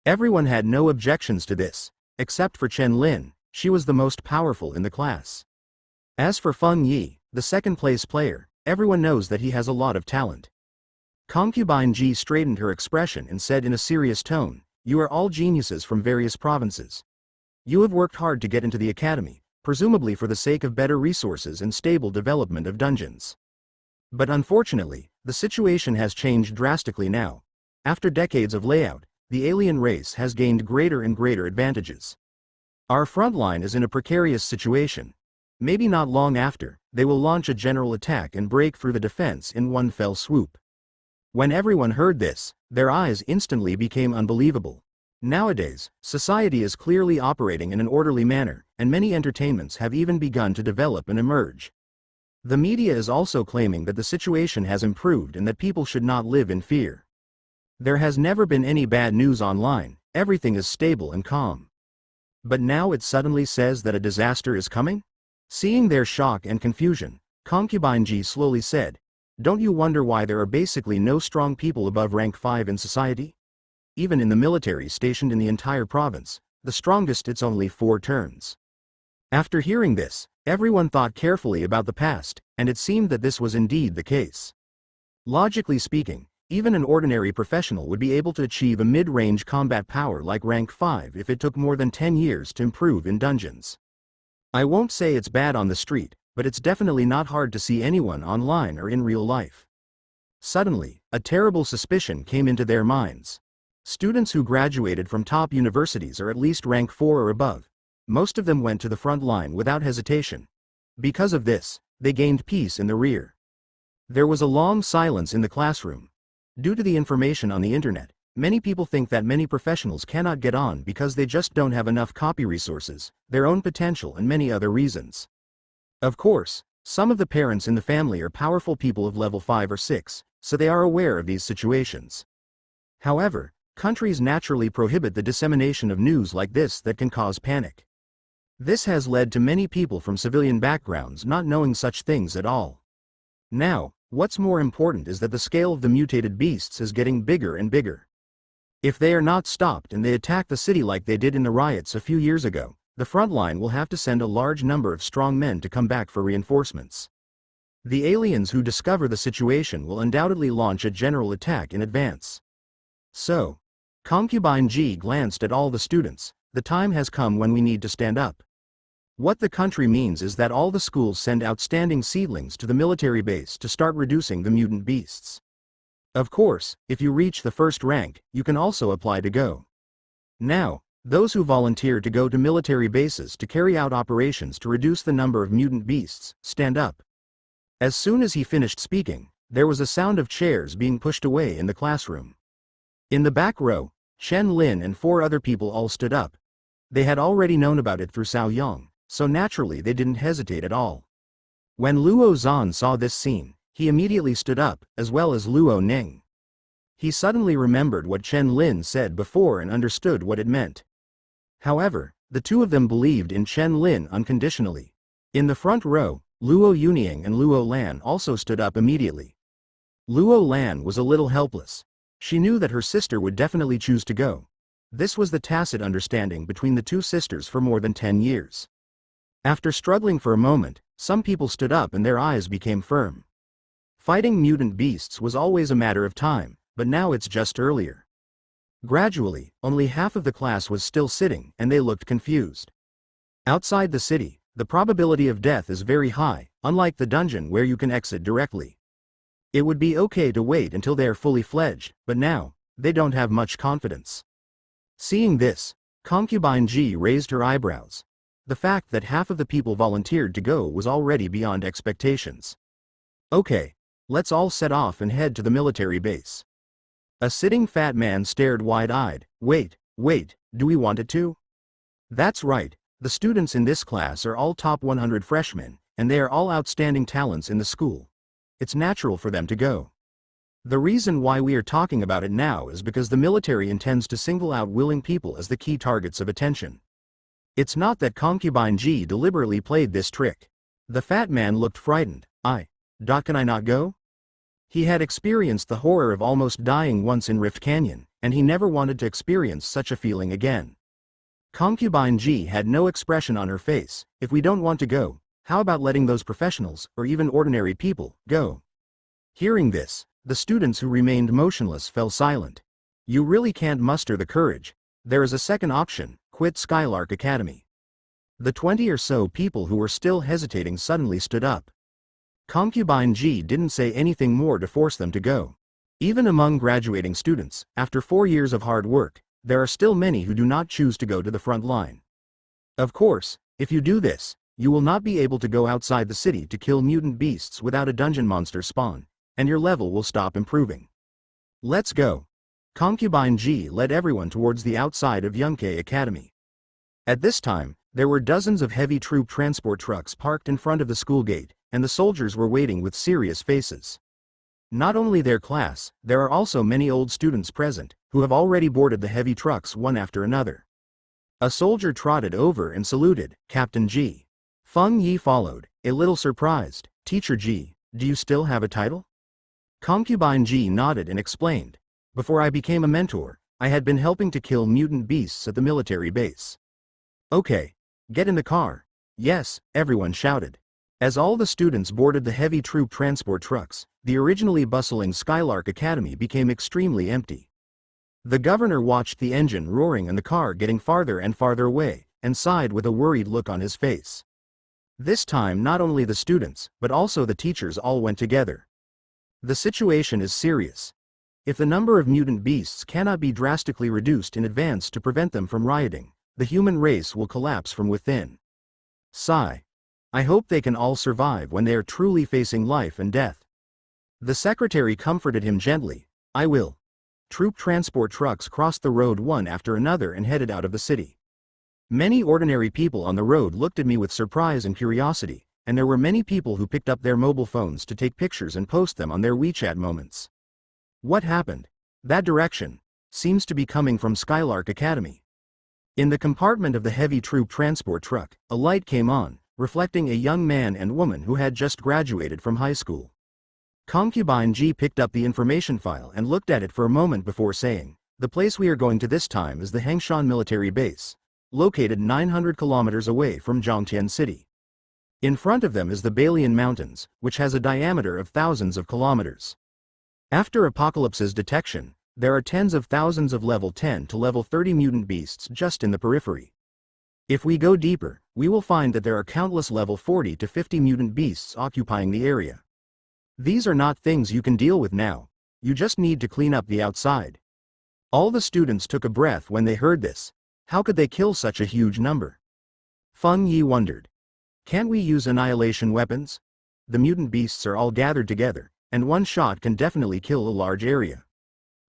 Everyone had no objections to this, except for Chen Lin. She was the most powerful in the class. As for Feng Yi, the second-place player, everyone knows that he has a lot of talent. Concubine Ji straightened her expression and said in a serious tone, "You are all geniuses from various provinces. You have worked hard to get into the academy, presumably for the sake of better resources and stable development of dungeons. But unfortunately, the situation has changed drastically now. After decades of layout, the alien race has gained greater and greater advantages. Our front line is in a precarious situation. Maybe not long after, they will launch a general attack and break through the defense in one fell swoop." When everyone heard this, their eyes instantly became unbelievable. Nowadays, society is clearly operating in an orderly manner, and many entertainments have even begun to develop and emerge. The media is also claiming that the situation has improved and that people should not live in fear. There has never been any bad news online, everything is stable and calm. But now it suddenly says that a disaster is coming? Seeing their shock and confusion, concubine Ji slowly said, "Don't you wonder why there are basically no strong people above rank 5 in society? Even in the military stationed in the entire province, the strongest it's only 4 turns." After hearing this, everyone thought carefully about the past, and it seemed that this was indeed the case. Logically speaking, even an ordinary professional would be able to achieve a mid-range combat power like rank 5 if it took more than 10 years to improve in dungeons. I won't say it's bad on the street, but it's definitely not hard to see anyone online or in real life. Suddenly, a terrible suspicion came into their minds. Students who graduated from top universities are at least rank 4 or above. Most of them went to the front line without hesitation. Because of this, they gained peace in the rear. There was a long silence in the classroom. Due to the information on the internet, many people think that many professionals cannot get on because they just don't have enough copy resources, their own potential and many other reasons. Of course, some of the parents in the family are powerful people of level 5 or 6, so they are aware of these situations. However, countries naturally prohibit the dissemination of news like this that can cause panic. This has led to many people from civilian backgrounds not knowing such things at all. Now, what's more important is that the scale of the mutated beasts is getting bigger and bigger. If they are not stopped and they attack the city like they did in the riots a few years ago, the front line will have to send a large number of strong men to come back for reinforcements. The aliens who discover the situation will undoubtedly launch a general attack in advance. So, concubine Ji glanced at all the students. The time has come when we need to stand up. What the country means is that all the schools send outstanding seedlings to the military base to start reducing the mutant beasts. Of course, if you reach the first rank, you can also apply to go. Now, those who volunteer to go to military bases to carry out operations to reduce the number of mutant beasts, stand up. As soon as he finished speaking, there was a sound of chairs being pushed away in the classroom. In the back row, Chen Lin and 4 other people all stood up. They had already known about it through Cao Yong, so naturally they didn't hesitate at all. When Luo Zan saw this scene, he immediately stood up, as well as Luo Ning. He suddenly remembered what Chen Lin said before and understood what it meant. However, the two of them believed in Chen Lin unconditionally. In the front row, Luo Yunying and Luo Lan also stood up immediately. Luo Lan was a little helpless. She knew that her sister would definitely choose to go. This was the tacit understanding between the two sisters for more than 10 years. After struggling for a moment, some people stood up and their eyes became firm. Fighting mutant beasts was always a matter of time, but now it's just earlier. Gradually, only half of the class was still sitting and they looked confused. Outside the city, the probability of death is very high, unlike the dungeon where you can exit directly. It would be okay to wait until they are fully fledged, but now, they don't have much confidence. Seeing this, Concubine Ji raised her eyebrows. The fact that half of the people volunteered to go was already beyond expectations. Okay, let's all set off and head to the military base. A sitting fat man stared wide-eyed. Wait, do we want it to? That's right, the students in this class are all top 100 freshmen, and they are all outstanding talents in the school. It's natural for them to go. The reason why we are talking about it now is because the military intends to single out willing people as the key targets of attention. It's not that Concubine Ji deliberately played this trick. The fat man looked frightened. Can I not go? He had experienced the horror of almost dying once in Rift Canyon, and he never wanted to experience such a feeling again. Concubine Ji had no expression on her face. If we don't want to go, how about letting those professionals, or even ordinary people, go? Hearing this, the students who remained motionless fell silent. You really can't muster the courage. There is a second option, quit Skylark Academy. The 20 or so people who were still hesitating suddenly stood up. Concubine Ji didn't say anything more to force them to go. Even among graduating students, after 4 years of hard work, there are still many who do not choose to go to the front line. Of course, if you do this, you will not be able to go outside the city to kill mutant beasts without a dungeon monster spawn, and your level will stop improving. Let's go. Concubine Ji led everyone towards the outside of Yunke Academy. At this time, there were dozens of heavy troop transport trucks parked in front of the school gate, and the soldiers were waiting with serious faces. Not only their class, there are also many old students present, who have already boarded the heavy trucks one after another. A soldier trotted over and saluted. Captain Ji. Feng Yi followed, a little surprised. Teacher Ji, do you still have a title? Concubine Ji nodded and explained. Before I became a mentor, I had been helping to kill mutant beasts at the military base. Okay, get in the car. Yes, everyone shouted. As all the students boarded the heavy troop transport trucks, the originally bustling Skylark Academy became extremely empty. The governor watched the engine roaring and the car getting farther and farther away, and sighed with a worried look on his face. This time not only the students, but also the teachers all went together. The situation is serious. If the number of mutant beasts cannot be drastically reduced in advance to prevent them from rioting, the human race will collapse from within. Sigh. I hope they can all survive when they are truly facing life and death. The secretary comforted him gently. I will. Troop transport trucks crossed the road one after another and headed out of the city. Many ordinary people on the road looked at me with surprise and curiosity, and there were many people who picked up their mobile phones to take pictures and post them on their WeChat moments. What happened? That direction seems to be coming from Skylark Academy. In the compartment of the heavy troop transport truck, a light came on, reflecting a young man and woman who had just graduated from high school. Concubine Ji picked up the information file and looked at it for a moment before saying, the place we are going to this time is the Hengshan military base, located 900 kilometers away from Zhongtian City. In front of them is the Balian Mountains, which has a diameter of thousands of kilometers. After Apocalypse's detection, there are tens of thousands of level 10 to level 30 mutant beasts just in the periphery. If we go deeper, we will find that there are countless level 40 to 50 mutant beasts occupying the area. These are not things you can deal with now, you just need to clean up the outside. All the students took a breath when they heard this. How could they kill such a huge number? Feng Yi wondered. Can't we use annihilation weapons? The mutant beasts are all gathered together, and one shot can definitely kill a large area.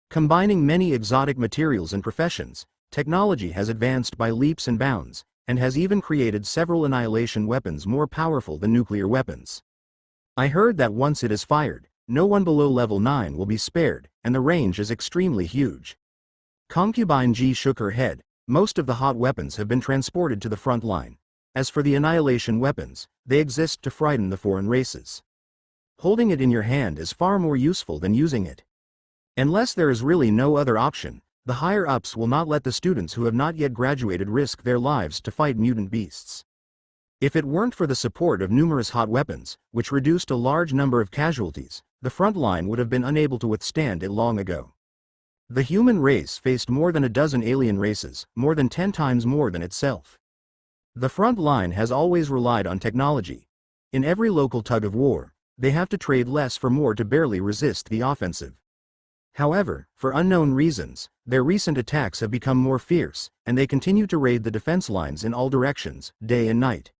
Combining many exotic materials and professions, technology has advanced by leaps and bounds, and has even created several annihilation weapons more powerful than nuclear weapons. I heard that once it is fired, no one below level 9 will be spared, and the range is extremely huge. Concubine G shook her head. Most of the hot weapons have been transported to the front line. As for the annihilation weapons, they exist to frighten the foreign races. Holding it in your hand is far more useful than using it. Unless there is really no other option, the higher-ups will not let the students who have not yet graduated risk their lives to fight mutant beasts. If it weren't for the support of numerous hot weapons, which reduced a large number of casualties, the front line would have been unable to withstand it long ago. The human race faced more than a dozen alien races, more than 10 times more than itself. The front line has always relied on technology. In every local tug of war, they have to trade less for more to barely resist the offensive. However, for unknown reasons, their recent attacks have become more fierce, and they continue to raid the defense lines in all directions, day and night.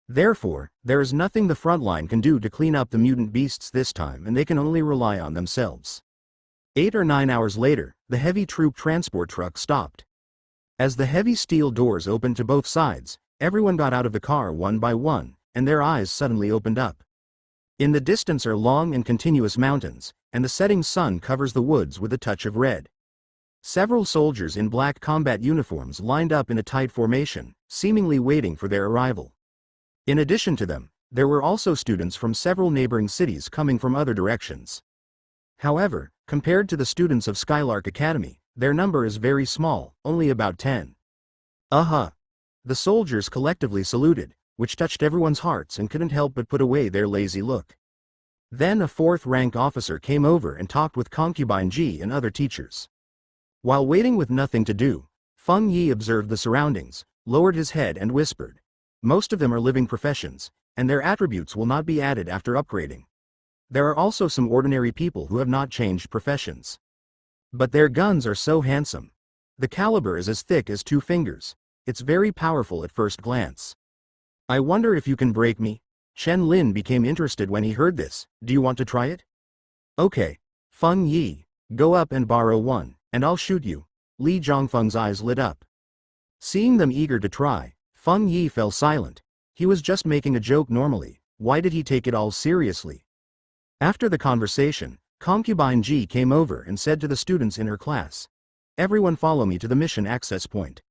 Therefore, there is nothing the front line can do to clean up the mutant beasts this time, and they can only rely on themselves. 8 or 9 hours later, the heavy troop transport truck stopped. As the heavy steel doors opened to both sides, everyone got out of the car one by one, and their eyes suddenly opened up. In the distance are long and continuous mountains, and the setting sun covers the woods with a touch of red. Several soldiers in black combat uniforms lined up in a tight formation, seemingly waiting for their arrival. In addition to them, there were also students from several neighboring cities coming from other directions. However, compared to the students of Skylark Academy, their number is very small, only about 10. The soldiers collectively saluted, which touched everyone's hearts and couldn't help but put away their lazy look. Then a fourth-rank officer came over and talked with Concubine G and other teachers. While waiting with nothing to do, Feng Yi observed the surroundings, lowered his head and whispered, "Most of them are living professions, and their attributes will not be added after upgrading. There are also some ordinary people who have not changed professions. But their guns are so handsome. The caliber is as thick as 2 fingers. It's very powerful at first glance. I wonder if you can break me?" Chen Lin became interested when he heard this. "Do you want to try it?" "Okay. Feng Yi, go up and borrow one, and I'll shoot you." Li Zhongfeng's eyes lit up. Seeing them eager to try, Feng Yi fell silent. He was just making a joke normally. Why did he take it all seriously? After the conversation, Concubine G came over and said to the students in her class, "Everyone follow me to the mission access point."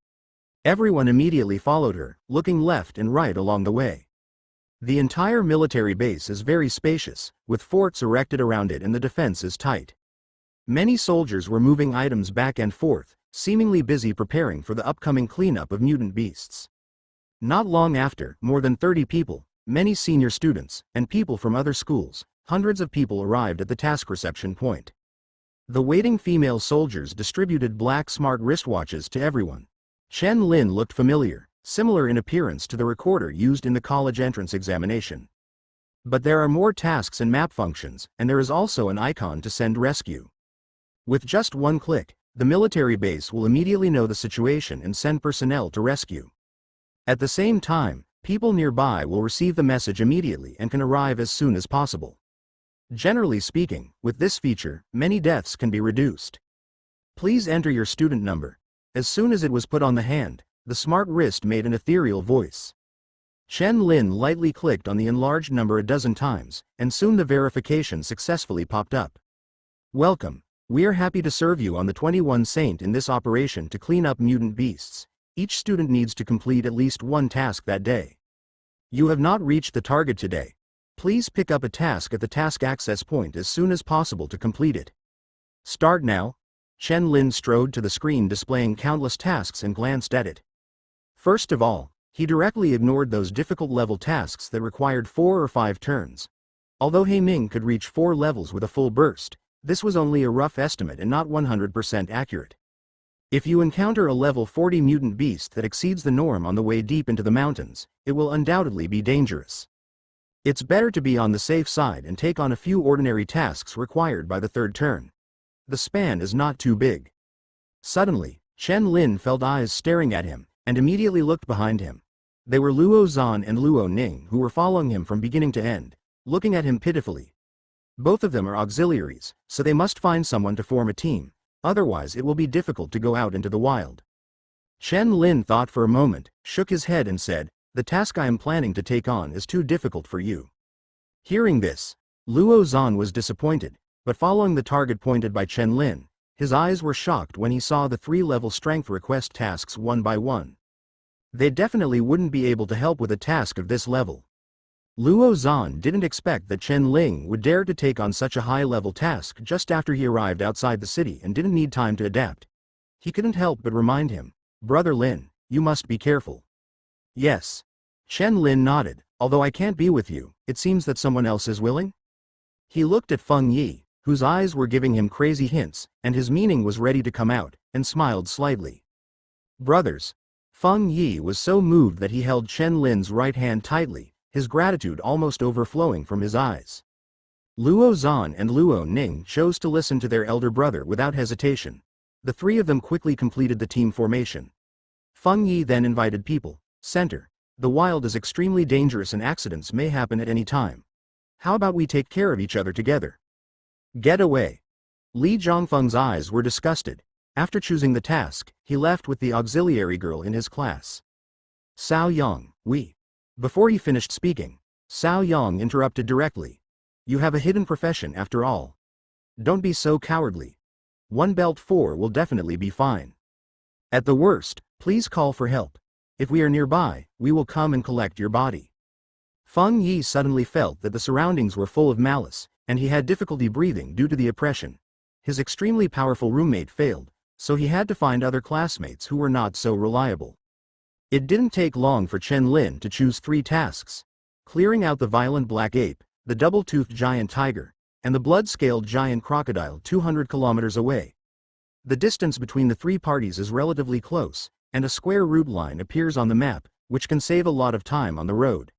Everyone immediately followed her, looking left and right along the way. The entire military base is very spacious, with forts erected around it, and the defense is tight. Many soldiers were moving items back and forth, seemingly busy preparing for the upcoming cleanup of mutant beasts. Not long after, more than 30 people, many senior students, and people from other schools, hundreds of people arrived at the task reception point. The waiting female soldiers distributed black smart wristwatches to everyone. Chen Lin looked familiar, similar in appearance to the recorder used in the college entrance examination. But there are more tasks and map functions, and there is also an icon to send rescue. With just one click, the military base will immediately know the situation and send personnel to rescue. At the same time, people nearby will receive the message immediately and can arrive as soon as possible. Generally speaking, with this feature, many deaths can be reduced. Please enter your student number. As soon as it was put on the hand, the smart wrist made an ethereal voice. Chen Lin lightly clicked on the enlarged number a dozen times, and soon the verification successfully popped up. "Welcome. We are happy to serve you on the 21 Saint in this operation to clean up mutant beasts. Each student needs to complete at least one task that day. You have not reached the target today. Please pick up a task at the task access point as soon as possible to complete it. Start now." Chen Lin strode to the screen displaying countless tasks and glanced at it. First of all, he directly ignored those difficult level tasks that required 4 or 5 turns. Although He Ming could reach 4 levels with a full burst, this was only a rough estimate and not 100% accurate. If you encounter a level 40 mutant beast that exceeds the norm on the way deep into the mountains, it will undoubtedly be dangerous. It's better to be on the safe side and take on a few ordinary tasks required by the 3rd turn. The span is not too big. Suddenly, Chen Lin felt eyes staring at him, and immediately looked behind him. They were Luo Zan and Luo Ning, who were following him from beginning to end, looking at him pitifully. Both of them are auxiliaries, so they must find someone to form a team, otherwise it will be difficult to go out into the wild. Chen Lin thought for a moment, shook his head and said, "The task I am planning to take on is too difficult for you." Hearing this, Luo Zhan was disappointed, but following the target pointed by Chen Lin, his eyes were shocked when he saw the 3-level strength request tasks one by one. They definitely wouldn't be able to help with a task of this level. Luo Zhan didn't expect that Chen Ling would dare to take on such a high-level task just after he arrived outside the city and didn't need time to adapt. He couldn't help but remind him, "Brother Lin, you must be careful." "Yes." Chen Lin nodded, "Although I can't be with you, it seems that someone else is willing?" He looked at Feng Yi, whose eyes were giving him crazy hints, and his meaning was ready to come out, and smiled slightly. "Brothers." Feng Yi was so moved that he held Chen Lin's right hand tightly, his gratitude almost overflowing from his eyes. Luo Zhan and Luo Ning chose to listen to their elder brother without hesitation. The three of them quickly completed the team formation. Feng Yi then invited people. "Center. The wild is extremely dangerous and accidents may happen at any time. How about we take care of each other together?" "Get away." Li Zhongfeng's eyes were disgusted. After choosing the task, he left with the auxiliary girl in his class. "Cao Yang, we." Before he finished speaking, Cao Yang interrupted directly. "You have a hidden profession after all. Don't be so cowardly. 1 belt 4 will definitely be fine. At the worst, please call for help. If we are nearby, we will come and collect your body." Feng Yi suddenly felt that the surroundings were full of malice, and he had difficulty breathing due to the oppression. His extremely powerful roommate failed, so he had to find other classmates who were not so reliable. It didn't take long for Chen Lin to choose 3 tasks: clearing out the violent black ape, the double-toothed giant tiger, and the blood-scaled giant crocodile 200 kilometers away. The distance between the 3 parties is relatively close, and a square route line appears on the map, which can save a lot of time on the road.